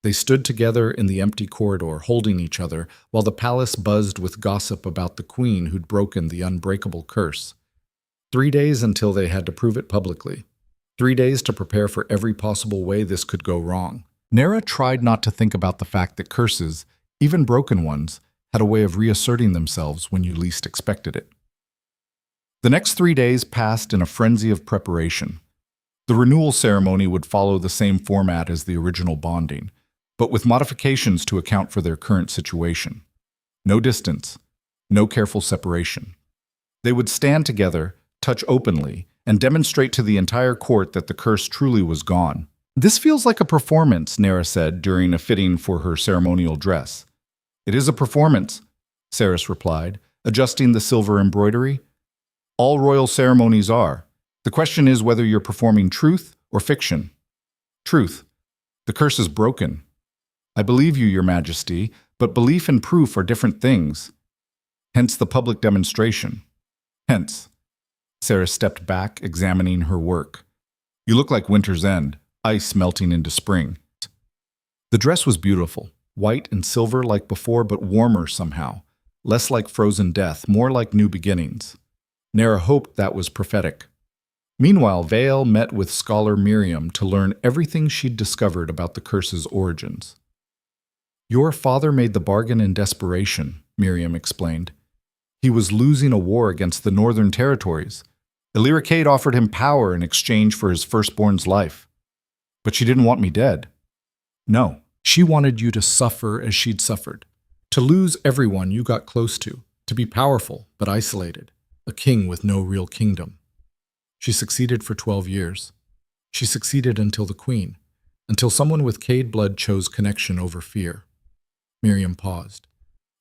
They stood together in the empty corridor, holding each other, while the palace buzzed with gossip about the queen who'd broken the unbreakable curse. 3 days until they had to prove it publicly. 3 days to prepare for every possible way this could go wrong. Nera tried not to think about the fact that curses, even broken ones, had a way of reasserting themselves when you least expected it. The next 3 days passed in a frenzy of preparation. The renewal ceremony would follow the same format as the original bonding, but with modifications to account for their current situation. No distance, no careful separation. They would stand together, touch openly, and demonstrate to the entire court that the curse truly was gone. "This feels like a performance," Nera said during a fitting for her ceremonial dress. "It is a performance," Saris replied, adjusting the silver embroidery. "All royal ceremonies are. The question is whether you're performing truth or fiction." "Truth. The curse is broken." "I believe you, Your Majesty, but belief and proof are different things. Hence the public demonstration." "Hence." Sarah stepped back, examining her work. "You look like winter's end, ice melting into spring." The dress was beautiful, white and silver like before, but warmer somehow. Less like frozen death, more like new beginnings. Nera hoped that was prophetic. Meanwhile, Vale met with scholar Miriam to learn everything she'd discovered about the curse's origins. "Your father made the bargain in desperation," Miriam explained. "He was losing a war against the northern territories. Lyra offered him power in exchange for his firstborn's life. But she didn't want me dead. No, she wanted you to suffer as she'd suffered, to lose everyone you got close to be powerful but isolated, a king with no real kingdom. She succeeded for 12 years. She succeeded until the queen, until someone with Cade blood chose connection over fear." Miriam paused.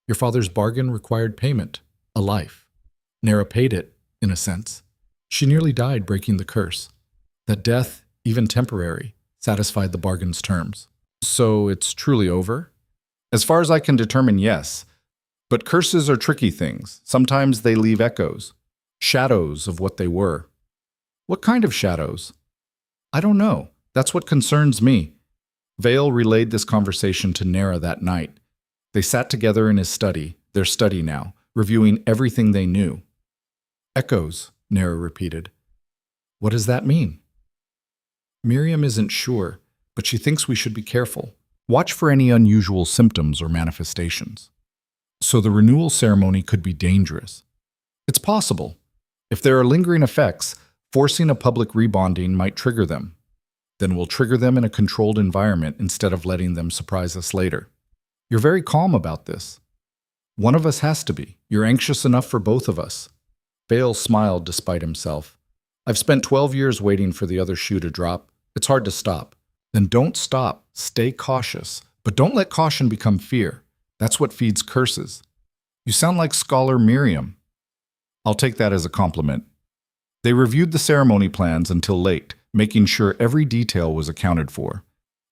"Your father's bargain required payment, a life. Nera paid it, in a sense. She nearly died breaking the curse. That death, even temporary, satisfied the bargain's terms." "So it's truly over?" "As far as I can determine, yes. But curses are tricky things. Sometimes they leave echoes, shadows of what they were." "What kind of shadows?" "I don't know. That's what concerns me." Vale relayed this conversation to Nera that night. They sat together in his study, their study now, reviewing everything they knew. "Echoes," Nera repeated. "What does that mean?" Miriam isn't sure, but she thinks we should be careful. Watch for any unusual symptoms or manifestations. So the renewal ceremony could be dangerous. It's possible. If there are lingering effects, forcing a public rebonding might trigger them. Then we'll trigger them in a controlled environment instead of letting them surprise us later. You're very calm about this. One of us has to be. You're anxious enough for both of us. Vale smiled despite himself. I've spent 12 years waiting for the other shoe to drop. It's hard to stop. Then don't stop. Stay cautious. But don't let caution become fear. That's what feeds curses. You sound like Scholar Miriam. I'll take that as a compliment. They reviewed the ceremony plans until late, making sure every detail was accounted for.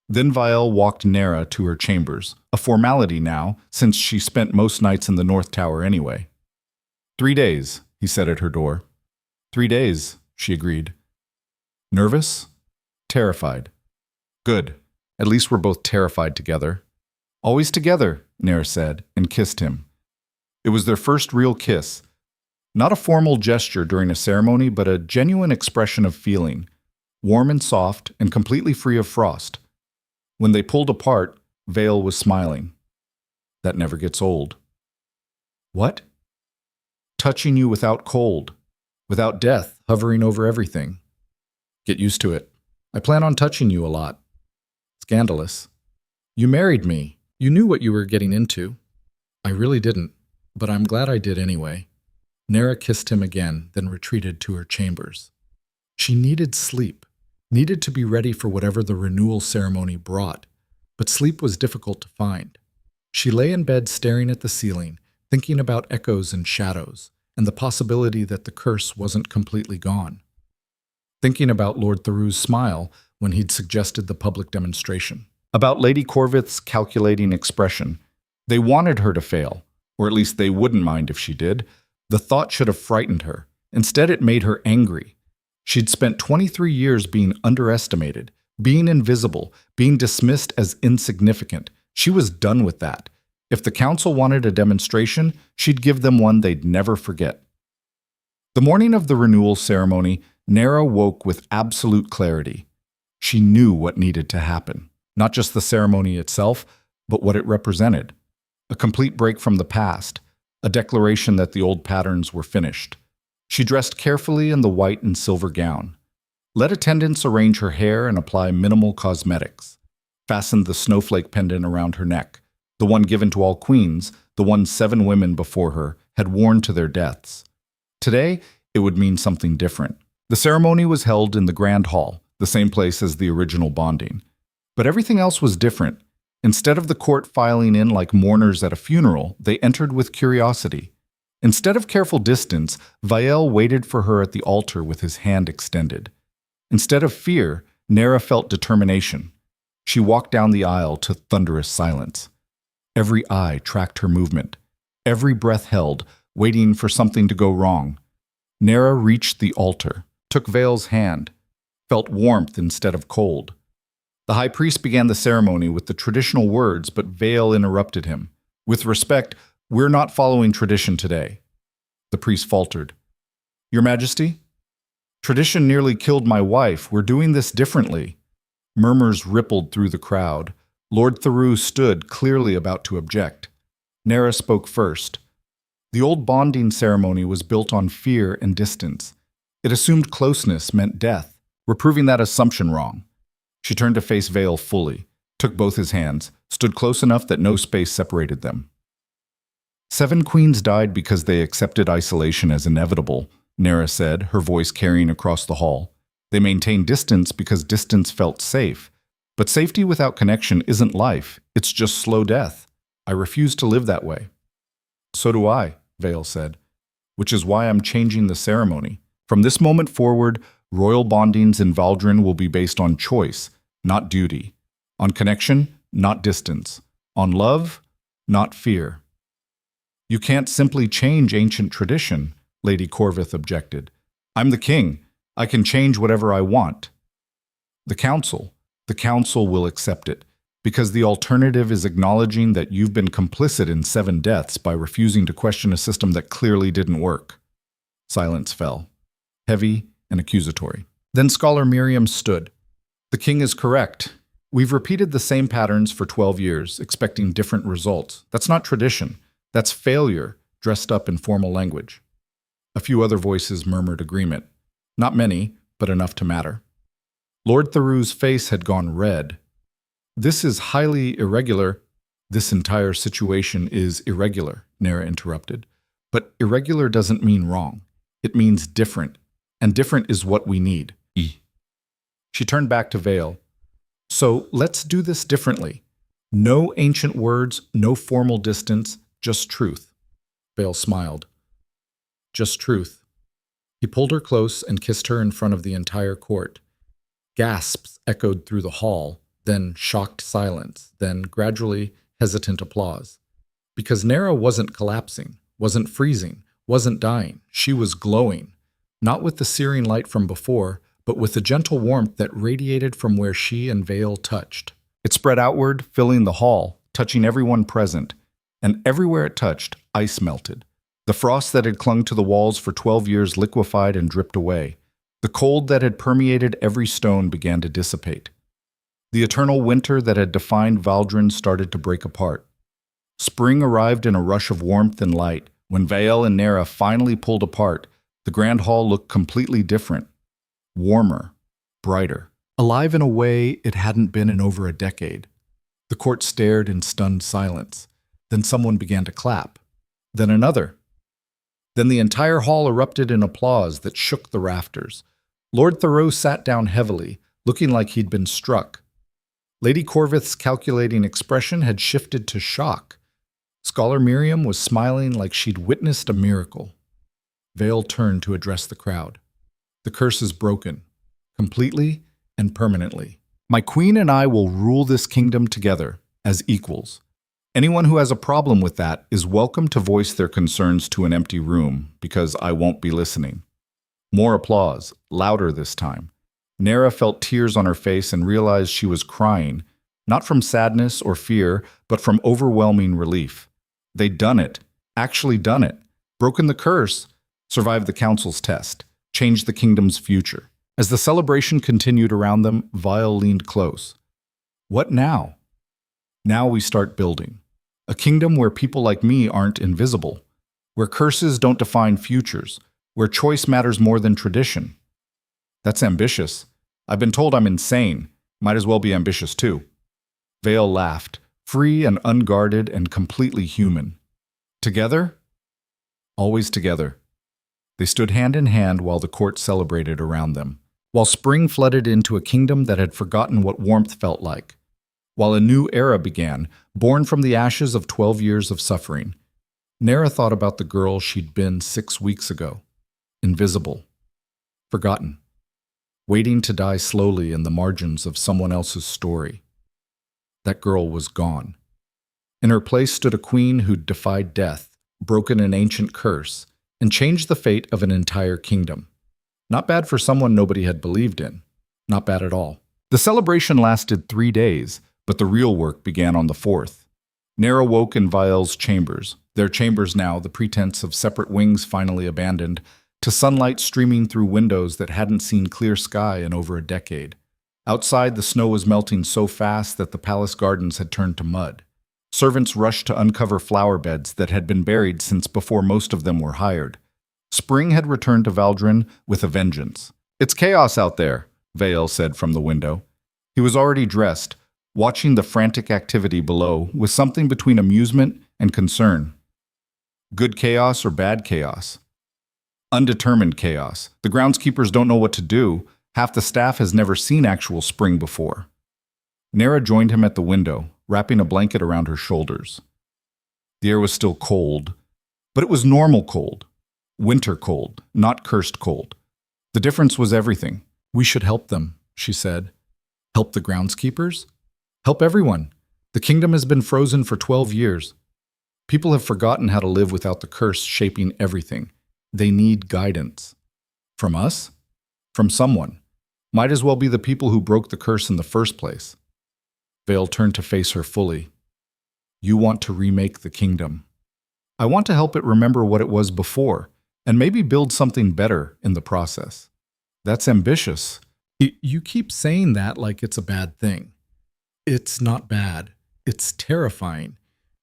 Then Vielle walked Nera to her chambers, a formality now, since she spent most nights in the North Tower anyway. 3 days, he said at her door. 3 days, she agreed. Nervous? Terrified. Good. At least we're both terrified together. Always together, Nera said, and kissed him. It was their first real kiss. Not a formal gesture during a ceremony, but a genuine expression of feeling, warm and soft and completely free of frost. When they pulled apart, Vale was smiling. That never gets old. What? Touching you without cold, without death hovering over everything. Get used to it. I plan on touching you a lot. Scandalous. You married me. You knew what you were getting into. I really didn't, but I'm glad I did anyway. Nera kissed him again, then retreated to her chambers. She needed sleep, needed to be ready for whatever the renewal ceremony brought. but sleep was difficult to find. She lay in bed staring at the ceiling, thinking about echoes and shadows, and the possibility that the curse wasn't completely gone. Thinking about Lord Theroux's smile when he'd suggested the public demonstration. About Lady Corvith's calculating expression. They wanted her to fail, or at least they wouldn't mind if she did. The thought should have frightened her. Instead, it made her angry. She'd spent 23 years being underestimated, being invisible, being dismissed as insignificant. She was done with that. If the council wanted a demonstration, she'd give them one they'd never forget. The morning of the renewal ceremony, Nera woke with absolute clarity. She knew what needed to happen. Not just the ceremony itself, but what it represented. A complete break from the past, a declaration that the old patterns were finished. She dressed carefully in the white and silver gown. Let attendants arrange her hair and apply minimal cosmetics. Fastened the snowflake pendant around her neck, the one given to all queens, the one 7 women before her had worn to their deaths. Today, it would mean something different. The ceremony was held in the Grand Hall, the same place as the original bonding. But everything else was different. Instead of the court filing in like mourners at a funeral, they entered with curiosity. Instead of careful distance, Vael waited for her at the altar with his hand extended. Instead of fear, Nera felt determination. She walked down the aisle to thunderous silence. Every eye tracked her movement. Every breath held, waiting for something to go wrong. Nera reached the altar, took Vael's hand, felt warmth instead of cold. The high priest began the ceremony with the traditional words, but Vael interrupted him. With respect, we're not following tradition today. The priest faltered. Your Majesty? Tradition nearly killed my wife. We're doing this differently. Murmurs rippled through the crowd. Lord Theroux stood, clearly about to object. Nera spoke first. The old bonding ceremony was built on fear and distance. It assumed closeness meant death. We're proving that assumption wrong. She turned to face Vael fully, took both his hands, stood close enough that no space separated them. 7 queens died because they accepted isolation as inevitable, Nera said, her voice carrying across the hall. They maintained distance because distance felt safe. But safety without connection isn't life, it's just slow death. I refuse to live that way. So do I, Vael said, which is why I'm changing the ceremony. From this moment forward, royal bondings in Valdrin will be based on choice, not duty. On connection, not distance. On love, not fear. You can't simply change ancient tradition, Lady Corvith objected. I'm the king. I can change whatever I want. The council will accept it, because the alternative is acknowledging that you've been complicit in 7 deaths by refusing to question a system that clearly didn't work. Silence fell, heavy and accusatory. Then Scholar Miriam stood. The king is correct. We've repeated the same patterns for 12 years, expecting different results. That's not tradition. That's failure, dressed up in formal language. A few other voices murmured agreement. Not many, but enough to matter. Lord Theroux's face had gone red. This is highly irregular. This entire situation is irregular, Nera interrupted. But irregular doesn't mean wrong. It means different. And different is what we need. She turned back to Vael. So let's do this differently. No ancient words, no formal distance, just truth. Vael smiled. Just truth. He pulled her close and kissed her in front of the entire court. Gasps echoed through the hall, then shocked silence, then gradually hesitant applause. Because Nera wasn't collapsing, wasn't freezing, wasn't dying. She was glowing, not with the searing light from before, but with the gentle warmth that radiated from where she and Vael touched. It spread outward, filling the hall, touching everyone present, and everywhere it touched, ice melted. The frost that had clung to the walls for 12 years liquefied and dripped away. The cold that had permeated every stone began to dissipate. The eternal winter that had defined Valdrin started to break apart. Spring arrived in a rush of warmth and light. When Vael and Nera finally pulled apart, the Grand Hall looked completely different. Warmer, brighter, alive in a way it hadn't been in over a decade. The court stared in stunned silence. Then someone began to clap. Then another. Then the entire hall erupted in applause that shook the rafters. Lord Theroux sat down heavily, looking like he'd been struck. Lady Corvith's calculating expression had shifted to shock. Scholar Miriam was smiling like she'd witnessed a miracle. Vale turned to address the crowd. The curse is broken, completely and permanently. My queen and I will rule this kingdom together, as equals. Anyone who has a problem with that is welcome to voice their concerns to an empty room, because I won't be listening. More applause, louder this time. Nera felt tears on her face and realized she was crying, not from sadness or fear, but from overwhelming relief. They'd done it, actually done it, broken the curse, survived the council's test, changed the kingdom's future. As the celebration continued around them, Vile leaned close. What now? Now we start building. A kingdom where people like me aren't invisible, where curses don't define futures, where choice matters more than tradition. That's ambitious. I've been told I'm insane. Might as well be ambitious too. Vale laughed, free and unguarded and completely human. Together? Always together. They stood hand in hand while the court celebrated around them, while spring flooded into a kingdom that had forgotten what warmth felt like, while a new era began, born from the ashes of 12 years of suffering. Nera thought about the girl she'd been 6 weeks ago. Invisible. Forgotten. Waiting to die slowly in the margins of someone else's story. That girl was gone. In her place stood a queen who'd defied death, broken an ancient curse, and changed the fate of an entire kingdom. Not bad for someone nobody had believed in. Not bad at all. The celebration lasted 3 days, but the real work began on the 4th. Nera woke in Vile's chambers, their chambers now, the pretense of separate wings finally abandoned, to sunlight streaming through windows that hadn't seen clear sky in over a decade. Outside, the snow was melting so fast that the palace gardens had turned to mud. Servants rushed to uncover flower beds that had been buried since before most of them were hired. Spring had returned to Valdrin with a vengeance. "It's chaos out there," Vale said from the window. He was already dressed, watching the frantic activity below with something between amusement and concern. Good chaos or bad chaos? Undetermined chaos. The groundskeepers don't know what to do. Half the staff has never seen actual spring before. Nera joined him at the window, wrapping a blanket around her shoulders. The air was still cold, but it was normal cold. Winter cold, not cursed cold. The difference was everything. "We should help them," she said. "Help the groundskeepers? Help everyone. The kingdom has been frozen for 12 years. People have forgotten how to live without the curse shaping everything. They need guidance. From us? From someone. Might as well be the people who broke the curse in the first place." Vale turned to face her fully. "You want to remake the kingdom. I want to help it remember what it was before, and maybe build something better in the process." "That's ambitious." You keep saying that like it's a bad thing." "It's not bad. It's terrifying.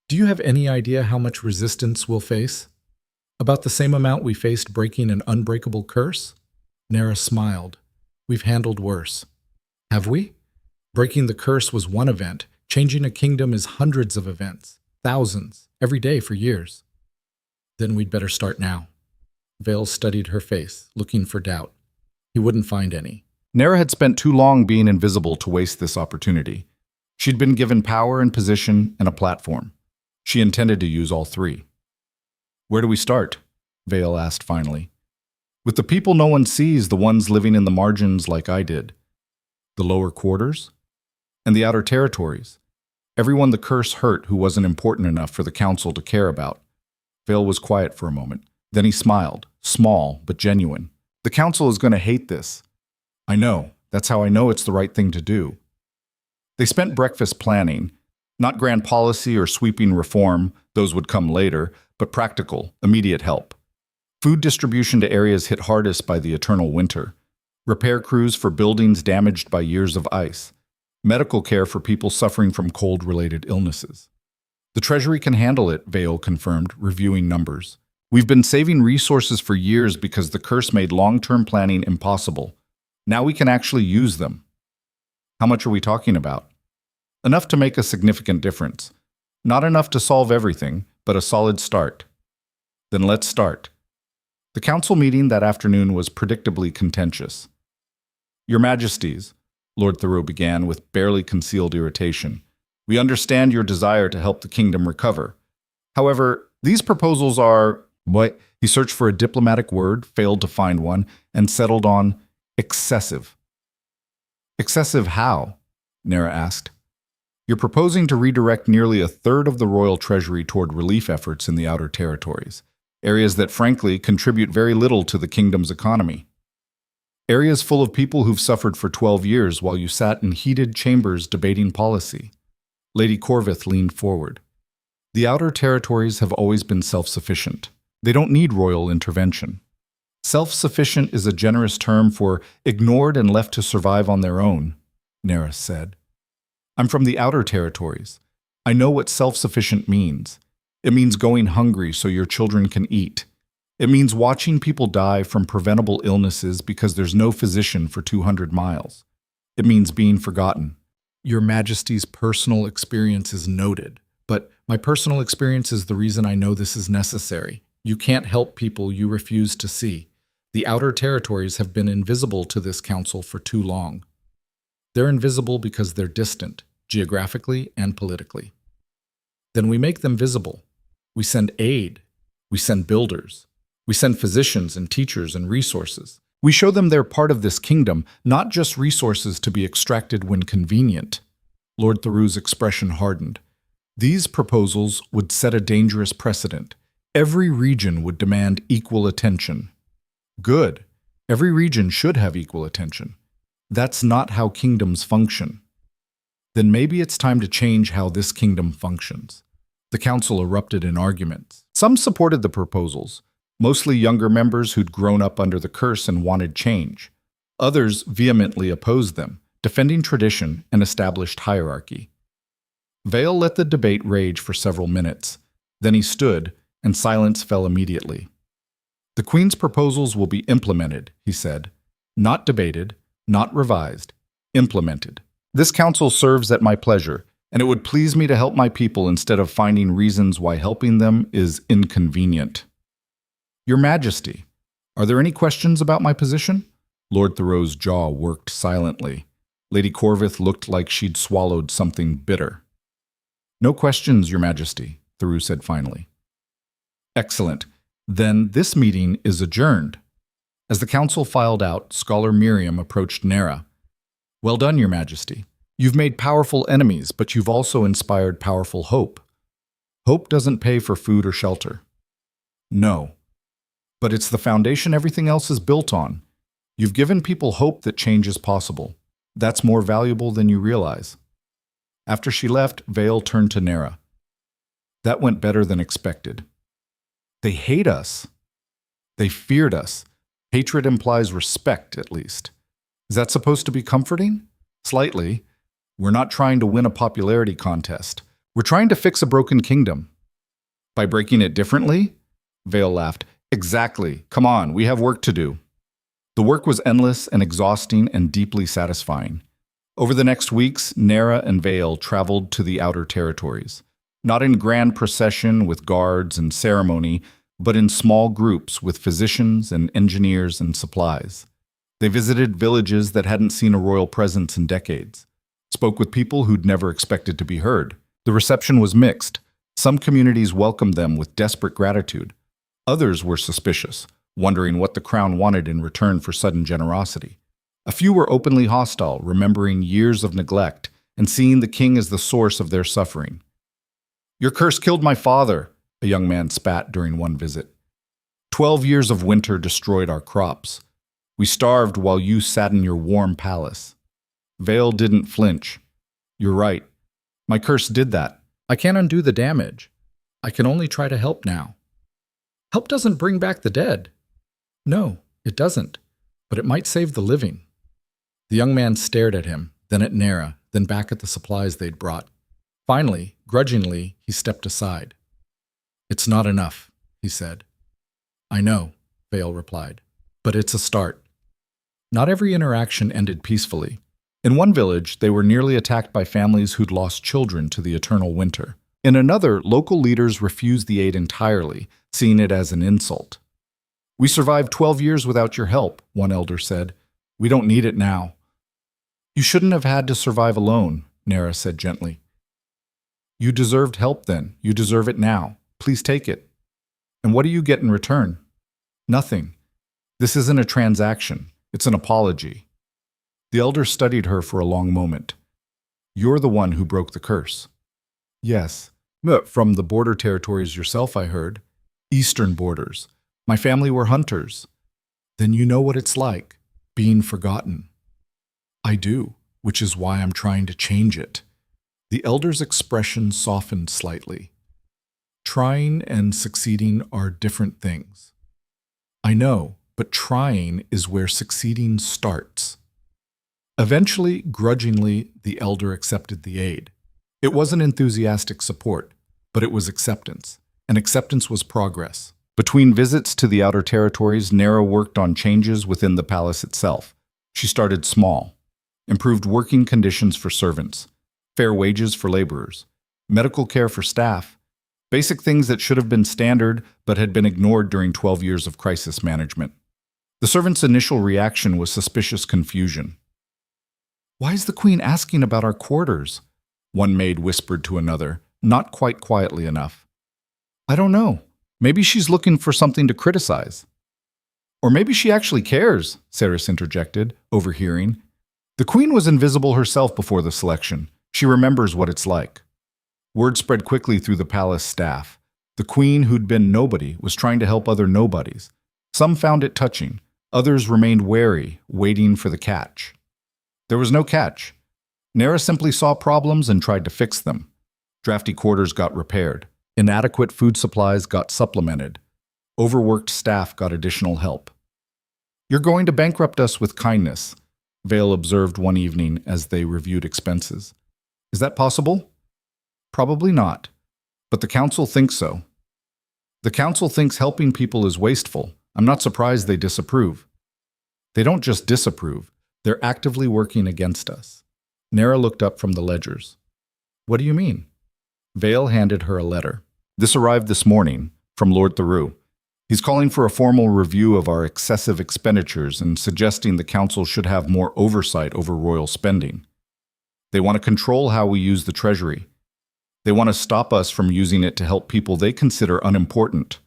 Do you have any idea how much resistance we'll face? About the same amount we faced breaking an unbreakable curse?" Nera smiled. "We've handled worse." "Have we? Breaking the curse was one event. Changing a kingdom is hundreds of events. Thousands. Every day for years." "Then we'd better start now." Vale studied her face, looking for doubt. He wouldn't find any. Nera had spent too long being invisible to waste this opportunity. She'd been given power and position and a platform. She intended to use all three. "Where do we start?" Vale asked finally. "With the people no one sees, the ones living in the margins like I did. The lower quarters? And the outer territories. Everyone the curse hurt who wasn't important enough for the council to care about." Vale was quiet for a moment. Then he smiled, small but genuine. "The council is going to hate this." "I know. That's how I know it's the right thing to do." They spent breakfast planning. Not grand policy or sweeping reform, those would come later, but practical, immediate help. Food distribution to areas hit hardest by the eternal winter. Repair crews for buildings damaged by years of ice. Medical care for people suffering from cold-related illnesses. "The Treasury can handle it," Vale confirmed, reviewing numbers. "We've been saving resources for years because the curse made long-term planning impossible. Now we can actually use them." "How much are we talking about?" "Enough to make a significant difference. Not enough to solve everything, but a solid start." "Then let's start." The council meeting that afternoon was predictably contentious. "Your Majesties, Lord Thoreau began with barely concealed irritation. "We understand your desire to help the kingdom recover. However, these proposals are—" What? He searched for a diplomatic word, failed to find one, and settled on excessive. "Excessive how?" Nera asked. "You're proposing to redirect nearly a third of the royal treasury toward relief efforts in the outer territories, areas that frankly contribute very little to the kingdom's economy. Areas full of people who've suffered for 12 years while you sat in heated chambers debating policy." Lady Corvith leaned forward. "The outer territories have always been self-sufficient. They don't need royal intervention. Self-sufficient is a generous term for ignored and left to survive on their own," Nera said. "I'm from the outer territories. I know what self-sufficient means. It means going hungry so your children can eat. It means watching people die from preventable illnesses because there's no physician for 200 miles. It means being forgotten. Your Majesty's personal experience is noted, but my personal experience is the reason I know this is necessary. You can't help people you refuse to see. The outer territories have been invisible to this council for too long. They're invisible because they're distant, geographically and politically. Then we make them visible. We send aid. We send builders. We send physicians and teachers and resources. We show them they're part of this kingdom, not just resources to be extracted when convenient." Lord Thoreau's expression hardened. "These proposals would set a dangerous precedent. Every region would demand equal attention." "Good. Every region should have equal attention. That's not how kingdoms function." "Then maybe it's time to change how this kingdom functions." The council erupted in arguments. Some supported the proposals, mostly younger members who'd grown up under the curse and wanted change. Others vehemently opposed them, defending tradition and established hierarchy. Vale let the debate rage for several minutes. Then he stood, and silence fell immediately. "The Queen's proposals will be implemented," he said. "Not debated, not revised, implemented. This council serves at my pleasure, and it would please me to help my people instead of finding reasons why helping them is inconvenient." "Your Majesty, are there any questions about my position?" Lord Thoreau's jaw worked silently. Lady Corvith looked like she'd swallowed something bitter. "No questions, Your Majesty," Thoreau said finally. "Excellent. Then this meeting is adjourned." As the council filed out, Scholar Miriam approached Nera. "Well done, Your Majesty. You've made powerful enemies, but you've also inspired powerful hope. Hope doesn't pay for food or shelter." "No. But it's the foundation everything else is built on. You've given people hope that change is possible. That's more valuable than you realize." After she left, Vale turned to Nera. "That went better than expected. They hate us. They feared us. Hatred implies respect, at least. Is that supposed to be comforting? Slightly. We're not trying to win a popularity contest. We're trying to fix a broken kingdom." "By breaking it differently?" Vale laughed. "Exactly. Come on, we have work to do." The work was endless and exhausting and deeply satisfying. Over the next weeks, Nera and Vale traveled to the outer territories, not in grand procession with guards and ceremony, but in small groups with physicians and engineers and supplies. They visited villages that hadn't seen a royal presence in decades, spoke with people who'd never expected to be heard. The reception was mixed. Some communities welcomed them with desperate gratitude. Others were suspicious, wondering what the crown wanted in return for sudden generosity. A few were openly hostile, remembering years of neglect and seeing the king as the source of their suffering. "Your curse killed my father," a young man spat during one visit. 12 years of winter destroyed our crops. We starved while you sat in your warm palace." Vale didn't flinch. "You're right. My curse did that. I can't undo the damage. I can only try to help now." "Help doesn't bring back the dead." "No, it doesn't. But it might save the living." The young man stared at him, then at Nera, then back at the supplies they'd brought. Finally, grudgingly, he stepped aside. "It's not enough," he said. "I know," Vale replied, "but it's a start." Not every interaction ended peacefully. In one village, they were nearly attacked by families who'd lost children to the eternal winter. In another, local leaders refused the aid entirely, seeing it as an insult. "We survived 12 years without your help," one elder said. "We don't need it now." You shouldn't have had to survive alone, Nera said gently. You deserved help then. You deserve it now. Please take it. And what do you get in return? Nothing. This isn't a transaction. It's an apology. The elder studied her for a long moment. You're the one who broke the curse. Yes. From the border territories yourself, I heard. Eastern borders. My family were hunters. Then you know what it's like, being forgotten. I do, which is why I'm trying to change it. The elder's expression softened slightly. Trying and succeeding are different things. I know, but trying is where succeeding starts. Eventually, grudgingly, the elder accepted the aid. It wasn't enthusiastic support, but it was acceptance, and acceptance was progress. Between visits to the outer territories, Nera worked on changes within the palace itself. She started small, improved working conditions for servants, fair wages for laborers, medical care for staff, basic things that should have been standard but had been ignored during 12 years of crisis management. The servants' initial reaction was suspicious confusion. Why is the queen asking about our quarters? One maid whispered to another, not quite quietly enough. I don't know. Maybe she's looking for something to criticize. Or maybe she actually cares, Ceres interjected, overhearing. The queen was invisible herself before the selection. She remembers what it's like. Word spread quickly through the palace staff. The queen, who'd been nobody, was trying to help other nobodies. Some found it touching. Others remained wary, waiting for the catch. There was no catch. Nera simply saw problems and tried to fix them. Drafty quarters got repaired. Inadequate food supplies got supplemented. Overworked staff got additional help. You're going to bankrupt us with kindness, Vale observed one evening as they reviewed expenses. Is that possible? Probably not. But the council thinks so. The council thinks helping people is wasteful. I'm not surprised they disapprove. They don't just disapprove. They're actively working against us. Nera looked up from the ledgers. What do you mean? Vale handed her a letter. This arrived this morning from Lord Theroux. He's calling for a formal review of our excessive expenditures and suggesting the council should have more oversight over royal spending. They want to control how we use the treasury. They want to stop us from using it to help people they consider unimportant.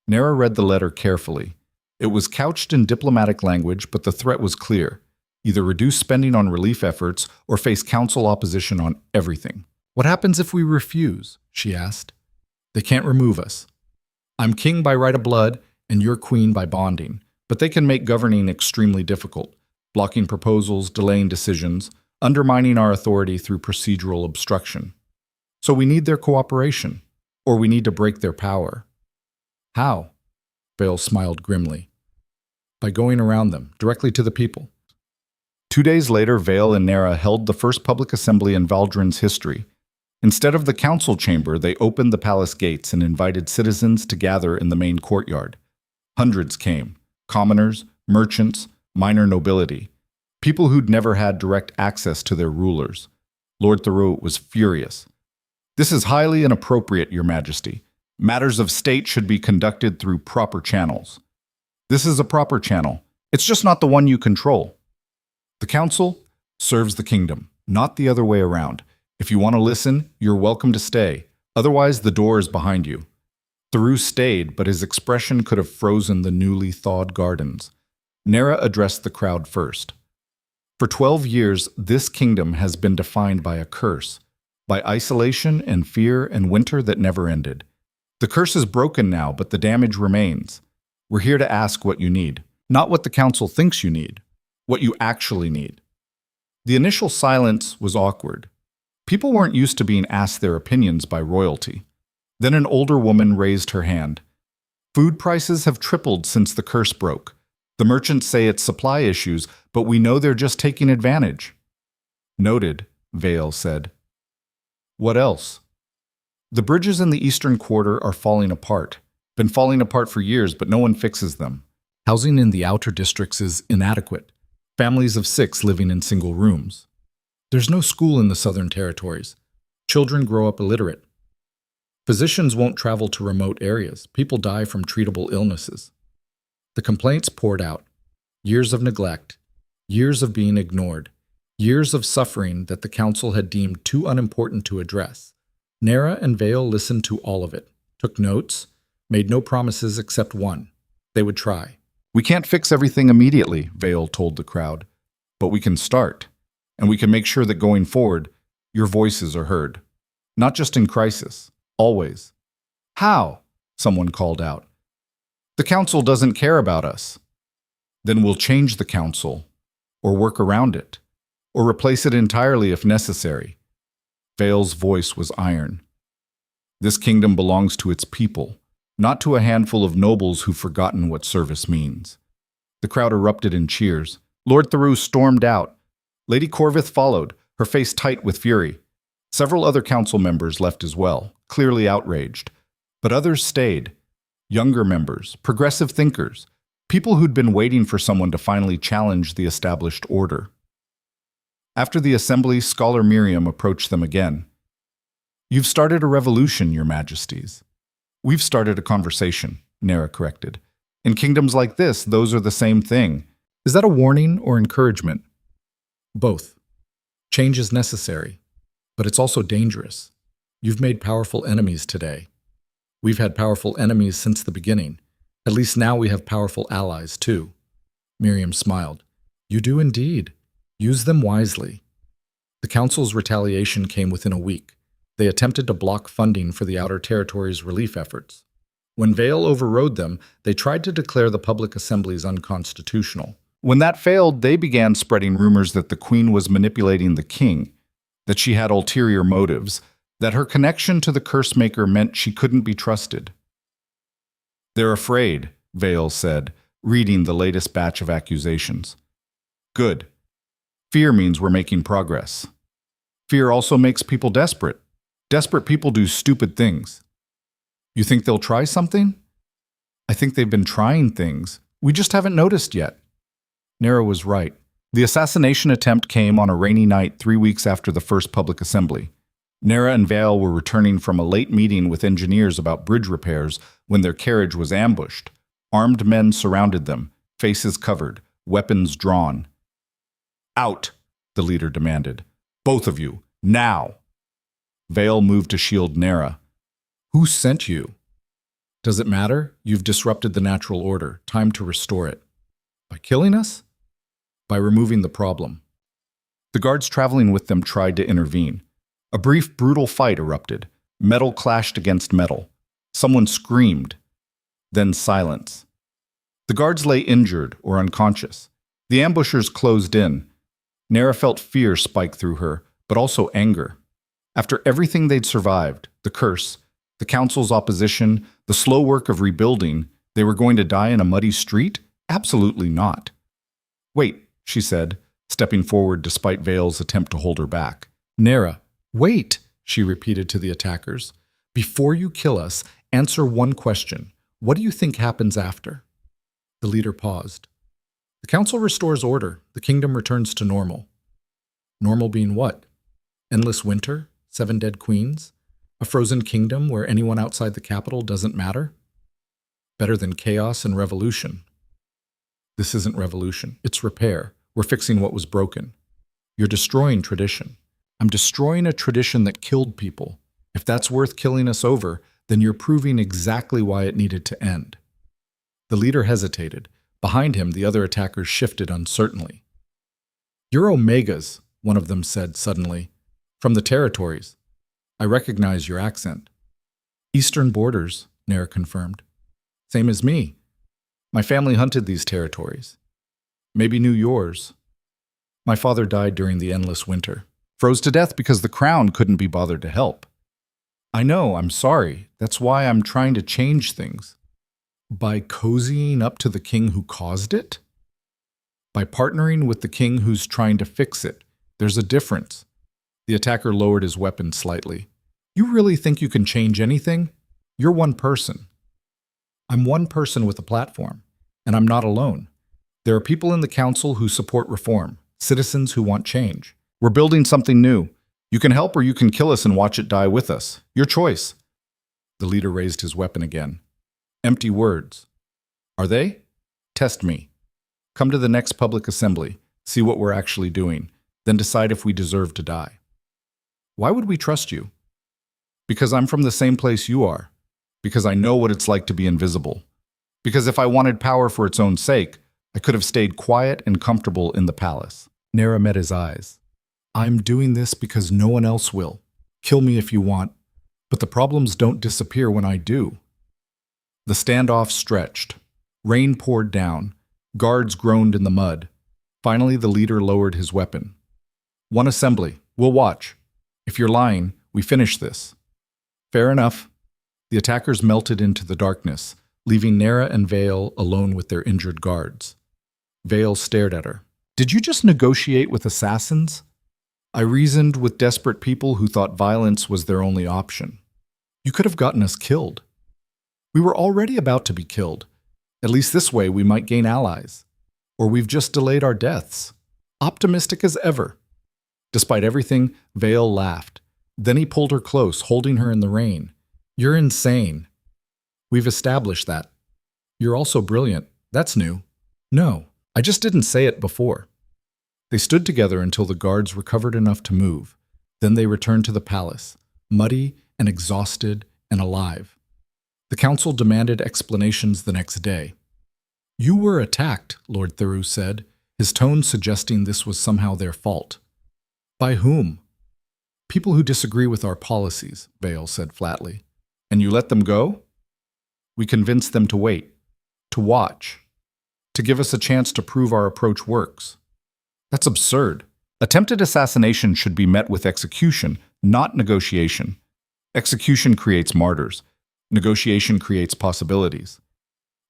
Nera read the letter carefully. It was couched in diplomatic language, but the threat was clear. Either reduce spending on relief efforts or face council opposition on everything. What happens if we refuse? She asked. They can't remove us. I'm king by right of blood, and you're queen by bonding, but they can make governing extremely difficult, blocking proposals, delaying decisions, undermining our authority through procedural obstruction. So we need their cooperation, or we need to break their power. How? Vale smiled grimly. By going around them, directly to the people. 2 days later, Vale and Nera held the first public assembly in Valdrin's history. Instead of the council chamber, they opened the palace gates and invited citizens to gather in the main courtyard. Hundreds came, commoners, merchants, minor nobility, people who'd never had direct access to their rulers. Lord Theroux was furious. This is highly inappropriate, Your Majesty. Matters of state should be conducted through proper channels. This is a proper channel. It's just not the one you control. The council serves the kingdom, not the other way around. If you want to listen, you're welcome to stay. Otherwise, the door is behind you. Theroux stayed, but his expression could have frozen the newly thawed gardens. Nera addressed the crowd first. For 12 years, this kingdom has been defined by a curse, by isolation and fear and winter that never ended. The curse is broken now, but the damage remains. We're here to ask what you need, not what the council thinks you need, what you actually need. The initial silence was awkward. People weren't used to being asked their opinions by royalty. Then an older woman raised her hand. Food prices have tripled since the curse broke. The merchants say it's supply issues, but we know they're just taking advantage. Noted, Vale said. What else? The bridges in the eastern quarter are falling apart. Been falling apart for years, but no one fixes them. Housing in the outer districts is inadequate. Families of 6 living in single rooms. There's no school in the southern territories. Children grow up illiterate. Physicians won't travel to remote areas. People die from treatable illnesses. The complaints poured out. Years of neglect. Years of being ignored. Years of suffering that the council had deemed too unimportant to address. Nera and Vale listened to all of it, took notes, made no promises except one. They would try. We can't fix everything immediately, Vale told the crowd, but we can start, and we can make sure that going forward, your voices are heard. Not just in crisis, always. How? Someone called out. The council doesn't care about us. Then we'll change the council, or work around it, or replace it entirely if necessary. Vale's voice was iron. This kingdom belongs to its people, not to a handful of nobles who've forgotten what service means. The crowd erupted in cheers. Lord Theroux stormed out. Lady Corvith followed, her face tight with fury. Several other council members left as well, clearly outraged. But others stayed. Younger members, progressive thinkers, people who'd been waiting for someone to finally challenge the established order. After the assembly, Scholar Miriam approached them again. You've started a revolution, Your Majesties. We've started a conversation, Nera corrected. In kingdoms like this, those are the same thing. Is that a warning or encouragement? Both. Change is necessary, but it's also dangerous. You've made powerful enemies today. We've had powerful enemies since the beginning. At least now we have powerful allies, too. Miriam smiled. You do indeed. Use them wisely. The council's retaliation came within a week. They attempted to block funding for the Outer Territories' relief efforts. When Vale overrode them, they tried to declare the public assemblies unconstitutional. When that failed, they began spreading rumors that the Queen was manipulating the king, that she had ulterior motives, that her connection to the curse maker meant she couldn't be trusted. They're afraid, Vale said, reading the latest batch of accusations. Good. Fear means we're making progress. Fear also makes people desperate. Desperate people do stupid things. You think they'll try something? I think they've been trying things. We just haven't noticed yet. Nera was right. The assassination attempt came on a rainy night 3 weeks after the first public assembly. Nera and Vale were returning from a late meeting with engineers about bridge repairs when their carriage was ambushed. Armed men surrounded them, faces covered, weapons drawn. Out, the leader demanded. Both of you, now. Vale moved to shield Nera. Who sent you? Does it matter? You've disrupted the natural order. Time to restore it. By killing us? By removing the problem. The guards traveling with them tried to intervene. A brief, brutal fight erupted. Metal clashed against metal. Someone screamed. Then silence. The guards lay injured or unconscious. The ambushers closed in. Nera felt fear spike through her, but also anger. After everything they'd survived, the curse, the council's opposition, the slow work of rebuilding, they were going to die in a muddy street? Absolutely not. Wait, she said, stepping forward despite Vale's attempt to hold her back. Nera, wait, she repeated to the attackers. Before you kill us, answer one question. What do you think happens after? The leader paused. The council restores order. The kingdom returns to normal. Normal being what? Endless winter? 7 dead queens? A frozen kingdom where anyone outside the capital doesn't matter? Better than chaos and revolution. This isn't revolution. It's repair. We're fixing what was broken. You're destroying tradition. I'm destroying a tradition that killed people. If that's worth killing us over, then you're proving exactly why it needed to end. The leader hesitated. Behind him, the other attackers shifted uncertainly. You're Omegas, one of them said suddenly. From the territories. I recognize your accent. Eastern borders, Nera confirmed. Same as me. My family hunted these territories. Maybe knew yours. My father died during the endless winter. Froze to death because the crown couldn't be bothered to help. I know, I'm sorry. That's why I'm trying to change things. By cozying up to the king who caused it? By partnering with the king who's trying to fix it. There's a difference. The attacker lowered his weapon slightly. You really think you can change anything? You're one person. I'm one person with a platform, and I'm not alone. There are people in the council who support reform, citizens who want change. We're building something new. You can help or you can kill us and watch it die with us. Your choice. The leader raised his weapon again. Empty words. Are they? Test me. Come to the next public assembly. See what we're actually doing. then decide if we deserve to die. Why would we trust you? Because I'm from the same place you are. Because I know what it's like to be invisible. Because if I wanted power for its own sake, I could have stayed quiet and comfortable in the palace. Lyra met his eyes. I'm doing this because no one else will. Kill me if you want, but the problems don't disappear when I do. The standoff stretched. Rain poured down. Guards groaned in the mud. Finally, the leader lowered his weapon. One assembly. We'll watch. If you're lying, we finish this. Fair enough. The attackers melted into the darkness, leaving Lyra and Vale alone with their injured guards. Vale stared at her. Did you just negotiate with assassins? I reasoned with desperate people who thought violence was their only option. You could have gotten us killed. We were already about to be killed. At least this way we might gain allies. Or we've just delayed our deaths. Optimistic as ever. Despite everything, Vale laughed. Then he pulled her close, holding her in the rain. You're insane. We've established that. You're also brilliant. That's new. No, I just didn't say it before. They stood together until the guards recovered enough to move. Then they returned to the palace, muddy and exhausted and alive. The council demanded explanations the next day. You were attacked, Lord Theroux said, his tone suggesting this was somehow their fault. By whom? People who disagree with our policies, Vale said flatly. And you let them go? We convinced them to wait, to watch, to give us a chance to prove our approach works. That's absurd. Attempted assassination should be met with execution, not negotiation. Execution creates martyrs. Negotiation creates possibilities.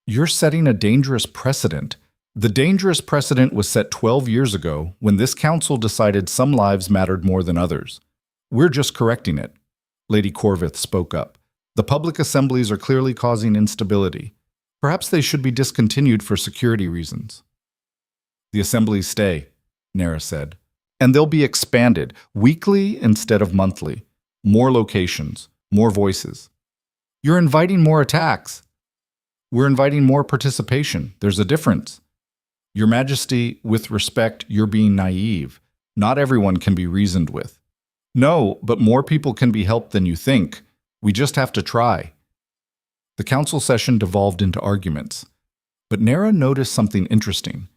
You're setting a dangerous precedent. The dangerous precedent was set 12 years ago when this council decided some lives mattered more than others. We're just correcting it. Lady Corvith spoke up. The public assemblies are clearly causing instability. Perhaps they should be discontinued for security reasons. The assemblies stay, Lyra said. And they'll be expanded, weekly instead of monthly. More locations, more voices. You're inviting more attacks. We're inviting more participation. There's a difference. Your Majesty, with respect, you're being naive. Not everyone can be reasoned with. No, but more people can be helped than you think. We just have to try. The council session devolved into arguments. But Lyra noticed something interesting.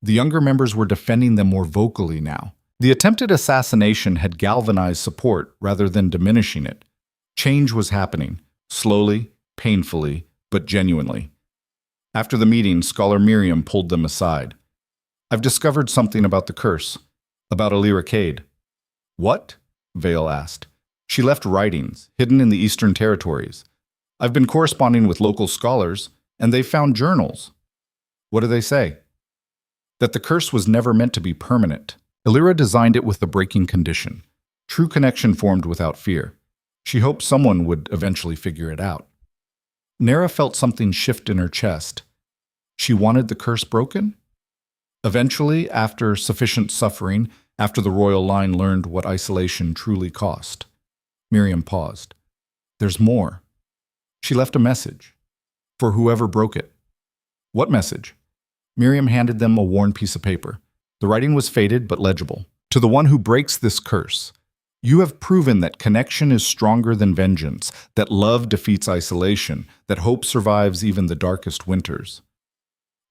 The younger members were defending them more vocally now. The attempted assassination had galvanized support rather than diminishing it. Change was happening, slowly, painfully, but genuinely. After the meeting, Scholar Miriam pulled them aside. I've discovered something about the curse, about a Lyra Cade. What? Vale asked. She left writings, hidden in the Eastern Territories. I've been corresponding with local scholars, and they've found journals. What do they say? That the curse was never meant to be permanent. Lyra designed it with a breaking condition. True connection formed without fear. She hoped someone would eventually figure it out. Lyra felt something shift in her chest. She wanted the curse broken? Eventually, after sufficient suffering, after the royal line learned what isolation truly cost. Miriam paused. There's more. She left a message. For whoever broke it. What message? Miriam handed them a worn piece of paper. The writing was faded but legible. To the one who breaks this curse, you have proven that connection is stronger than vengeance, that love defeats isolation, that hope survives even the darkest winters.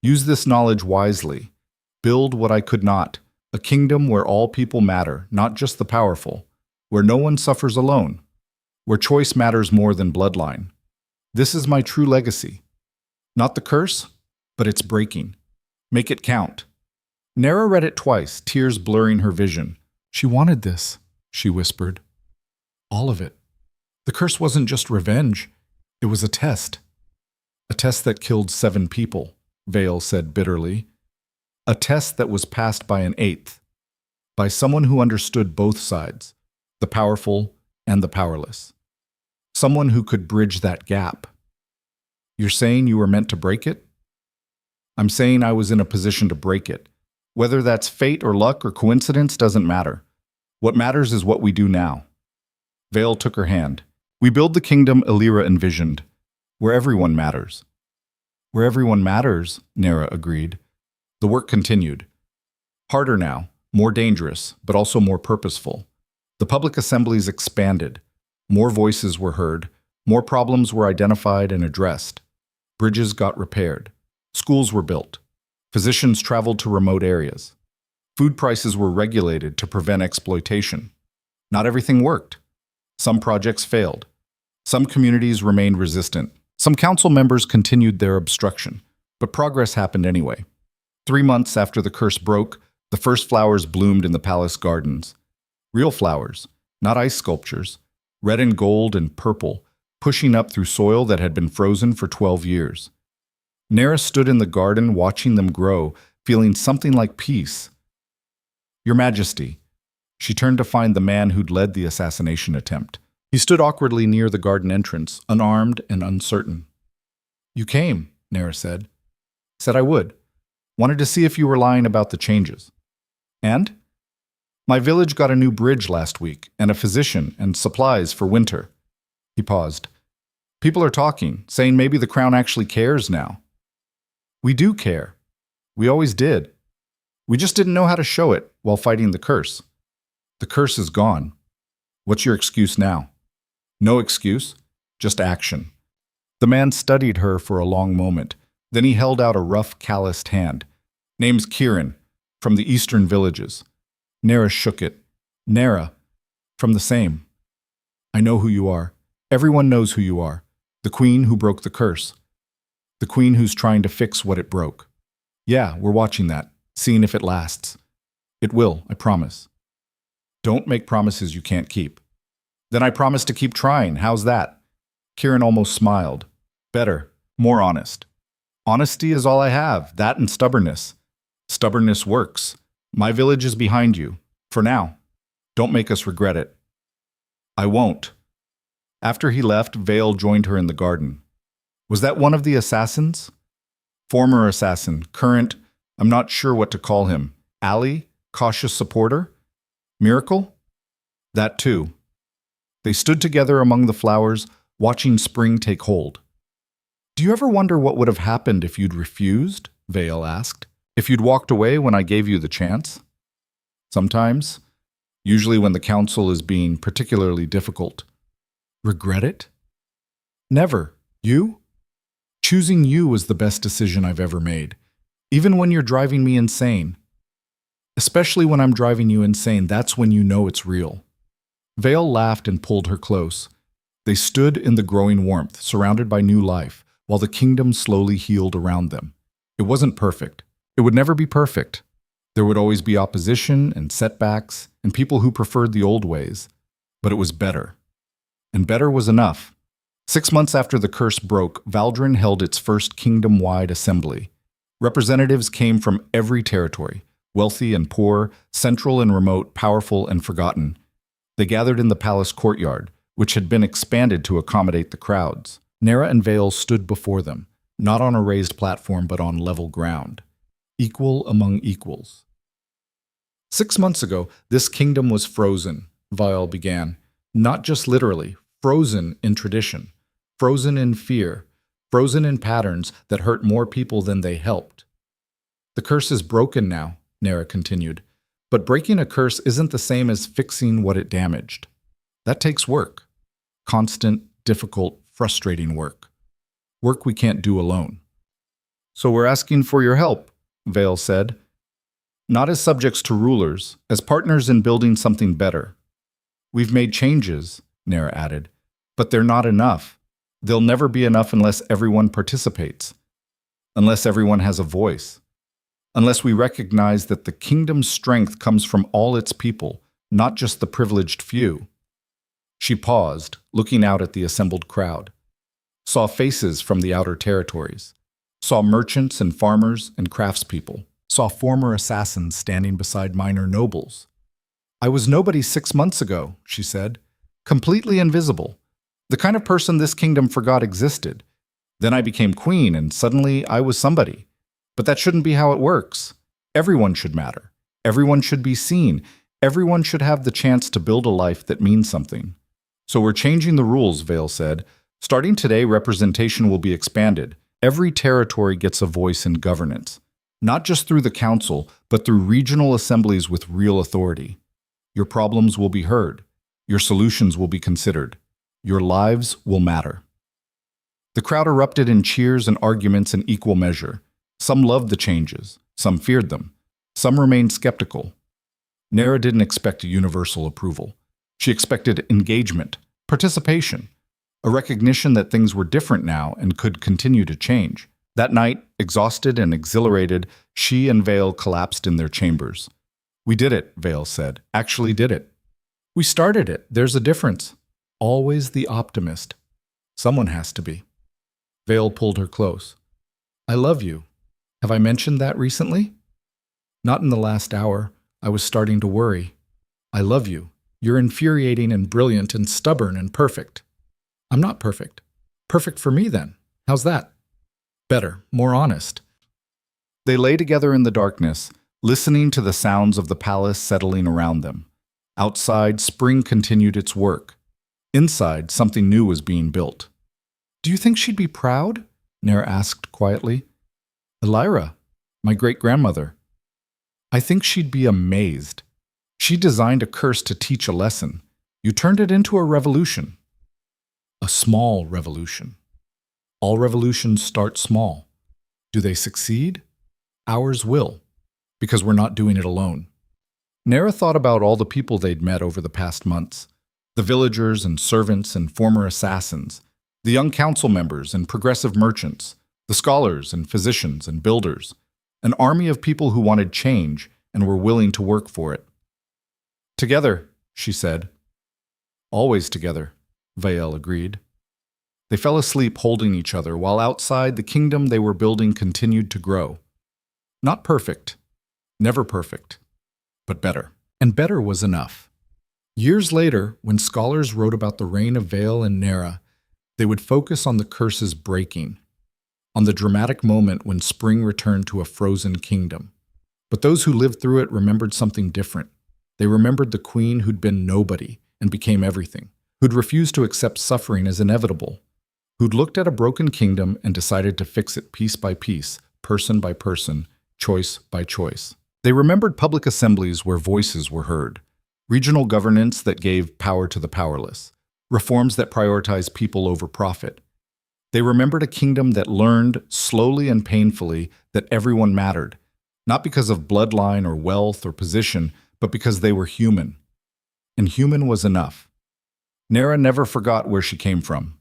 Use this knowledge wisely. Build what I could not, a kingdom where all people matter, not just the powerful, where no one suffers alone, where choice matters more than bloodline. This is my true legacy. Not the curse, but its breaking. Make it count. Lyra read it twice, tears blurring her vision. She wanted this, she whispered. All of it. The curse wasn't just revenge. It was a test. A test that killed 7 people, Vale said bitterly. A test that was passed by an 8th. By someone who understood both sides, the powerful and the powerless. Someone who could bridge that gap. You're saying you were meant to break it? I'm saying I was in a position to break it. Whether that's fate or luck or coincidence doesn't matter. What matters is what we do now. Vale took her hand. We build the kingdom Lyra envisioned, where everyone matters. Where everyone matters, Lyra agreed. The work continued. Harder now, more dangerous, but also more purposeful. The public assemblies expanded. More voices were heard. More problems were identified and addressed. Bridges got repaired. Schools were built. Physicians traveled to remote areas. Food prices were regulated to prevent exploitation. Not everything worked. Some projects failed. Some communities remained resistant. Some council members continued their obstruction. But progress happened anyway. 3 months after the curse broke, the first flowers bloomed in the palace gardens. Real flowers, not ice sculptures, red and gold and purple, pushing up through soil that had been frozen for 12 years. Nera stood in the garden watching them grow, feeling something like peace. "Your Majesty." She turned to find the man who'd led the assassination attempt. He stood awkwardly near the garden entrance, unarmed and uncertain. "You came," Nera said. "Said I would. Wanted to see if you were lying about the changes." "And?" "My village got a new bridge last week, and a physician, and supplies for winter." He paused. "People are talking, saying maybe the crown actually cares now." "We do care. We always did. We just didn't know how to show it while fighting the curse. The curse is gone. What's your excuse now?" "No excuse, just action." The man studied her for a long moment. Then he held out a rough, calloused hand. "Name's Kieran, from the eastern villages." Nera shook it. "Nera, from the same. I know who you are. Everyone knows who you are. The queen who broke the curse. The queen who's trying to fix what it broke. Yeah, we're watching that, seeing if it lasts. It will, I promise." "Don't make promises you can't keep." "Then I promise to keep trying. How's that?" Kieran almost smiled. "Better, more honest." "Honesty is all I have, that and stubbornness." "Stubbornness works. My village is behind you. For now. Don't make us regret it." "I won't." After he left, Vale joined her in the garden. "Was that one of the assassins?" "Former assassin, current, I'm not sure what to call him. Ally? Cautious supporter? Miracle?" "That too." They stood together among the flowers, watching spring take hold. "Do you ever wonder what would have happened if you'd refused?" Vale asked. "If you'd walked away when I gave you the chance?" "Sometimes. Usually when the council is being particularly difficult." "Regret it?" "Never. You?" "Choosing you was the best decision I've ever made. Even when you're driving me insane." "Especially when I'm driving you insane, that's when you know it's real." Vale laughed and pulled her close. They stood in the growing warmth, surrounded by new life, while the kingdom slowly healed around them. It wasn't perfect. It would never be perfect. There would always be opposition and setbacks and people who preferred the old ways. But it was better. And better was enough. 6 months after the curse broke, Valdrin held its first kingdom-wide assembly. Representatives came from every territory, wealthy and poor, central and remote, powerful and forgotten. They gathered in the palace courtyard, which had been expanded to accommodate the crowds. Nera and Vale stood before them, not on a raised platform but on level ground. Equal among equals. 6 months ago, this kingdom was frozen, Vale began. Not just literally, frozen in tradition, frozen in fear, frozen in patterns that hurt more people than they helped. "The curse is broken now," Nera continued. "But breaking a curse isn't the same as fixing what it damaged. That takes work. Constant, difficult, frustrating work. Work we can't do alone." "So we're asking for your help," Vale said. "Not as subjects to rulers, as partners in building something better." "We've made changes," Nera added, "but they're not enough. They'll never be enough unless everyone participates, unless everyone has a voice, unless we recognize that the kingdom's strength comes from all its people, not just the privileged few." She paused, looking out at the assembled crowd. Saw faces from the outer territories. Saw merchants and farmers and craftspeople. Saw former assassins standing beside minor nobles. "I was nobody 6 months ago," she said. "Completely invisible. The kind of person this kingdom forgot existed. Then I became queen, and suddenly I was somebody. But that shouldn't be how it works. Everyone should matter. Everyone should be seen. Everyone should have the chance to build a life that means something." "So we're changing the rules," Vale said. "Starting today, representation will be expanded. Every territory gets a voice in governance. not just through the council, but through regional assemblies with real authority. Your problems will be heard. Your solutions will be considered. Your lives will matter. The crowd erupted in cheers and arguments in equal measure. Some loved the changes. Some feared them. Some remained skeptical. Lyra didn't expect a universal approval. She expected engagement, participation, a recognition that things were different now and could continue to change. That night, exhausted and exhilarated, she and Vale collapsed in their chambers. "We did it," Vale said. "Actually did it. We started it. There's a difference." Always the optimist. Someone has to be. Vale pulled her close. "I love you. Have I mentioned that recently?" "Not in the last hour. I was starting to worry. I love you. You're infuriating and brilliant and stubborn and perfect." "I'm not perfect." "Perfect for me, then. How's that?" "Better, more honest." They lay together in the darkness, listening to the sounds of the palace settling around them. Outside, spring continued its work. Inside, something new was being built. "Do you think she'd be proud?" Lyra asked quietly. "Lyra, my great-grandmother. I think she'd be amazed. She designed a curse to teach a lesson. You turned it into a revolution. A small revolution. All revolutions start small. Do they succeed? Ours will, because we're not doing it alone." Lyra thought about all the people they'd met over the past months. The villagers and servants and former assassins, the young council members and progressive merchants, the scholars and physicians and builders, an army of people who wanted change and were willing to work for it. "Together," she said. "Always together," Vale agreed. They fell asleep holding each other while outside the kingdom they were building continued to grow. Not perfect, never perfect, but better. And better was enough. Years later, when scholars wrote about the reign of Vale and Lyra, they would focus on the curse's breaking, on the dramatic moment when spring returned to a frozen kingdom. But those who lived through it remembered something different. They remembered the queen who'd been nobody and became everything, who'd refused to accept suffering as inevitable, who'd looked at a broken kingdom and decided to fix it piece by piece, person by person, choice by choice. They remembered public assemblies where voices were heard, regional governance that gave power to the powerless, reforms that prioritized people over profit. They remembered a kingdom that learned, slowly and painfully, that everyone mattered, not because of bloodline or wealth or position, but because they were human. And human was enough. Lyra never forgot where she came from,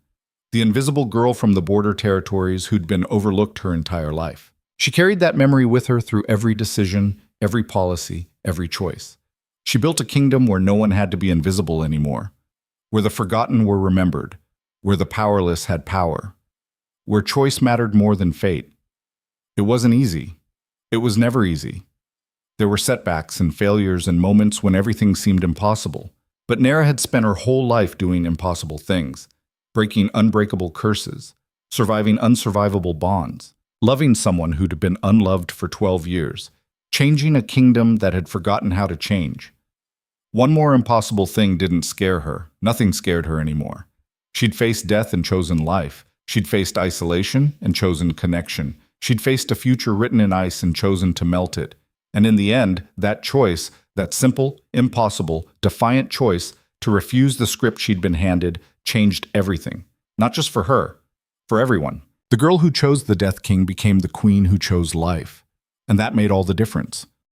the invisible girl from the border territories who'd been overlooked her entire life. She carried that memory with her through every decision, every policy, every choice. She built a kingdom where no one had to be invisible anymore, where the forgotten were remembered, where the powerless had power, where choice mattered more than fate. It wasn't easy. It was never easy. There were setbacks and failures and moments when everything seemed impossible. But Lyra had spent her whole life doing impossible things, breaking unbreakable curses, surviving unsurvivable bonds, loving someone who'd been unloved for 12 years, changing a kingdom that had forgotten how to change. One more impossible thing didn't scare her. Nothing scared her anymore. She'd faced death and chosen life. She'd faced isolation and chosen connection. She'd faced a future written in ice and chosen to melt it. And in the end, that choice, that simple, impossible, defiant choice to refuse the script she'd been handed, changed everything. Not just for her, for everyone. The girl who chose the Death King became the queen who chose life. And that made all the difference.